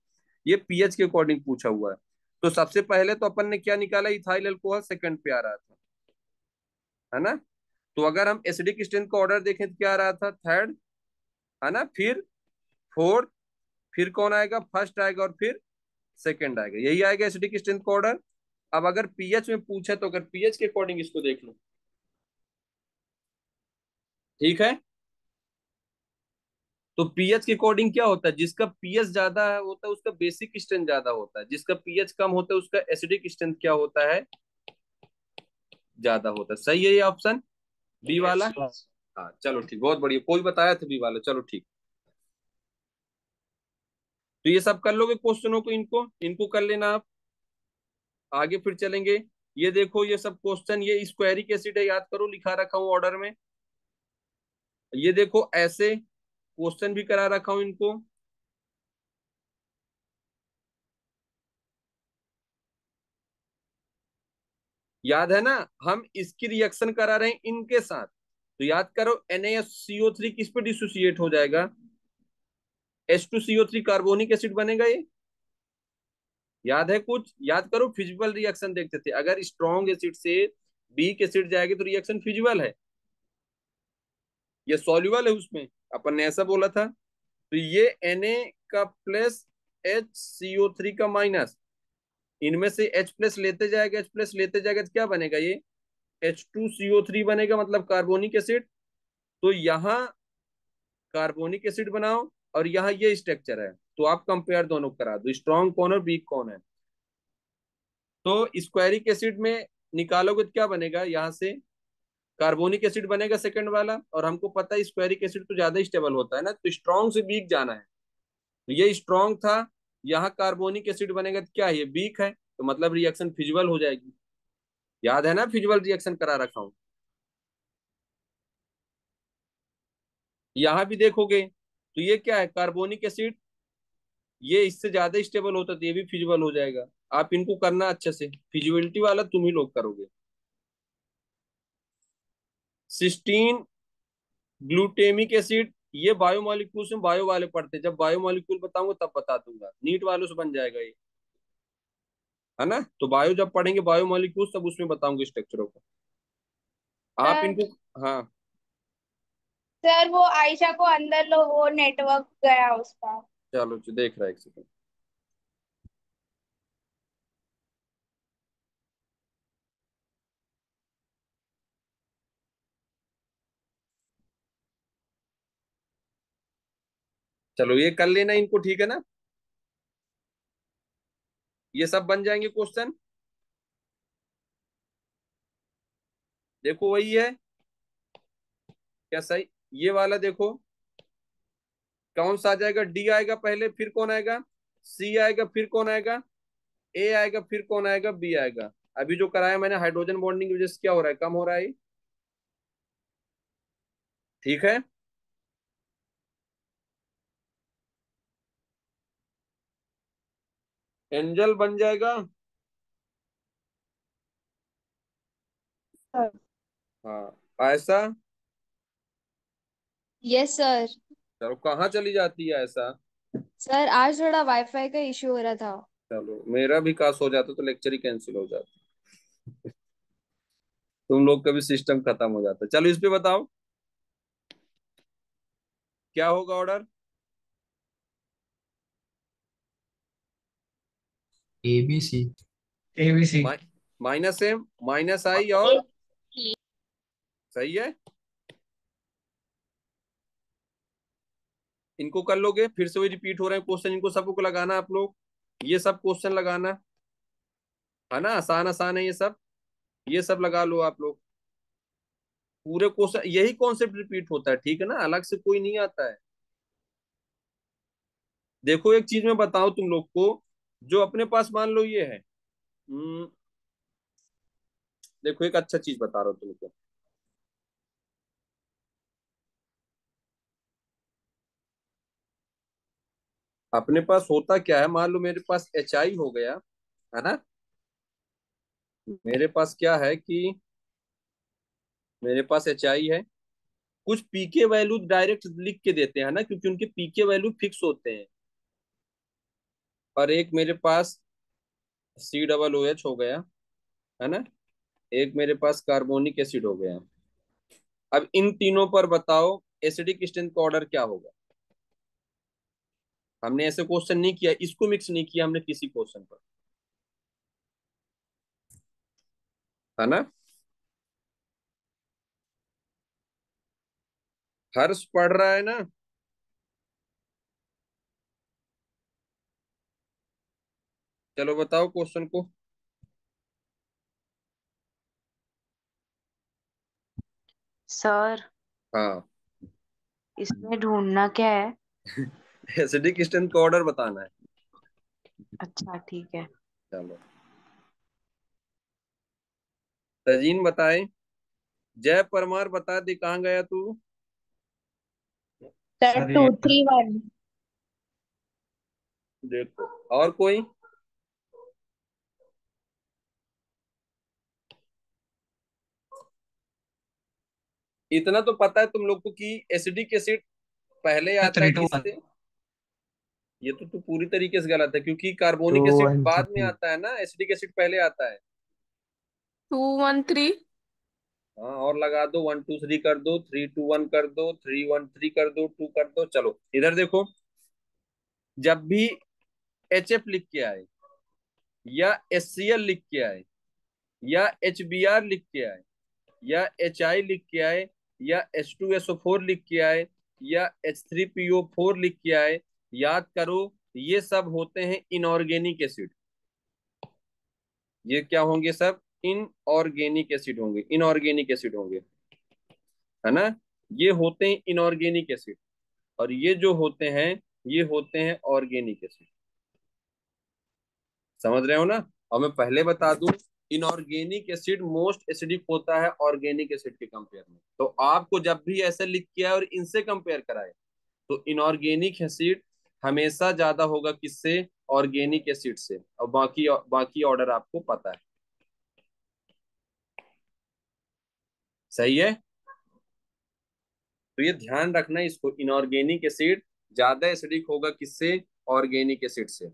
ये पीएच के अकॉर्डिंग पूछा हुआ है। तो सबसे पहले तो अपन ने क्या निकाला? इथाइल अल्कोहल सेकंड पे आ रहा था, है ना? तो अगर हम एसिडिक स्ट्रेंथ का ऑर्डर देखें तो क्या आ रहा था? थर्ड, है ना? फिर फोर्थ, फिर कौन आएगा? फर्स्ट आएगा, और फिर सेकंड आएगा। यही आएगा एसिडिक स्ट्रेंथ का ऑर्डर। अब अगर पीएच में पूछे तो अगर पीएच के अकॉर्डिंग इसको देख लो। ठीक है? तो पीएच के अकॉर्डिंग क्या होता है? जिसका पीएच ज्यादा होता है उसका बेसिक स्ट्रेंथ ज्यादा होता है, जिसका पीएच कम होता है उसका एसिडिक स्ट्रेंथ क्या होता है? ज्यादा होता है। सही है ये ऑप्शन बी वाला? हाँ चलो ठीक, बहुत बढ़िया। कोई बताया था बी वाला, चलो ठीक। तो ये सब कर लोगे क्वेश्चनों को, इनको इनको कर लेना आप। आगे फिर चलेंगे। ये देखो ये सब क्वेश्चन, ये स्क्वायरिक एसिड है, याद करो, लिखा रखा हूं ऑर्डर में। ये देखो ऐसे क्वेश्चन भी करा रखा हूं इनको। याद है ना? हम इसकी रिएक्शन करा रहे हैं इनके साथ। तो याद करो NaSCO3 किस पे डिसोसिएट हो जाएगा? H2CO3 कार्बोनिक एसिड बनेगा ये। याद है कुछ? याद करो, फिजिबल रिएक्शन देखते थे, अगर स्ट्रॉन्ग एसिड से वीक एसिड जाएगी तो रिएक्शन फिजिबल है या सॉल्युबल है उसमें, अपन ने ऐसा बोला था। तो ये Na का प्लस HCO3 का माइनस, इनमें से H प्लस लेते जाएगा, H प्लस लेते जाएगा तो क्या बनेगा? ये H2CO3 बनेगा, मतलब कार्बोनिक एसिड। तो यहाँ कार्बोनिक एसिड बनाओ और यहाँ ये स्ट्रक्चर है, तो आप कंपेयर दोनों करा दो, स्ट्रॉन्ग कौन है वीक कौन है। तो स्क्वायरिक एसिड में निकालोगे तो क्या बनेगा? यहाँ से कार्बोनिक एसिड बनेगा सेकंड वाला, और हमको पता है स्क्वायरिक एसिड तो ज्यादा स्टेबल होता है ना, तो स्ट्रॉन्ग से वीक जाना है। तो ये स्ट्रॉन्ग था, यहाँ कार्बोनिक एसिड बनेगा तो क्या है? ये वीक है, तो मतलब रिएक्शन फिजिबल हो जाएगी। याद है ना? फिजिबल रिएक्शन करा रखा हूं। यहाँ भी देखोगे तो ये क्या है? कार्बोनिक एसिड, ये इससे ज्यादा स्टेबल होता है तो ये भी फिजिबल हो जाएगा। आप इनको करना अच्छे से, फिजिबिलिटी वाला तुम ही लोग करोगे। सिस्टीन, ग्लूटेमिक एसिड, ये बायोमोलिक्यूल्स में बायो वाले पढ़ते हैं, जब बायोमोलिक्यूल बताऊंगा तब बता दूंगा, नीट वालों से बन जाएगा ये, है ना? तो बायो जब पढ़ेंगे बायोमोलिक्यूल्स तब उसमें बताऊंगे स्ट्रक्चरों को, आप सर इनको। हाँ सर वो आयशा को अंदर लो, वो नेटवर्क गया उसका। चलो देख रहा है, एक सेकंड। चलो ये कर लेना इनको, ठीक है ना? ये सब बन जाएंगे क्वेश्चन। देखो वही है क्या? सही। ये वाला देखो कौन सा आ जाएगा? डी आएगा पहले, फिर कौन आएगा? सी आएगा, फिर कौन आएगा? ए आएगा, फिर कौन आएगा? बी आएगा। अभी जो कराया मैंने हाइड्रोजन बॉन्डिंग की वजह से क्या हो रहा है? कम हो रहा है ये। ठीक है? एंजल बन जाएगा। सर हाँ ऐसा। Yes sir. चलो कहाँ चली जाती है ऐसा? सर आज थोड़ा वाईफाई का इशू हो रहा था। चलो मेरा भी काश हो जाता तो लेक्चर ही कैंसिल हो जाता, तुम लोग का भी सिस्टम खत्म हो जाता। चलो इस पे बताओ क्या होगा order? ABC। ABC। Minus M minus I और सही है। इनको कर लोगे, फिर से वही रिपीट हो रहे हैं क्वेश्चन, इनको सबको लगाना आप लोग, ये सब क्वेश्चन लगाना, है ना? आसान आसान है ये सब, ये सब लगा लो आप लोग। पूरे क्वेश्चन यही कॉन्सेप्ट रिपीट होता है, ठीक है ना, अलग से कोई नहीं आता है। देखो एक चीज मैं बताऊं तुम लोग को, जो अपने पास मान लो ये है, देखो एक अच्छा चीज बता रहा हूँ तुमको। अपने पास होता क्या है, मान लो मेरे पास एच आई हो गया, है ना। मेरे पास क्या है कि मेरे पास एच आई है, कुछ पीके वैल्यू डायरेक्ट लिख के देते हैं ना, क्योंकि उनके पीके वैल्यू फिक्स होते हैं। और एक मेरे पास सी डबल ओ एच हो गया, है ना। एक मेरे पास कार्बोनिक एसिड हो गया। अब इन तीनों पर बताओ एसिडिक स्ट्रेंथ का ऑर्डर क्या होगा। हमने ऐसे क्वेश्चन नहीं किया, इसको मिक्स नहीं किया हमने किसी क्वेश्चन पर, है ना। हर्ष पढ़ रहा है ना। चलो बताओ क्वेश्चन को। सर हाँ। इसमें ढूंढना क्या है? एसिडिक स्ट्रेंथ का ऑर्डर बताना है। अच्छा ठीक है। चलो तजीन बताए। जय परमार बता दे कहाँ गया तू। सर सर टू ये थ्री वन देखो और कोई। इतना तो पता है तुम लोग को कि एसिडिक एसिड पहले आता है 3 2 1। किससे। ये तो पूरी तरीके से गलत है, क्योंकि टू कार्बोनिक एसिड वन बाद में थ्री। आता है ना, एसिडिक एसिड पहले आता है। 2 1 3। हाँ और लगा दो, 1 2 3 कर दो, 3 2 1 कर दो, 3 1 3 कर दो, 2 कर दो। चलो इधर देखो, जब भी एच एफ लिख के आए, या एच सी एल लिख के आए, या एच बी आर लिख के आए, या एच आई लिख के आए, या H2SO4 लिख के आए, या H3PO4 लिख के आए, याद करो ये सब होते हैं इनऑर्गेनिक एसिड। ये क्या होंगे सब, इनऑर्गेनिक एसिड होंगे, इनऑर्गेनिक एसिड होंगे, है ना। ये होते हैं इनऑर्गेनिक एसिड, और ये जो होते हैं ये होते हैं ऑर्गेनिक एसिड। समझ रहे हो ना। और मैं पहले बता दूं, इनऑर्गेनिक एसिड मोस्ट एसिडिक होता है ऑर्गेनिक एसिड के कंपेयर में। तो आपको जब भी ऐसे लिख के आए और इनसे कंपेयर कराए, तो इनऑर्गेनिक एसिड हमेशा ज्यादा होगा किससे, ऑर्गेनिक एसिड से। और बाकी बाकी ऑर्डर आपको पता है। सही है। तो ये ध्यान रखना इसको, इनऑर्गेनिक एसिड ज्यादा एसिडिक होगा किससे, ऑर्गेनिक एसिड से।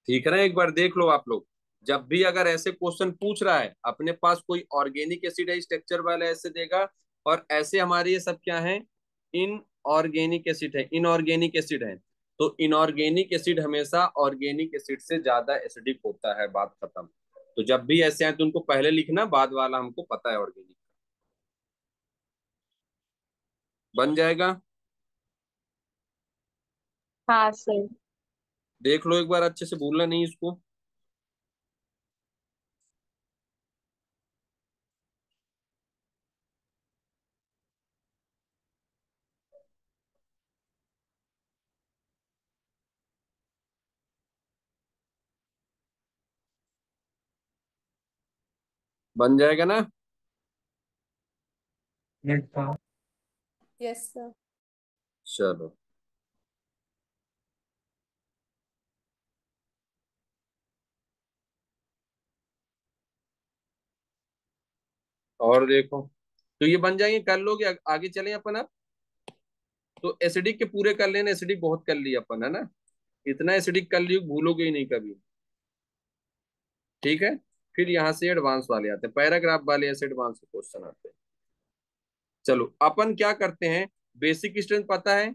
ठीक है ना, एक बार देख लो आप लोग। जब भी अगर ऐसे क्वेश्चन पूछ रहा है, अपने पास कोई ऑर्गेनिक एसिड है स्ट्रक्चर वाला ऐसे देगा, और ऐसे हमारे ये सब क्या है, इन ऑर्गेनिक एसिड है, इनऑर्गेनिक एसिड है। तो इनऑर्गेनिक एसिड हमेशा ऑर्गेनिक एसिड से ज्यादा एसिडिक होता है, बात खत्म। तो जब भी ऐसे आए तो उनको पहले लिखना, बाद वाला हमको पता है ऑर्गेनिक। बन जाएगा। हाँ सर। देख लो एक बार अच्छे से, भूलना नहीं इसको। बन जाएगा ना। Yes sir. चलो और देखो, तो ये बन जाएंगे, कर लोगे, आगे चलें अपन अब। तो एसिडिक के पूरे कर लेना, एसिडिक बहुत कर लिया अपन, है ना। इतना एसिडिक कर लियो भूलोगे ही नहीं कभी। ठीक है। फिर यहाँ से एडवांस वाले आते हैं, पैराग्राफ वाले ऐसे एडवांस क्वेश्चन आते हैं। चलो अपन क्या करते हैं, बेसिक स्ट्रेंथ पता है,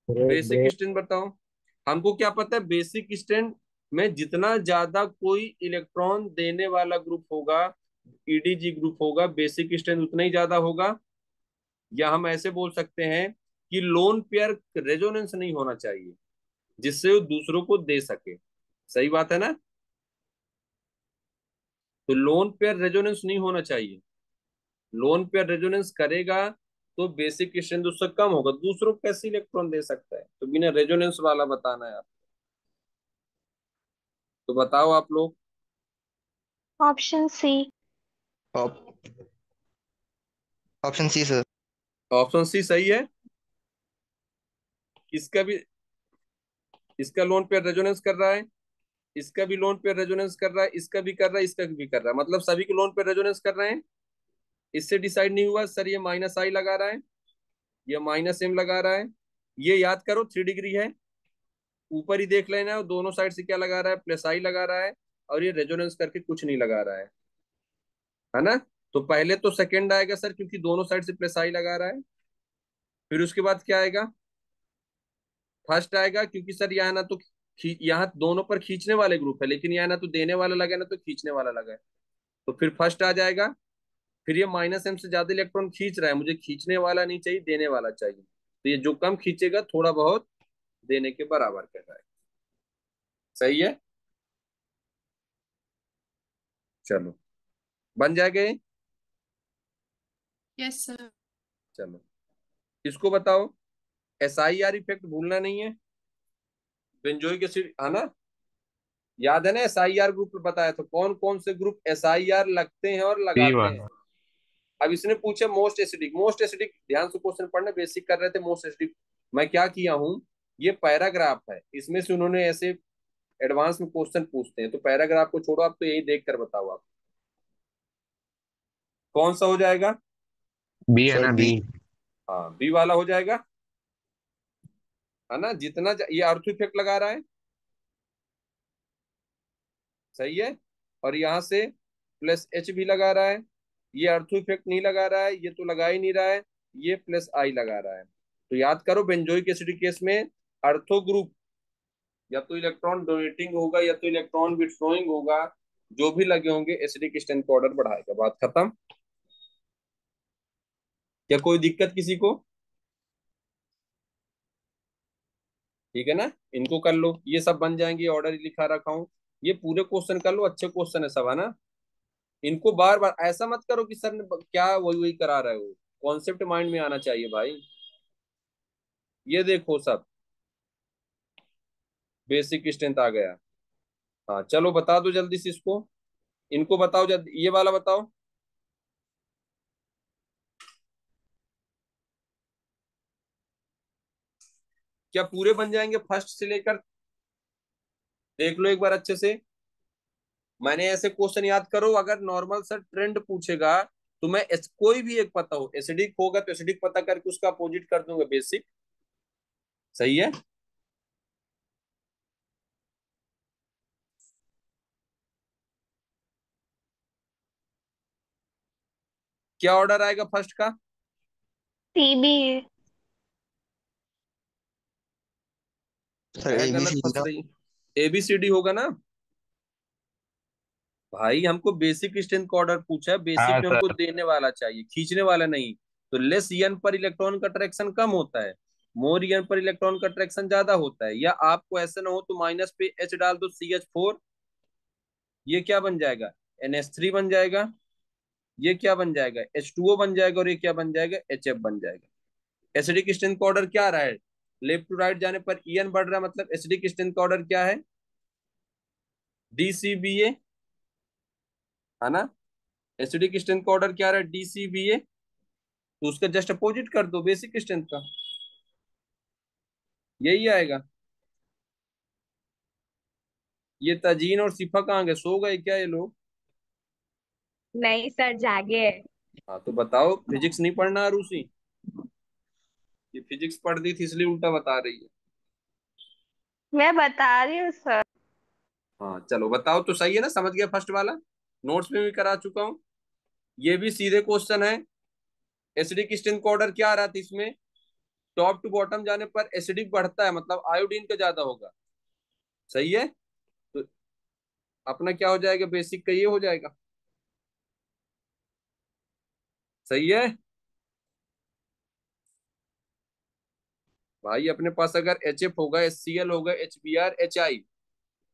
ब्रेक बेसिक ब्रेक। स्ट्रेंथ बताओ। हमको क्या पता है, बेसिक स्ट्रेंथ में जितना ज्यादा कोई इलेक्ट्रॉन देने वाला ग्रुप होगा, ईडीजी ग्रुप होगा, बेसिक स्ट्रेंथ उतना ही ज्यादा होगा। या हम ऐसे बोल सकते हैं कि लोन पेयर रेजोनेंस नहीं होना चाहिए। जिससे वो दूसरों को दे सके। सही बात है ना? तो लोन पेयर रेजोनेंस नहीं होना चाहिए। लोन पेयर रेजोनेंस करेगा तो बेसिक स्ट्रेंथ उससे कम होगा, दूसरों को कैसे इलेक्ट्रॉन दे सकता है? तो बिना रेजोनेंस वाला बताना है आप। तो बताओ आप लोग। Option C. Option C sir. Option C सही है। इसका भी, इसका लोन पेयर रेजोनेंस कर रहा है, इसका भी लोन पेयर रेजोनेंस कर रहा है, इसका भी कर रहा है, इसका भी कर रहा है, मतलब सभी के लोन पेयर रेजोनेंस कर रहे हैं। इससे डिसाइड नहीं हुआ सर ये माइनस आई लगा रहा है, ये माइनस एम लगा रहा है। ये याद करो 3 डिग्री है, ऊपर ही देख लेना, और दोनों साइड से क्या लगा रहा है, प्लस आई लगा रहा है, और ये रेजोनेंस करके कुछ नहीं लगा रहा है ना? तो पहले तो सेकंड आएगा सर, क्योंकि दोनों साइड से प्लस आई लगा रहा है। फिर उसके बाद क्या आएगा? फर्स्ट आएगा, क्योंकि सर यहाँ ना तो यहाँ दोनों पर खींचने वाले ग्रुप है, लेकिन यहाँ ना तो देने वाला लगा है ना तो खींचने वाला लगा है, तो फिर फर्स्ट आ जाएगा। फिर ये माइनस एम से ज्यादा इलेक्ट्रॉन खींच रहा है, मुझे खींचने वाला नहीं चाहिए, देने वाला चाहिए, तो ये जो कम खींचेगा थोड़ा बहुत देने के बराबर कर रहा है। सही है? चलो, बन जाएगा ये? Yes sir. चलो, इसको बताओ। SIR इफेक्ट भूलना नहीं है, बेंजोइक एसिड, है ना? याद है ना SIR ग्रुप बताया था, कौन कौन से ग्रुप SIR लगते हैं और लगाते हैं। अब इसने पूछा मोस्ट एसिडिक, मोस्ट एसिडिक ध्यान से क्वेश्चन पढ़ना, बेसिक कर रहे थे मोस्ट एसिडिक। मैं क्या किया हूँ, ये पैराग्राफ है, इसमें से उन्होंने ऐसे एडवांस में क्वेश्चन पूछते हैं, तो पैराग्राफ को छोड़ो, आप तो यही देख कर बताओ आप कौन सा हो जाएगा। बी है सर ना, बी। बी। हाँ, बी वाला हो जाएगा, है ना? ये अर्थ इफेक्ट लगा रहा है, सही है, और यहाँ से प्लस एच भी लगा रहा है। ये अर्थो इफेक्ट नहीं लगा रहा है, ये तो लगा ही नहीं रहा है, ये प्लस आई लगा रहा है। तो याद करो बेंजोइक एसिड केस में अर्थो ग्रुप या तो इलेक्ट्रॉन डोनेटिंग होगा या तो इलेक्ट्रॉन विथड्रॉइंग होगा, जो भी लगे होंगे एसिडिक स्ट्रेंथ का ऑर्डर बढ़ाएगा। बात खत्म। क्या कोई दिक्कत किसी को? ठीक है ना? इनको कर लो, ये सब बन जाएंगे, ऑर्डर लिखा रखा हूँ। ये पूरे क्वेश्चन कर लो, अच्छे क्वेश्चन है सब, है ना? इनको बार बार ऐसा मत करो कि सर ने क्या वही वही करा रहे हो, कॉन्सेप्ट माइंड में आना चाहिए भाई। ये देखो सब बेसिक स्ट्रेंथ आ गया। हाँ चलो, बता दो जल्दी से इसको, इनको बताओ जल्दी, ये वाला बताओ। क्या पूरे बन जाएंगे फर्स्ट से लेकर? देख लो एक बार अच्छे से। मैंने ऐसे क्वेश्चन याद करो, अगर नॉर्मल सा ट्रेंड पूछेगा तो मैं कोई भी एक पता हो, एसिडिक होगा तो एसिडिक पता करके उसका अपोजिट कर दूंगा बेसिक। सही है? क्या ऑर्डर आएगा फर्स्ट का? C B. सर है, ए बी गलत सी डी फंस का। रही। ABCD होगा ना भाई, हमको बेसिक स्ट्रेंथ का ऑर्डर पूछा है, बेसिक हाँ में हमको सर। देने वाला चाहिए, खींचने वाला नहीं। तो लेस ईएन पर इलेक्ट्रॉन का अट्रैक्शन कम होता है, मोर ईएन पर इलेक्ट्रॉन का अट्रैक्शन ज्यादा होता है। या आपको ऐसा ना हो तो माइनस पे H डाल दो, CH4, ये क्या बन जाएगा, NH3 बन जाएगा। ये क्या बन जाएगा, H2O बन जाएगा, और ये क्या बन जाएगा, HF बन जाएगा। एसिडिक स्ट्रेंथ का ऑर्डर क्या आ रहा है, लेफ्ट टू राइट जाने पर ईएन बढ़ रहा है, मतलब एसिडिक स्ट्रेंथ का ऑर्डर क्या है, DCBA, है ना? एसिडिक स्ट्रेंथ का ऑर्डर क्या आ रहा है, DCBA, तो उसका जस्ट अपोजिट कर दो बेसिक स्ट्रेंथ का, यही आएगा। ये तजीन और सिफा कहाँ गए, सो गए क्या ये लोग? नहीं सर, जागे है। हाँ तो बताओ, फिजिक्स नहीं पढ़ना रूसी? ये फिजिक्स पढ़ दी थी इसलिए उल्टा बता रही है। मैं बता रही हूँ सर। हाँ चलो बताओ, तो सही है ना, समझ गया फर्स्ट वाला, नोट्स में भी करा चुका हूँ। ये भी सीधे क्वेश्चन है। एसिडिक स्ट्रेंथ का ऑर्डर क्या आ रहा था इसमें, टॉप टू बॉटम जाने पर एसिडिक बढ़ता है, मतलब आयोडीन का ज्यादा होगा। सही है? तो अपना क्या हो जाएगा, बेसिक का ये हो जाएगा। सही है? भाई अपने पास अगर HF होगा, HCl होगा, HBr, HI,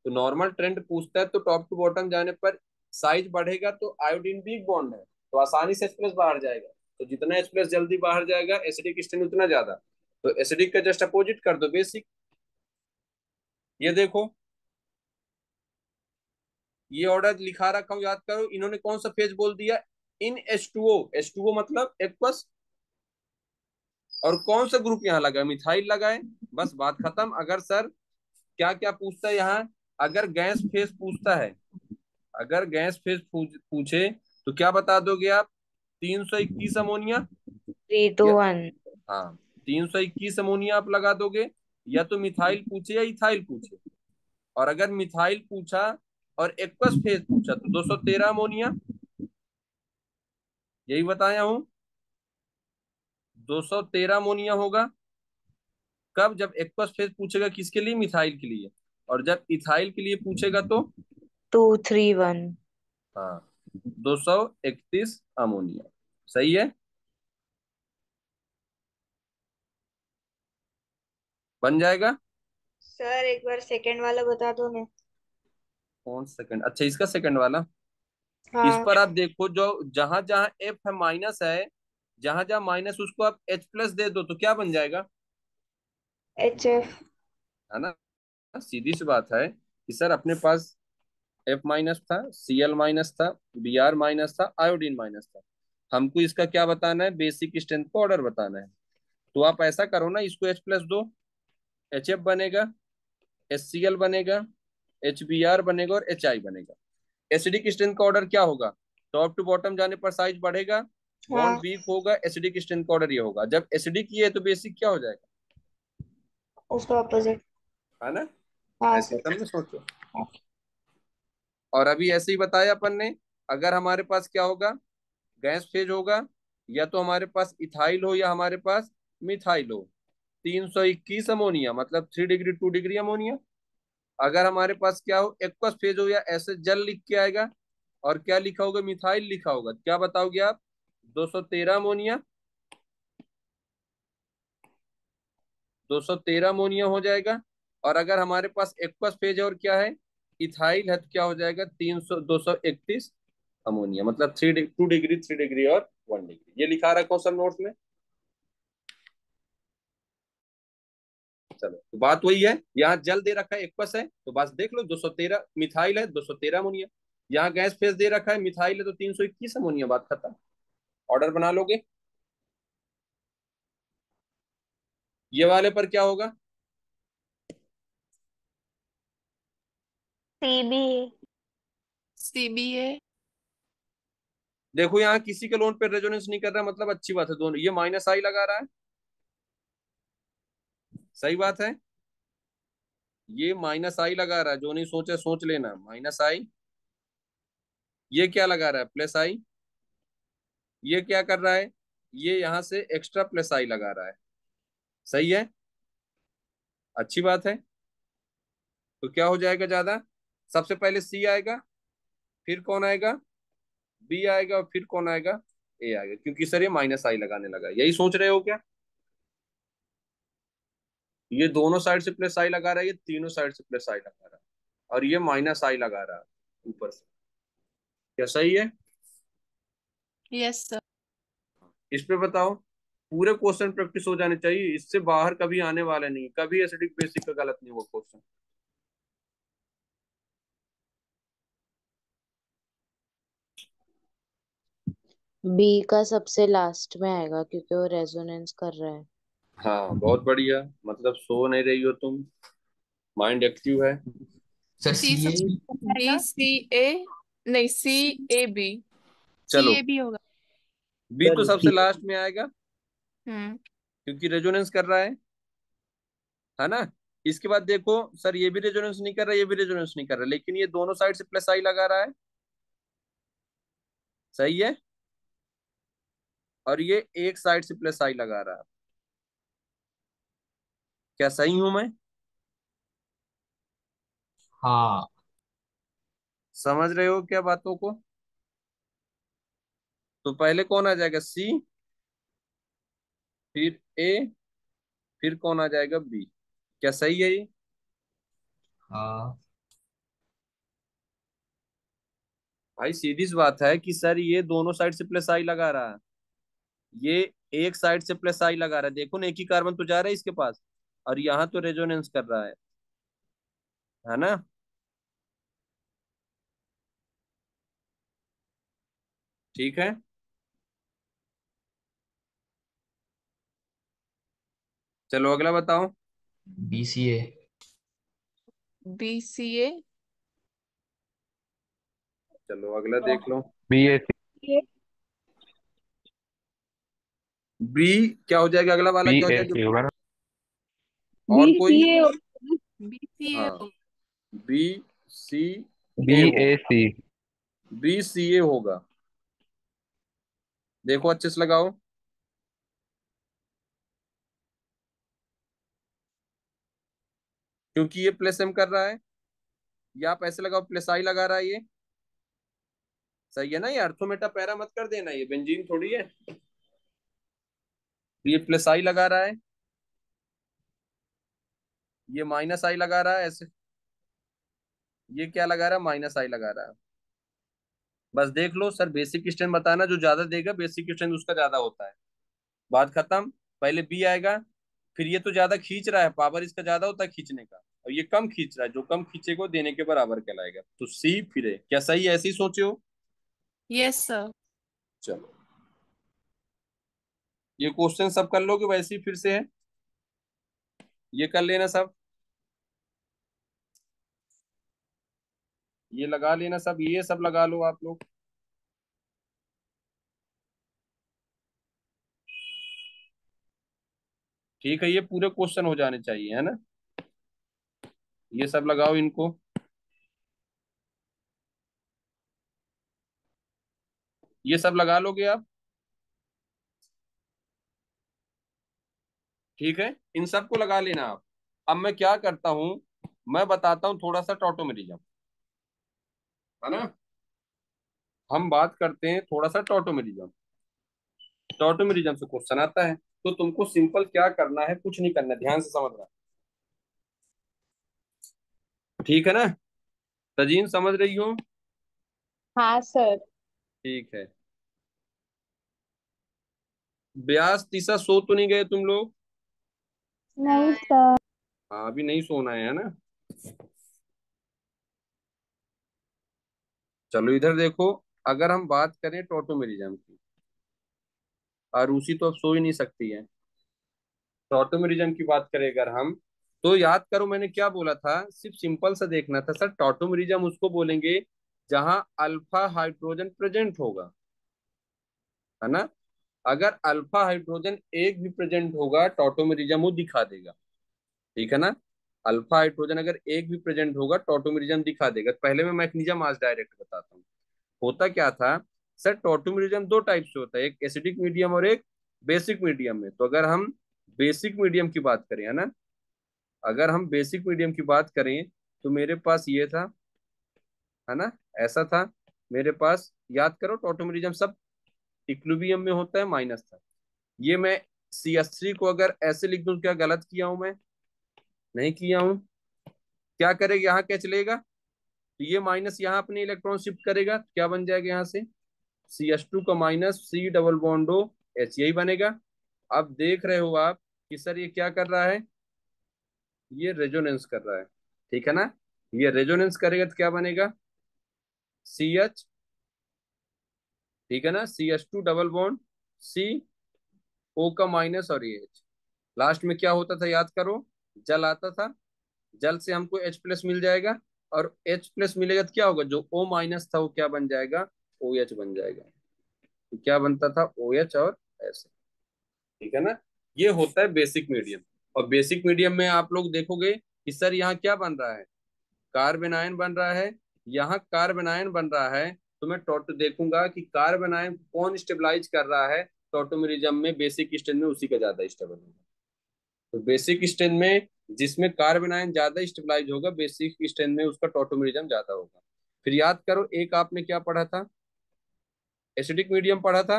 तो नॉर्मल ट्रेंड पूछता है तो टॉप टू बॉटम जाने पर साइज बढ़ेगा तो आयोडीन वीक बॉन्ड है तो आसानी से H+ बाहर जाएगा। तो जितना H+ जल्दी बाहर जाएगा एसिडिक स्ट्रेंथ उतना ज्यादा। तो एसिडिक का जस्ट अपोजिट कर दो, बेसिक। ये देखो, ये ऑर्डर लिखा रखा हूं, याद करो। इन्होंने कौन सा फेज बोल दिया? इन H2O। H2O मतलब एक्वस। और कौन सा ग्रुप यहाँ लगा? मिथाइल लगाए, बस बात खत्म। अगर सर क्या क्या पूछता है यहाँ, अगर गैस फेज पूछता है, अगर गैस फेज पूछे तो क्या बता दोगे आप? 321 अमोनिया। 3 to 1। हाँ, 321 अमोनिया आप लगा दोगे। या तो मिथाइल पूछे या इथाइल पूछे। और अगर मिथाइल पूछा और एक्वस फेज पूछा तो 213 अमोनिया। यही बताया हूं, 213 अमोनिया होगा। कब? जब एक्वस फेज पूछेगा किसके लिए? मिथाइल के लिए। और जब इथाइल के लिए पूछेगा तो 231। हाँ, 231 अमोनिया। सही है, बन जाएगा। सर एक बार सेकंड वाला बता दो ना। कौन सेकंड? अच्छा, इसका सेकंड वाला। इस हाँ। पर आप देखो, जो जहां जहां एफ है माइनस है, जहां जहां माइनस उसको आप H+ दे दो तो क्या बन जाएगा? HF। है ना? सीधी सी बात है कि सर अपने पास F- था, Cl- था, Br- था, आयोडीन माइनस था। हमको इसका क्या बताना है? बेसिक स्ट्रेंथ को ऑर्डर बताना है। तो आप ऐसा करो ना, इसको H+ दो, HF बनेगा, HCl बनेगा, HBr बनेगा और HI बनेगा। एसिडिक स्ट्रेंथ का ऑर्डर क्या होगा? टॉप टू बॉटम जाने पर साइज बढ़ेगा, हाँ, बॉन्ड वीक होगा, एसिडिक स्ट्रेंथ का ऑर्डर ये होगा। जब एसिडिक ये है तो बेसिक क्या हो जाएगा? उसका ऑपोजिट। है ना? हाँ ऐसे सर। तब में सोचो। हाँ। और अभी ऐसे ही बताया अपन ने, अगर हमारे पास क्या होगा? गैस फेज होगा, या तो हमारे पास इथाइल हो या हमारे पास मिथाइल हो। 321 अमोनिया मतलब 3 डिग्री 2 डिग्री अमोनिया। अगर हमारे पास क्या हो? एक्वस फेज हो या ऐसे जल लिख के आएगा, और क्या लिखा होगा? मिथाइल लिखा होगा, क्या बताओगे आप? 213 अमोनिया। 213 अमोनिया हो जाएगा। और अगर हमारे पास एक्वस फेज है और क्या है? इथाइल है, तो क्या हो जाएगा? 231 अमोनिया मतलब 2 डिग्री 3 डिग्री और 1 डिग्री। ये लिखा रखा हूँ सब नोट्स में। चलो, तो बात वही है, यहाँ जल दे रखा है, एक्वस है, तो बस देख लो 213 मिथाइल है, 213 अमोनिया। यहाँ गैस फेज दे रखा है, मिथाइल है, तो 321 अमोनिया। बात खत्म, ऑर्डर बना लोगे। ये वाले पर क्या होगा? CB। CBA। देखो, यहाँ किसी के लोन पे रेजोनेंस नहीं कर रहा, मतलब अच्छी बात है। दोनों ये माइनस आई लगा रहा है, सही बात है। ये माइनस आई लगा रहा है, जो नहीं सोचे सोच लेना, माइनस आई। ये क्या लगा रहा है? प्लस आई। ये क्या कर रहा है? ये यहां से एक्स्ट्रा प्लस आई लगा रहा है। सही है, अच्छी बात है। तो क्या हो जाएगा ज्यादा? सबसे पहले सी आएगा, फिर कौन आएगा? बी आएगा, और फिर कौन आएगा? ए आएगा, क्योंकि सर ये माइनस आई लगाने लगा। यही सोच रहे हो क्या? ये दोनों साइड से प्लस आई लगा रहा है, ये तीनों साइड से प्लस आई लगा रहा है, और ये माइनस आई लगा रहा है ऊपर से। क्या सही है? Yes sir. इस पे बताओ। पूरे क्वेश्चन प्रैक्टिस हो जाने चाहिए, इससे बाहर कभी आने वाले नहीं, कभी एसिडिक बेसिक का गलत नहीं हुआ क्वेश्चन। बी का सबसे लास्ट में आएगा क्योंकि वो रेजोनेंस कर रहा है। हाँ, बहुत बढ़िया, मतलब सो नहीं रही हो तुम, माइंड एक्टिव है। सर सी सी ए। सबसे बी सी ए, नहीं CAB। चलो, CAB होगा। बी तो सर सबसे लास्ट में आएगा, हम्म। क्योंकि रेजोनेंस कर रहा है ना? इसके बाद देखो सर, ये भी रेजोनेंस नहीं कर रहा, ये भी रेजोनेंस नहीं कर रहा, लेकिन ये दोनों साइड से प्लस आई लगा रहा है। सही है। और ये एक साइड से प्लस आई लगा रहा है। क्या सही हूं मैं? हाँ। समझ रहे हो क्या बातों को? तो पहले कौन आ जाएगा? सी, फिर ए, फिर कौन आ जाएगा, बी। क्या सही है ये? हाँ भाई सीधी सी बात है कि सर ये दोनों साइड से प्लस आई लगा रहा है, ये एक साइड से प्लस आई लगा रहा है, देखो ना एक ही कार्बन तो जा रहा है इसके पास, और यहाँ तो रेजोनेंस कर रहा है ना। ठीक है, चलो अगला बताओ। BCA। BCA। चलो अगला देख लो। BAC। बी क्या हो जाएगा, अगला वाला क्या हो जाएगा BAC होगा ना। और कोई? BCA। हाँ, बी सी ए होगा, BAC। बी सी ए होगा। देखो अच्छे से लगाओ, क्योंकि ये प्लस एम कर रहा है, या आप ऐसे लगाओ प्लस आई लगा रहा है ये। सही है ना, ये अर्थोमेटा पैरा मत कर देना, ये बेंजीन थोड़ी है। ये प्लस आई लगा रहा है, ये माइनस आई लगा रहा है ऐसे, ये क्या लगा रहा है, माइनस आई लगा रहा है। बस देख लो सर, बेसिक स्ट्रेंथ बताना, जो ज्यादा देगा बेसिक स्ट्रेंथ उसका ज्यादा होता है। बात खत्म। पहले बी आएगा, फिर ये तो ज्यादा खींच रहा है, पावर इसका ज्यादा होता है खींचने का, और ये कम खींच रहा है, जो कम खींचेगा वो देने के बराबर कहलाएगा, तो सी फिर ए। क्या सही है, ऐसे ही सोचे हो? Yes sir. चलो ये क्वेश्चन सब कर लोगे वैसे ही फिर से है, ये कर लेना सब, ये लगा लेना सब, ये सब लगा लो आप लोग। ठीक है, ये पूरे क्वेश्चन हो जाने चाहिए, है ना। ये सब लगाओ इनको। ये सब लगा लोगे आप, ठीक है, इन सबको लगा लेना आप। अब मैं क्या करता हूं, मैं बताता हूं थोड़ा सा टॉटोमेरिज्म, है ना। हम बात करते हैं थोड़ा सा टॉटोमेरिज्म। टॉटोमेरिज्म से क्वेश्चन आता है, तो तुमको सिंपल क्या करना है, कुछ नहीं करना है, ध्यान से समझना। ठीक है ना, तजीन समझ रही हो? हाँ सर। ठीक है। ब्यास तीसा सो तो नहीं गए तुम लोग? नहीं सर। हाँ अभी नहीं सोना है ना। चलो इधर देखो, अगर हम बात करें टॉटोमेरिज्म की, और उसी तो अब सो ही नहीं सकती है। टॉटोमेरिज्म की बात करें अगर हम, तो याद करो मैंने क्या बोला था, सिर्फ सिंपल सा देखना था सर। टॉटोमेरिज्म उसको बोलेंगे जहां अल्फा हाइड्रोजन प्रेजेंट होगा, है ना। अगर अल्फा हाइड्रोजन एक भी प्रेजेंट होगा, टॉटोमेरिज्म वो दिखा देगा। ठीक है ना, अल्फा हाइड्रोजन अगर एक भी प्रेजेंट होगा टॉटोमेरिज्म दिखा देगा। पहले मैं मैग्नीशियम आज डायरेक्ट बताता हूँ। होता क्या था सर, टॉटोमेरिज्म दो टाइप से होता है, एक एसिडिक मीडियम और एक बेसिक मीडियम में। तो अगर हम बेसिक मीडियम की बात करें, है ना, अगर हम बेसिक मीडियम की बात करें, तो मेरे पास ये था, है ना, ऐसा था मेरे पास। याद करो टॉटोमेरिज्म सब इक्विलिब्रियम में होता है, माइनस था। ये मैं CH3 को अगर ऐसे लिख दूं, क्या गलत किया हूं मैं? नहीं किया हूं। क्या करेगा, यहाँ क्या चलेगा, तो ये माइनस यहाँ अपने इलेक्ट्रॉन शिफ्ट करेगा, क्या बन जाएगा यहाँ से, CH2 का minus C double bond O H, यही बनेगा। अब देख रहे हो आप कि सर ये क्या कर रहा है, ये रेजोनेंस कर रहा है, ठीक है ना। ये रेजोनेंस करेगा तो क्या बनेगा, CH, ठीक है ना, CH2 double bond C, O का माइनस और ये H। लास्ट में क्या होता था याद करो, जल आता था, जल से हमको H प्लस मिल जाएगा, और H प्लस मिलेगा तो क्या होगा, जो O माइनस था वो क्या बन जाएगा, OH बन जाएगा। तो क्या बनता था, OH और ऐसे। ठीक है ना, ये होता है बेसिक मीडियम। और बेसिक मीडियम में आप लोग देखोगे कि सर यहाँ क्या बन रहा है, कार्बन आयन बन रहा है, यहाँ कार्बन आयन बन रहा है। तो मैं टोटो देखूंगा कि कार्बन आयन कौन स्टेबलाइज कर रहा है, टॉटोमेरिज्म में बेसिक स्ट्रेंथ में उसी का ज्यादा स्टेबल होगा। तो बेसिक स्ट्रेंथ में जिसमें कार्बन आयन ज्यादा स्टेबलाइज होगा, बेसिक स्ट्रेंथ में उसका टॉटोमेरिज्म ज्यादा होगा। फिर याद करो, एक आपने क्या पढ़ा था, एसिडिक मीडियम पढ़ा था,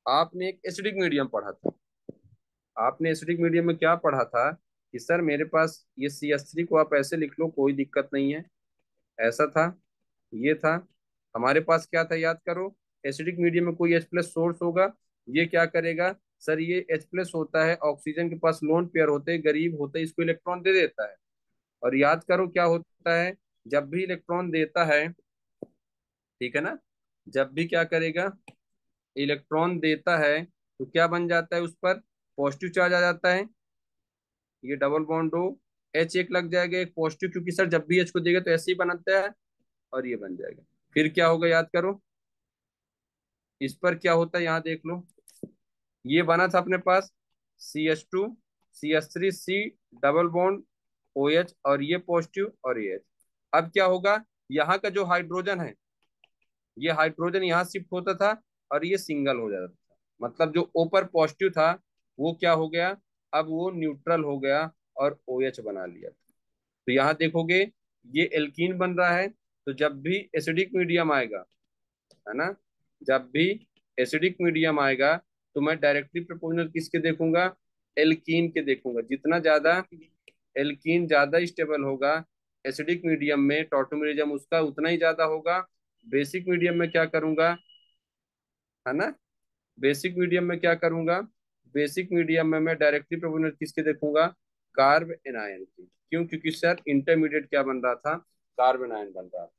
आपने एक एसिडिक मीडियम पढ़ा था। आपने एसिडिक मीडियम में क्या पढ़ा था कि सर मेरे पास ये CH3 को आप ऐसे लिख लो, कोई दिक्कत नहीं है, ऐसा था, ये था। हमारे पास क्या था याद करो, एसिडिक मीडियम में कोई H+ सोर्स होगा, ये क्या करेगा सर, ये H+ होता है, ऑक्सीजन के पास लोन पेयर होते हैं, गरीब होते हैं, इसको इलेक्ट्रॉन दे देता है। और याद करो क्या होता है, जब भी इलेक्ट्रॉन देता है, ठीक है ना, जब भी क्या करेगा, इलेक्ट्रॉन देता है, तो क्या बन जाता है, उस पर पॉजिटिव चार्ज आ जाता है, ये डबल बॉन्ड हो, H एक लग जाएगा एक पॉजिटिव, क्योंकि सर जब भी H को देगा तो ऐसे ही बनता है, और ये बन जाएगा। फिर क्या होगा याद करो, इस पर क्या होता है यहाँ देख लो, ये बना था अपने पास CH2 CH3 C double bond OH, और ये पॉजिटिव और ये H। अब क्या होगा, यहाँ का जो हाइड्रोजन है, ये हाइड्रोजन यहाँ शिफ्ट होता था और ये सिंगल हो जाता था, मतलब जो ऊपर पॉजिटिव था वो क्या हो गया, अब वो न्यूट्रल हो गया और OH बना लिया। तो यहाँ देखोगे ये एल्कीन बन रहा है। तो जब भी एसिडिक मीडियम आएगा, है ना, जब भी एसिडिक मीडियम आएगा तो मैं डायरेक्टली प्रोपोर्शनल किसके देखूंगा, एल्कीन के देखूंगा। जितना ज्यादा एल्कीन ज्यादा स्टेबल होगा एसिडिक मीडियम में, टॉटोमेरिज्म उसका उतना ही ज्यादा होगा। बेसिक मीडियम में क्या करूंगा, है ना, बेसिक मीडियम में क्या करूंगा, बेसिक मीडियम में मैं डायरेक्टली प्रोपोर्शनल किसके देखूंगा, कार्ब एनायन की। क्यों, क्योंकि सर इंटरमीडिएट क्या बन रहा था, कार्बन आयन बन रहा था।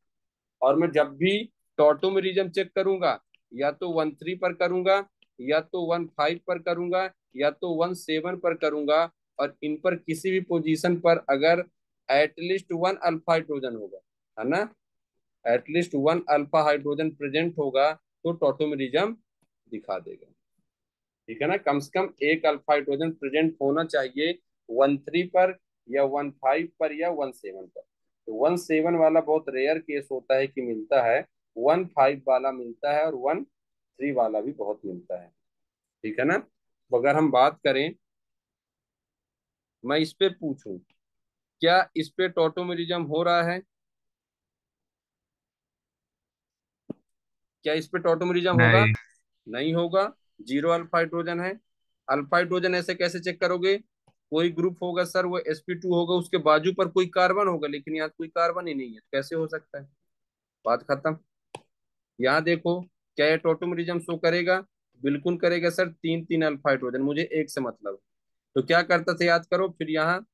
और मैं जब भी टॉटोमेरिज्म चेक करूंगा, या तो 1,3 पर करूंगा, या तो 1,5 पर करूंगा, या तो 1,7 पर करूंगा, और इन पर किसी भी पोजीशन पर अगर एटलीस्ट 1 अल्फा हाइड्रोजन होगा, है ना, एटलीस्ट 1 अल्फा हाइड्रोजन प्रेजेंट होगा, तो टॉटोमेरिज्म दिखा देगा। ठीक है ना, कम से कम एक अल्फा हाइड्रोजन प्रेजेंट होना चाहिए 1,3 पर, या 1,5 पर, या 1,7 पर। तो 1,7 वाला बहुत रेयर केस होता है कि मिलता है, 1,5 वाला मिलता है, और 1,3 वाला भी बहुत मिलता है। ठीक है ना। तो अगर हम बात करें, मैं इस पे पूछूं, क्या इस पे टॉटोमेरिज्म हो रहा है, क्या इस पे टॉटोमेरिज्म होगा, नहीं। नहीं होगा, 0 अल्फा हाइड्रोजन है। अल्फा हाइड्रोजन ऐसे कैसे चेक करोगे, कोई ग्रुप होगा सर वो sp2 होगा, उसके बाजू पर कोई कार्बन होगा, लेकिन यहाँ कोई कार्बन ही नहीं है, तो कैसे हो सकता है, बात खत्म। यहाँ देखो, क्या ये टॉटोमेरिज्म शो करेगा, बिल्कुल करेगा सर, 3 3 अल्फा हाइड्रोजन, मुझे एक से मतलब। तो क्या करता था याद करो, फिर यहाँ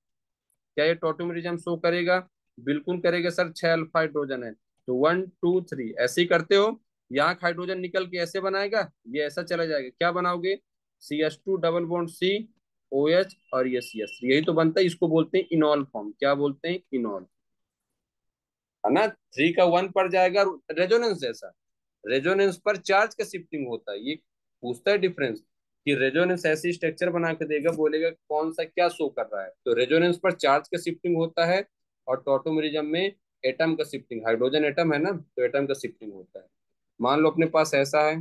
क्या ये टॉटोमेरिज्म शो करेगा, बिल्कुल करेगा सर, 6 अल्फा हाइड्रोजन है, तो 1 2 3 ऐसे ही करते हो। यहाँ हाइड्रोजन निकल के ऐसे बनाएगा, ये ऐसा चला जाएगा, क्या बनाओगे, CH2 double bond C OH, और ये CH3, यही तो बनता है, इसको बोलते हैं इनॉल फॉर्म, क्या बोलते हैं, इनॉल, है ना। 3 का 1 पर जाएगा, रेजोनेंस जैसा, रेजोनेंस पर चार्ज का शिफ्टिंग होता है, ये पूछता है डिफरेंस, कि रेजोनेंस ऐसी स्ट्रक्चर बना के देगा, बोलेगा कौन सा क्या शो कर रहा है, तो रेजोनेंस पर चार्ज का शिफ्टिंग होता है, और टॉटोमेरिज्म में एटम का शिफ्टिंग, हाइड्रोजन एटम है ना, तो एटम का शिफ्टिंग होता है। मान लो अपने पास ऐसा है,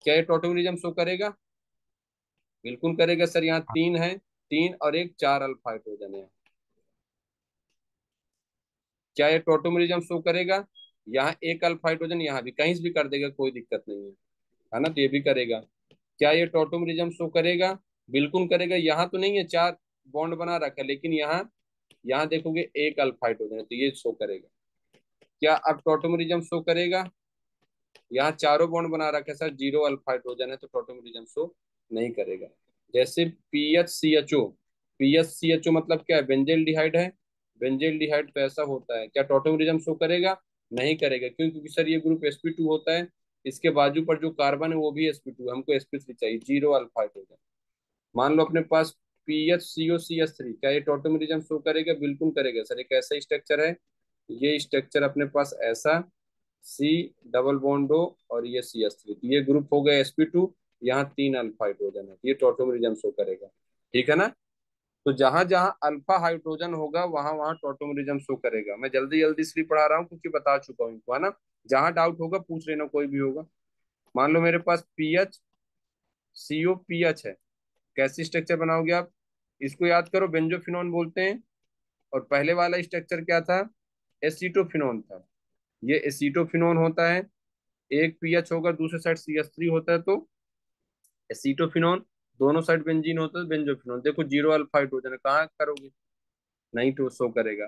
क्या ये टॉटोमेरिज्म शो करेगा, बिल्कुल करेगा सर, यहाँ 3 है, 3 और एक 4 अल्फा हाइड्रोजन है, क्या ये टॉटोमेरिज्म शो करेगा, यहाँ एक अल्फा हाइड्रोजन, यहाँ भी कहीं से भी कर देगा, कोई दिक्कत नहीं है ना, तो ये भी करेगा। क्या ये टॉटोमेरिज्म शो करेगा, बिल्कुल करेगा, यहाँ तो नहीं है, 4 बॉन्ड बना रखा है, लेकिन यहाँ यहाँ देखोगे एक अल्फा हाइड्रोजन है, तो ये शो करेगा। क्या अब टॉटोमेरिज्म शो करेगा, यहाँ चारों बॉन्ड बना रखा है सर, 0 अल्फा हाइड्रोजन है, तो टॉटोमेरिज्म शो नहीं करेगा। जैसे PHCHO, PHCHO मतलब क्या है, बेंजेल्डिहाइड है, बेंजेल्डिहाइड तो ऐसा होता है, क्या टॉटोमेरिज्म शो करेगा, नहीं करेगा, क्यों, क्योंकि सर ये ग्रुप sp2 होता है, इसके बाजू पर जो कार्बन है वो भी sp2, हमको sp3 चाहिए, 0 अल्फा हाइड्रोजन। मान लो अपने पास PHCOCH3, क्या ये टॉटोमेरिज्म शो करेगा, बिल्कुल करेगा सर, एक ऐसा स्ट्रक्चर है, ये स्ट्रक्चर अपने पास ऐसा, C डबल बॉन्ड O, और ये CH3, तो ये ग्रुप हो गया sp2, यहाँ 3 अल्फा हाइड्रोजन है, ये टॉटोमेरिज्म शो करेगा। ठीक है ना। तो जहां जहां अल्फा हाइड्रोजन होगा वहां वहां टॉटोमेरिज्म शो करेगा। मैं जल्दी जल्दी इसलिए पढ़ा रहा हूँ क्योंकि बता चुका हूँ इनको, है ना। जहां डाउट होगा पूछ लेना, कोई भी होगा। मान लो मेरे पास PHCOPH है, कैसी स्ट्रक्चर बनाओगे आप, इसको याद करो, बेंजोफिनोन बोलते हैं, और पहले वाला स्ट्रक्चर क्या था, एसीटोफिनोन था, ये एसीटोफिनोन होता है, एक पीएच होगा, दूसरे साइड CH3 होता है तो एसीटोफिनोन, दोनों साइड बेंजीन होता है तो बेंजोफिनोन। देखो जीरो अल्फा हाइड्रोजन है, कहाँ करोगे, नहीं तो शो करेगा।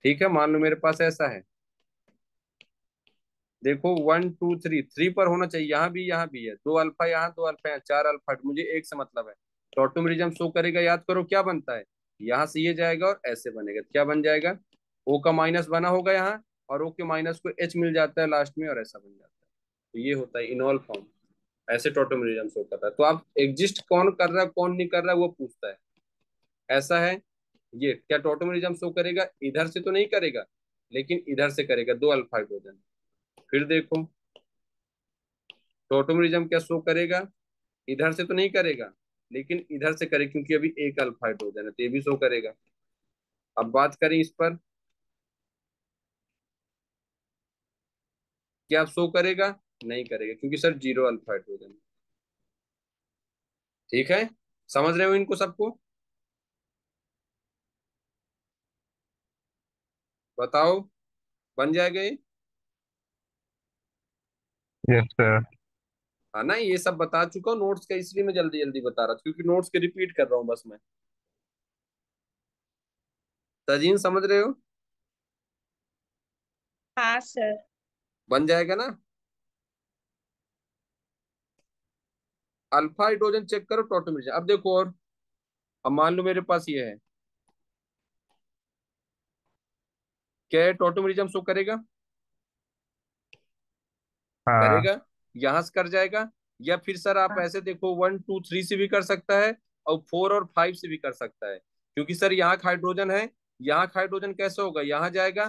ठीक है, मान लो मेरे पास ऐसा है, देखो 1 2 3, 3 पर होना चाहिए, यहाँ भी है, दो अल्फा यहाँ, दो अल्फा यहाँ, चार अल्फा, मुझे एक से मतलब है। तो ऑटोमेरिज्म शो करेगा, याद करो क्या बनता है, यहाँ से ये जाएगा और ऐसे बनेगा, क्या बन जाएगा, O का माइनस बना होगा यहाँ, और O के माइनस को H मिल जाता है लास्ट में और ऐसा बन जाता है। तो ये होता है इनॉल फॉर्म, ऐसे टोटोमेरिज्म शो करता है। तो आप एग्जिस्ट कौन कर रहा है कौन नहीं कर रहा है वो पूछता है, ऐसा है। ये क्या टोटोमेरिज्म शो करेगा, इधर से तो नहीं करेगा लेकिन इधर से करेगा, दो अल्फा हाइड्रोजन। फिर देखो टोटोमेरिज्म क्या शो करेगा, इधर से तो नहीं करेगा लेकिन इधर से करे, क्योंकि अभी एक अल्फा हाइड्रोजन है तो ये भी शो करेगा। अब बात करें इस पर, क्या शो करेगा, नहीं करेगा क्योंकि सर जीरो अल्फा हाइड्रोजन है। ठीक है, समझ रहे हो इनको सबको, बताओ बन जाएगा ये। Yes sir. हाँ ना, ये सब बता चुका हूँ नोट्स का, इसलिए मैं जल्दी जल्दी बता रहा था क्योंकि नोट्स के रिपीट कर रहा हूँ बस मैं। तजीन समझ रहे हो, हाँ सर। बन जाएगा ना। अल्फा हाइड्रोजन चेक करो टोटोमेरिज्म, अब देखो, और अब मान लो मेरे पास ये है, क्या टोटोमेरिज्म शो करेगा, हाँ। करेगा, यहां से कर जाएगा। या फिर सर आप ऐसे देखो 1 2 3 से भी कर सकता है और 4 और 5 से भी कर सकता है, क्योंकि सर यहाँ हाइड्रोजन है, यहाँ हाइड्रोजन कैसे होगा, यहाँ जाएगा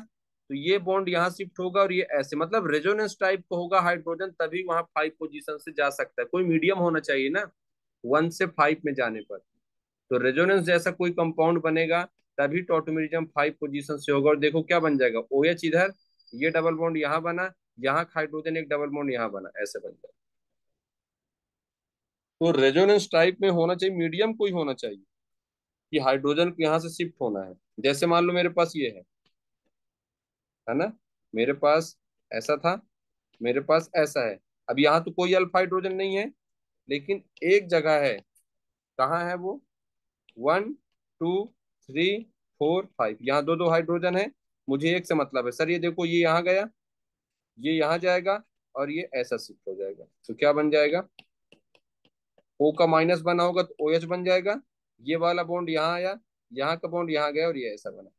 तो ये बॉन्ड यहाँ शिफ्ट होगा और ये ऐसे, मतलब रेजोनेंस टाइप का होगा हाइड्रोजन, तभी वहां 5 पोजीशन से जा सकता है। कोई मीडियम होना चाहिए ना 1 से 5 में जाने पर, तो रेजोनेंस जैसा कोई कंपाउंड बनेगा तभी टॉटोमेरिज्म 5 पोजीशन से होगा। और देखो क्या बन जाएगा, OH इधर, ये डबल बॉन्ड यहाँ बना, यहाँ हाइड्रोजन एक डबल बॉन्ड यहाँ बना, ऐसे बन जाएगा। तो रेजोनेंस टाइप में होना चाहिए, मीडियम कोई होना चाहिए कि हाइड्रोजन को यहाँ से शिफ्ट होना है। जैसे मान लो मेरे पास ये है ना, मेरे पास ऐसा था, मेरे पास ऐसा है। अब यहाँ तो कोई अल्फा हाइड्रोजन नहीं है लेकिन एक जगह है, कहाँ है वो, 1 2 3 4 5, यहाँ दो दो हाइड्रोजन है, मुझे एक से मतलब है। सर ये देखो, ये यहाँ गया, ये यहाँ जाएगा और ये ऐसा शिफ्ट हो जाएगा, तो क्या बन जाएगा, O का माइनस बना होगा तो OH बन जाएगा, ये वाला बॉन्ड यहाँ आया, यहाँ का बॉन्ड यहाँ गया और ये ऐसा बना।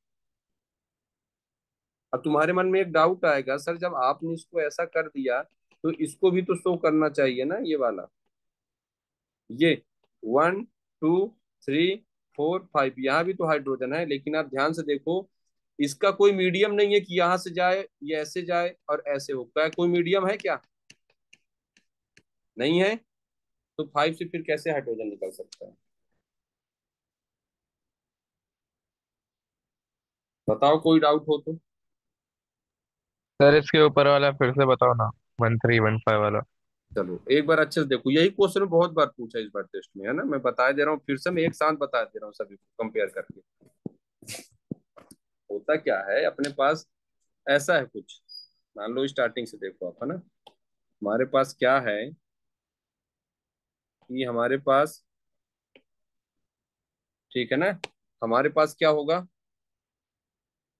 अब तुम्हारे मन में एक डाउट आएगा, सर जब आपने इसको ऐसा कर दिया तो इसको भी तो शो करना चाहिए ना, ये वाला, ये 1 2 3 4 5, यहाँ भी तो हाइड्रोजन है, लेकिन आप ध्यान से देखो इसका कोई मीडियम नहीं है कि यहाँ से जाए, ये ऐसे जाए और ऐसे हो, क्या कोई मीडियम है क्या, नहीं है। तो 5 से फिर कैसे हाइड्रोजन निकल सकता है, बताओ कोई डाउट हो तो। सर इसके ऊपर वाला फिर से बताओ ना, 1315 वाला। चलो एक बार अच्छे से देखो, यही क्वेश्चन बहुत बार पूछा इस बार टेस्ट में, है ना, मैं बता दे रहा हूँ फिर से, मैं एक साथ बता दे रहा हूँ सभी को कंपेयर करके। होता क्या है अपने पास, ऐसा है कुछ, मान लो स्टार्टिंग से देखो आप, है ना, हमारे पास क्या है कि हमारे पास, ठीक है ना, हमारे पास क्या होगा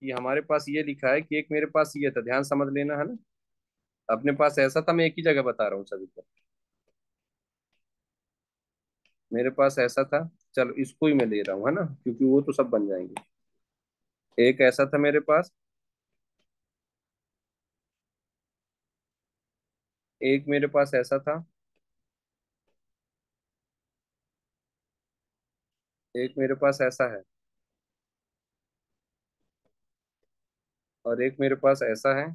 कि हमारे पास ये लिखा है कि एक मेरे पास ये था, ध्यान समझ लेना, है ना, अपने पास ऐसा था, मैं एक ही जगह बता रहा हूँ सभी को, मेरे पास ऐसा था, चलो इसको ही मैं ले रहा हूँ, है ना, क्योंकि वो तो सब बन जाएंगे। एक ऐसा था मेरे पास, एक मेरे पास ऐसा था, एक मेरे पास ऐसा है, और एक मेरे पास ऐसा है,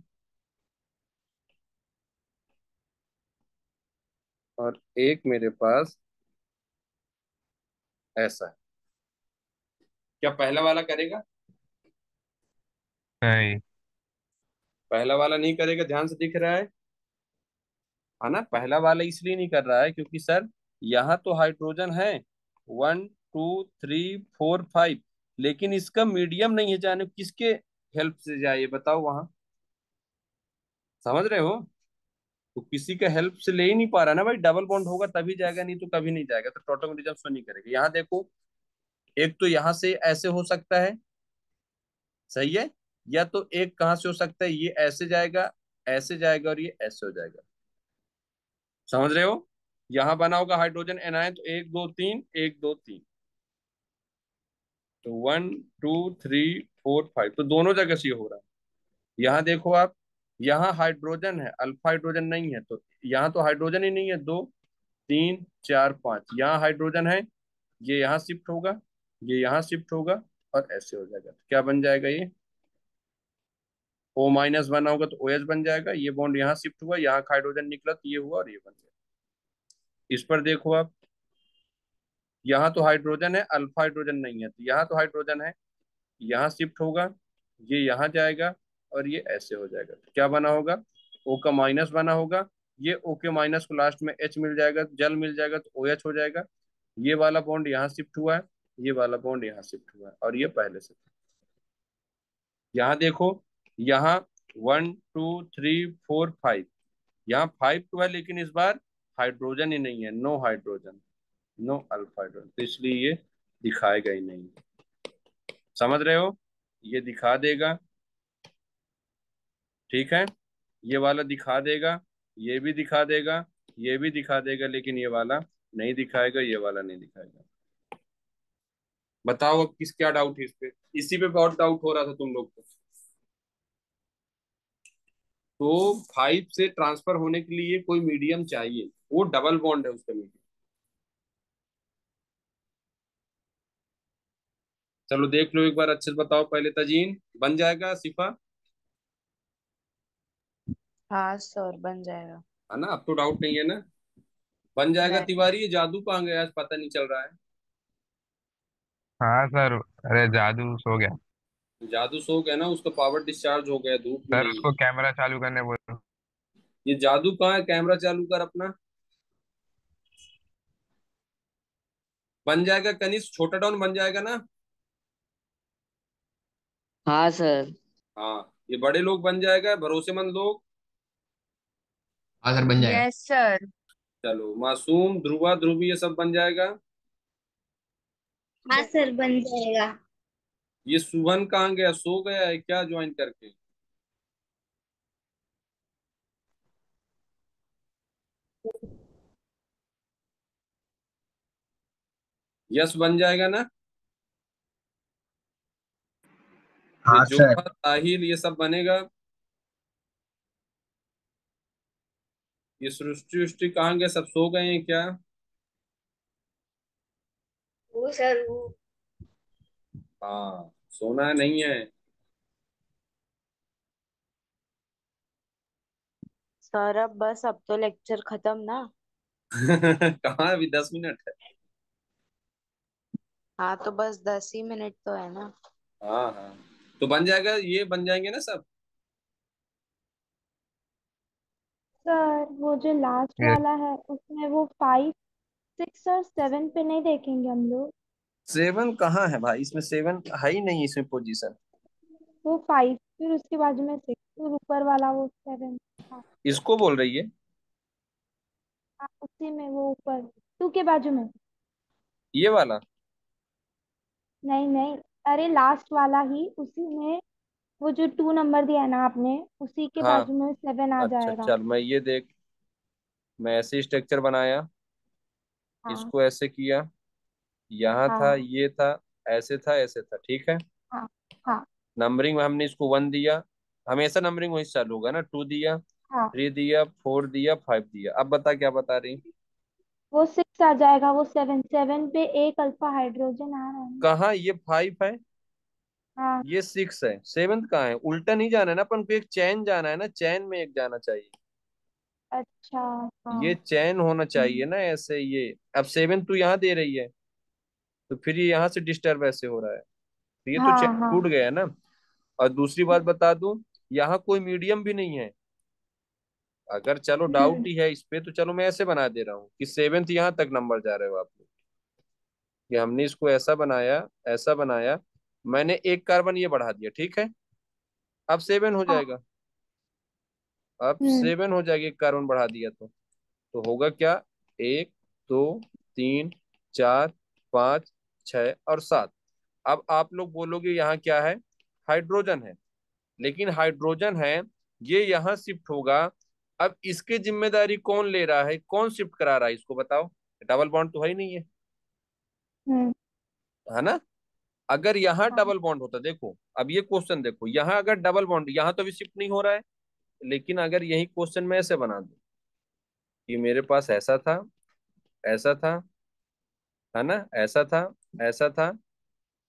और एक मेरे पास ऐसा है। क्या पहला वाला करेगा, नहीं। पहला वाला नहीं करेगा, ध्यान से दिख रहा है ना, पहला वाला इसलिए नहीं कर रहा है क्योंकि सर यहाँ तो हाइड्रोजन है 1 2 3 4 5, लेकिन इसका मीडियम नहीं है, जाने किसके हेल्प से जाए ये बताओ वहां, समझ रहे हो, तो किसी का हेल्प से ले ही नहीं पा रहा ना भाई, डबल बॉन्ड होगा तभी जाएगा, नहीं तो कभी नहीं जाएगा, तो टोटोमेरिज्म शो नहीं करेगा। यहाँ देखो, एक तो यहाँ से ऐसे हो सकता है, सही है, या तो एक कहाँ से हो सकता है, ये ऐसे जाएगा और ये ऐसे हो जाएगा, समझ रहे हो। यहाँ बना होगा हाइड्रोजन एनायन, तो 1 2 3 1 2 3, तो 1 2 3 4 5, तो दोनों जगह से ये हो रहा है। यहाँ देखो आप, यहाँ हाइड्रोजन है, अल्फा हाइड्रोजन नहीं है, तो यहाँ तो हाइड्रोजन ही नहीं है, 2 3 4 5, यहाँ हाइड्रोजन है, ये यहाँ शिफ्ट होगा, ये यहाँ शिफ्ट होगा, और ऐसे हो जाएगा, तो क्या बन जाएगा, ये O- बना होगा तो OH बन जाएगा, ये बॉन्ड यहाँ शिफ्ट हुआ, यहाँ का हाइड्रोजन निकला तो ये हुआ और ये बन गया। इस पर देखो आप, यहाँ तो हाइड्रोजन है, अल्फा हाइड्रोजन नहीं है, तो यहाँ तो हाइड्रोजन है, यहाँ शिफ्ट होगा, ये यहाँ जाएगा और ये ऐसे हो जाएगा, तो क्या बना होगा, O का माइनस बना होगा, ये O के माइनस को लास्ट में H मिल जाएगा, जल मिल जाएगा तो OH हो जाएगा, ये वाला बॉन्ड यहाँ शिफ्ट हुआ है, ये वाला बॉन्ड यहाँ शिफ्ट हुआ है, और ये पहले से था। यहाँ देखो, यहाँ 1 2 3 4 5, यहाँ 5 2 है, लेकिन इस बार हाइड्रोजन ही नहीं है, no hydrogen, no alpha hydrogen, तो इसलिए ये दिखाएगा ही नहीं, समझ रहे हो, ये दिखा देगा, ठीक है, ये वाला दिखा देगा, ये भी दिखा देगा, ये भी दिखा देगा, लेकिन ये वाला नहीं दिखाएगा, ये वाला नहीं दिखाएगा। बताओ अब किस क्या डाउट है इस पे, इसी पे बहुत डाउट हो रहा था तुम लोग को। तो 5 से ट्रांसफर होने के लिए कोई मीडियम चाहिए, वो डबल बॉन्ड है उसका मीडियम। चलो देख लो एक बार अच्छे से, बताओ पहले तजीन, बन जाएगा सिफा, हाँ सर बन जाएगा। है ना, अब तो डाउट नहीं है ना, बन जाएगा। नहीं। तिवारी ये जादू कहाँ गया, आज पता नहीं चल रहा है। हाँ सर, अरे जादू सो गया। जादू सो गया ना, उसका पावर डिस्चार्ज हो गया, धूप में सर नहीं है। उसको कैमरा चालू करने बोलो। ये जादू कहाँ है, कैमरा चालू कर अपना। बन जाएगा कनिष्क, छोटा डाउन बन जाएगा ना। हाँ सर। हाँ, ये बड़े लोग बन जाएगा, भरोसेमंद लोग। हाँ सर, बन जाएगा। Yes sir. चलो मासूम, ध्रुवा, ध्रुवी, ये सब बन जाएगा। हाँ सर बन जाएगा। ये सुभन कहाँ गया, सो गया है क्या ज्वाइन करके। यस बन जाएगा ना। ये हाँ सर। जोधा, ताहिल, ये सब बनेगा। ये सृष्टि उष्टि कहाँ गए, सब सो गए हैं क्या। वो सर वो हाँ, सोना नहीं है। सर अब बस, अब तो लेक्चर खत्म ना। कहाँ, अभी 10 मिनट है। हाँ तो बस 10 ही मिनट तो है ना। हाँ हाँ, तो बन जाएगा, ये बन जाएंगे ना सब। सर वो जो लास्ट ये वाला है उसमें वो 5 6 और 7 पे नहीं देखेंगे हम लोग। 7 कहाँ है भाई, इसमें 7 है ही नहीं, इसमें पोजीशन। वो 5 फिर उसके बाजू में 6 फिर ऊपर वाला वो 7। हाँ इसको बोल रही है, हाँ, उसी में वो ऊपर 2 के बाजू में। ये वाला। नहीं नहीं, अरे लास्ट वाला ही उसी में, वो जो 2 नंबर दिया है ना आपने, उसी के हाँ, बाजू में 7 आ अच्छा जाएगा। चल, मैं ये देख, मैं ऐसे स्ट्रक्चर बनाया, हाँ इसको ऐसे किया, यहाँ था, हाँ ये था, ऐसे था, ऐसे था, ठीक है। हाँ हाँ नंबरिंग में हमने इसको 1 दिया, हमेशा नंबरिंग वही चालू होगा ना, 2 दिया, हाँ। 3 दिया, 4 दिया, 5 दिया, अब बता क्या बता रही। वो 6 आ जाएगा, वो 7 पे एक अल्फा हाइड्रोजन आ रहा है ना। कहाँ, ये 5 है, हाँ ये 6 है, 7 कहाँ है, उल्टा नहीं जाना है ना अपन को, एक चैन जाना है ना, चैन में एक जाना चाहिए, अच्छा। ये हाँ चैन होना चाहिए ना ऐसे, ये अब 7 तू यहाँ दे रही है, तो फिर ये यहाँ से डिस्टर्ब ऐसे हो रहा है, तो ये तो हाँ चैन हाँ। टूट गया ना। और दूसरी बात बता दूं, यहाँ कोई मीडियम भी नहीं है, अगर चलो डाउट हम्म। ही है इस पे, तो चलो मैं ऐसे बना दे रहा हूँ कि 7th यहाँ तक नंबर जा रहे हो आप लोग, कि हमने इसको ऐसा बनाया, ऐसा बनाया, मैंने एक कार्बन ये बढ़ा दिया, ठीक है, अब 7 हो हाँ जाएगा। अब 7 हो जाएगी, एक कार्बन बढ़ा दिया तो होगा क्या, 1 2 3 4 5 6 और 7। अब आप लोग बोलोगे यहाँ क्या है, हाइड्रोजन है, लेकिन हाइड्रोजन है, ये यहाँ शिफ्ट होगा। अब इसकी जिम्मेदारी कौन ले रहा है, कौन शिफ्ट करा रहा है इसको बताओ, डबल बॉन्ड तो है ही नहीं हम्म। है ना। अगर यहाँ हाँ। डबल बॉन्ड होता, देखो अब ये क्वेश्चन देखो, यहाँ अगर डबल बॉन्ड, यहाँ तो अभी शिफ्ट नहीं हो रहा है, लेकिन अगर यही क्वेश्चन मैं ऐसे बना दूं कि मेरे पास ऐसा था, ऐसा था, है ना, ऐसा था, ऐसा था,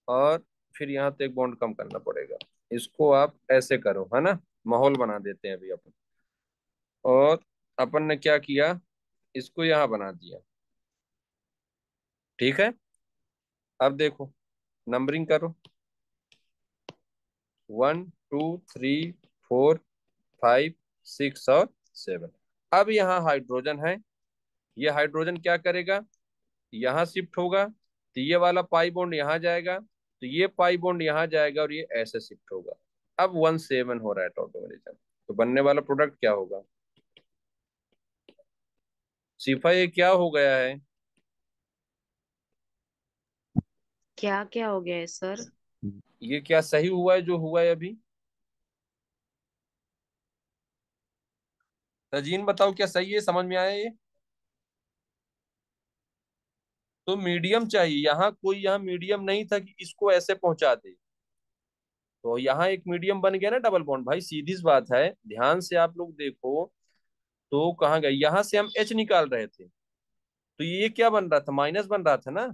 और फिर यहाँ तो एक बॉन्ड कम करना पड़ेगा, इसको आप ऐसे करो, है ना, माहौल बना देते हैं अभी अपन। और अपन ने क्या किया, इसको यहाँ बना दिया, ठीक है। अब देखो, नंबरिंग करो, 1 2 3 4 5 6 और 7। अब यहाँ हाइड्रोजन है, ये हाइड्रोजन क्या करेगा, यहाँ शिफ्ट होगा, तो ये वाला पाई बॉन्ड यहाँ जाएगा, तो ये पाई बॉन्ड यहाँ जाएगा, और ये ऐसे शिफ्ट होगा। अब 1 7 हो रहा है टॉटोमेरिज्म, तो बनने वाला प्रोडक्ट क्या होगा, सिफा ये क्या हो गया है, क्या क्या हो गया है सर? ये क्या सही हुआ है जो हुआ है अभी, तजीन बताओ क्या सही है, समझ में आया ये। तो मीडियम चाहिए, यहाँ कोई यहाँ मीडियम नहीं था कि इसको ऐसे पहुंचा दे, तो यहाँ एक मीडियम बन गया ना डबल बॉन्ड। भाई सीधी सी बात है, ध्यान से आप लोग देखो, तो कहाँ गए, यहाँ से हम एच निकाल रहे थे, तो ये क्या बन रहा था, माइनस बन रहा था ना।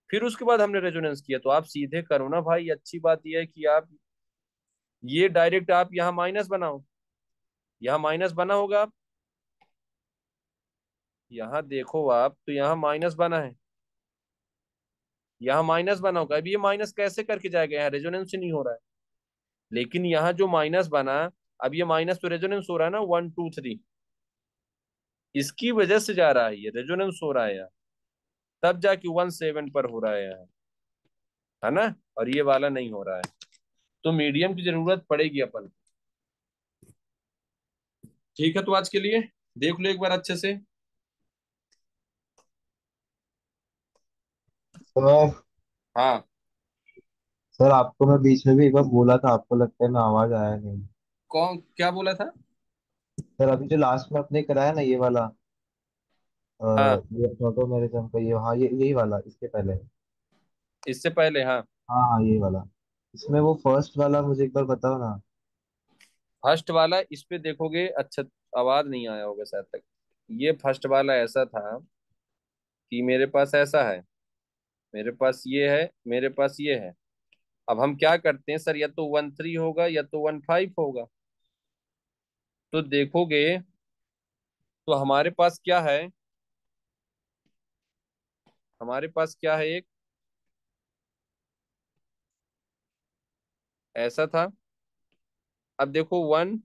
फिर उसके बाद हमने रेजोनेंस किया, तो आप सीधे करो ना भाई, अच्छी बात यह है कि आप ये डायरेक्ट आप यहाँ माइनस बनाओ, यहाँ माइनस बना होगा, आप यहाँ देखो आप, तो यहाँ माइनस बना है, यहाँ माइनस बना होगा। अब ये माइनस कैसे करके जाएगा, यहाँ रेजोनेंस ही नहीं हो रहा है, लेकिन यहाँ जो माइनस बना, अब ये माइनस तो रेजोनेंस हो रहा है ना, 1 2 3, इसकी वजह से जा रहा है, ये रेजोनेंस हो रहा है यहाँ, तब जाके 1 7 पर हो रहा है यहाँ, है ना, और ये वाला नहीं हो रहा है, तो मीडियम की जरूरत पड़ेगी अपन। ठीक है, तो आज के लिए देख लो एक बार अच्छे से। सर हाँ, सर आपको मैं बीच में भी एक बार बोला था, आपको लगता है मैं आवाज आया नहीं। कौन क्या बोला था। सर अभी जो लास्ट में आपने कराया ना ये वाला, हाँ, ये ऑटोमेरिज्म का, ये हाँ ये यही वाला इसके पहले। इससे पहले, हाँ, हाँ हाँ यही वाला। इसमें वो फर्स्ट वाला मुझे एक बार बताओ ना। फर्स्ट वाला इस पे देखोगे, अच्छा आवाज नहीं आया होगा शायद तक। ये फर्स्ट वाला ऐसा था कि मेरे पास ऐसा है, मेरे पास ये है, मेरे पास ये है। अब हम क्या करते हैं सर, या तो 1 3 होगा या तो 1 5 होगा। तो देखोगे तो हमारे पास क्या है, हमारे पास क्या है, एक ऐसा था। अब देखो 1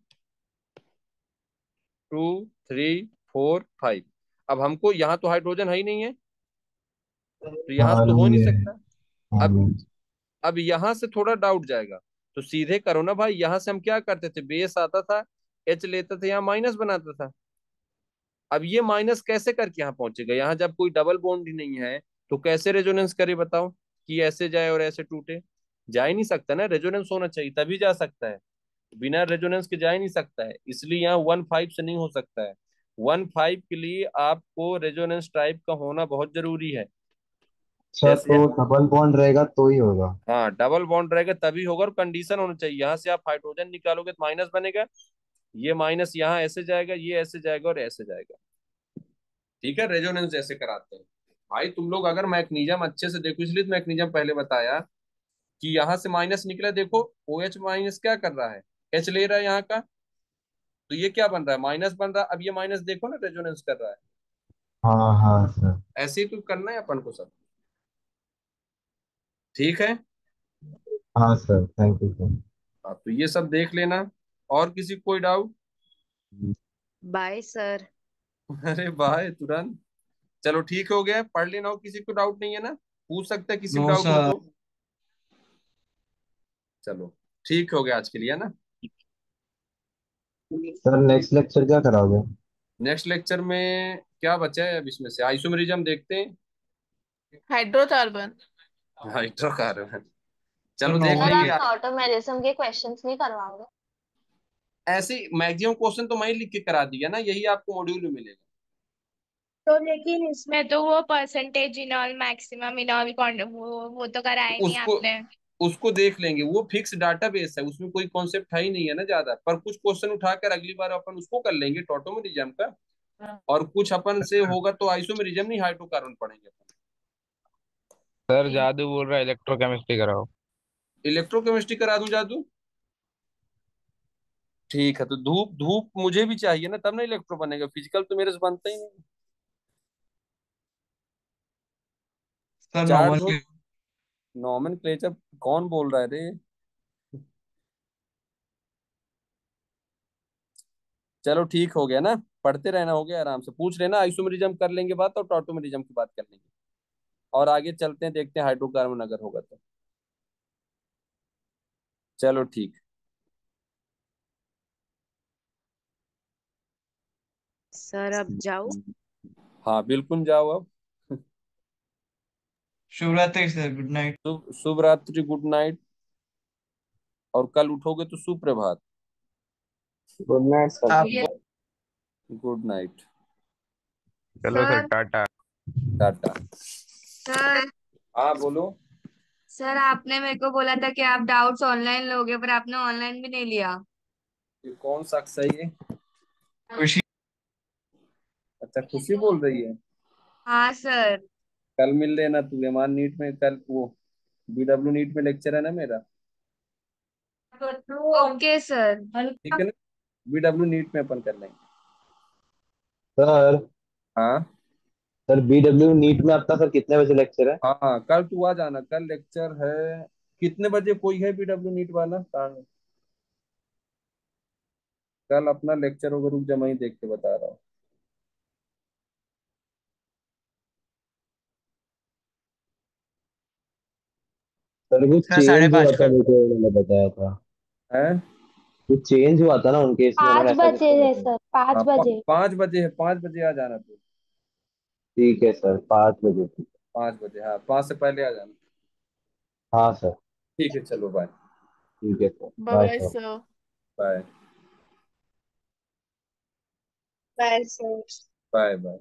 2 3 4 5। अब हमको यहाँ तो हाइड्रोजन है ही नहीं है, तो यहाँ हाँ से तो हो नहीं नहीं है। सकता। हाँ अब नहीं। अब यहाँ से थोड़ा डाउट जाएगा, तो सीधे करो ना भाई, यहाँ से हम क्या करते थे, बेस आता था, एच लेते थे, यहाँ माइनस बनाता था। अब ये माइनस कैसे करके यहाँ पहुंचेगा, यहाँ जब कोई डबल बॉन्ड ही नहीं है, तो कैसे रेजोनेंस करे बताओ, कि ऐसे जाए और ऐसे टूटे, जा ही नहीं सकता ना, रेजोनेंस होना चाहिए तभी जा सकता है, बिना रेजोनेंस के जा ही नहीं सकता है, इसलिए यहाँ 1 5 से नहीं हो सकता है। 1 5 के लिए आपको रेजोनेंस टाइप का होना बहुत जरूरी है। अच्छा जैसे, तो डबल बॉन्ड रहेगा तो ही होगा। हाँ डबल बॉन्ड रहेगा तभी होगा, और कंडीशन होना चाहिए, यहाँ से आप हाइड्रोजन निकालोगे तो माइनस बनेगा, ये माइनस यहाँ ऐसे जाएगा, ये ऐसे जाएगा और ऐसे जाएगा। ठीक है, रेजोनेंस जैसे कराते हैं। भाई तुम लोग अगर मैग्नीशियम अच्छे से देखो, इसलिए तो मैग्नीशियम पहले बताया कि यहाँ से माइनस निकला, देखो ओ एच माइनस क्या कर रहा है, एच ले रहा है यहाँ का, तो ये क्या बन रहा है, माइनस बन रहा है। अब ये माइनस देखो ना, रेजोनेंस कर रहा है, हाँ हाँ सर। ऐसे ही तो करना है अपन को सब। ठीक है, हाँ सर, थैंक यू सर। आप तो ये सब देख लेना, और किसी को कोई डाउट। Bye sir. अरे भाई तुरंत, चलो ठीक हो गया, पढ़ लेना हो, किसी को डाउट नहीं है ना, पूछ सकते हैं किसी को नो डाउट हो सर। तो। चलो ठीक हो गया आज के लिए, है ना। सर नेक्स्ट लेक्चर क्या कराओगे? नेक्स्ट लेक्चर में क्या बचा है अब इसमें से? आइसोमेरिज्म देखते हैं। हाइड्रोकार्बन। हाइड्रोकार्बन। सर चलो देख सर नॉर्मल लेंगे। आप ऑटोमेरिज्म के क्वेश्चंस नहीं करवाओगे? ऐसे मैक्सिमम क्वेश्चन तो मैं ही लिख के करा दिया ना, यही आपको मॉड्यूल में मिलेगा। तो लेकिन इसमें तो वो परसेंटेज इनऑल मैक्सिमम इनऑल वो तो कराया ही नहीं उसको आपने। उसको देख लेंगे, वो फिक्स डाटाबेस है, उसमें कोई कॉन्सेप्ट है ही नहीं है ना ज्यादा, पर कुछ क्वेश्चन उठाकर अगली बार अपन उसको कर लेंगे टॉटोमेरिज्म का। और कुछ अपन से होगा तो आइसोमेरिज्म नहीं, हाइड्रोकार्बन पढ़ेंगे अपन। सर जादू बोल रहा है इलेक्ट्रोकेमिस्ट्री कराओ। इलेक्ट्रोकेमिस्ट्री करा दूं जादू? ठीक है, तो धूप धूप मुझे भी चाहिए ना, तब ना इलेक्ट्रो बनेगा, फिजिकल तो मेरे से बनता ही नहीं। सर चार्ज हो। नॉर्मल नॉमेनक्लेचर कौन बोल रहा है रे? चलो ठीक हो गया ना, पढ़ते रहना, हो गया, आराम से पूछ लेना, आइसोमेरिज्म कर लेंगे बात और टॉटोमेरिज्म की बात कर लेंगे। और आगे चलते हैं, देखते हैं हाइड्रोकार्बन अगर होगा तो। चलो ठीक। सर अब जाओ। हाँ बिल्कुल, जाओ अब। शुभ रात्रि सर, गुड नाइट। शुभ रात्रि, गुड नाइट। और कल उठोगे तो सुप्रभात। Good night sir. आप गुड नाइट। चलो sir, sir Tata. Tata. Sir हाँ बोलो। सर आपने मेरे को बोला था कि आप डाउट्स ऑनलाइन लोगे पर आपने ऑनलाइन भी नहीं लिया। ये कौन सा सही है? खुशी। अच्छा, खुशी बोल रही है। हाँ सर। कल मिल लेना तू, एमान नीट में, कल वो बीडब्ल्यू नीट में लेक्चर है ना मेरा। Okay sir. ठीक है ना, बीडब्ल्यू नीट में अपन कर लेंगे। सर हाँ। सर BW नीट में आपका सर कितने बजे लेक्चर है? हाँ कल तू आ जाना, कल लेक्चर है। कितने बजे कोई है बीडब्ल्यू नीट वाला कहाँ? कल अपना लेक्चर होगा, रुक जा मैं ही देख के बता रहा हूँ। सर कुछ सर साढ़े चेंज हुआ पाँच था, का। मुझे उन्होंने बताया था। है। कुछ चेंज हुआ था ना उनके इसमें, उन्होंने 5 ऐसा कुछ बजे बोला है था। सर, 5 बजे। 5 बजे है, 5 बजे आ जाना तू। ठीक है सर, 5 बजे। 5 बजे, हाँ 5 से पहले आ जाना। हाँ सर। ठीक है, चलो बाय। ठीक है sir, bye bye bye sir. Sir. Bye. Bye sir. Bye bye.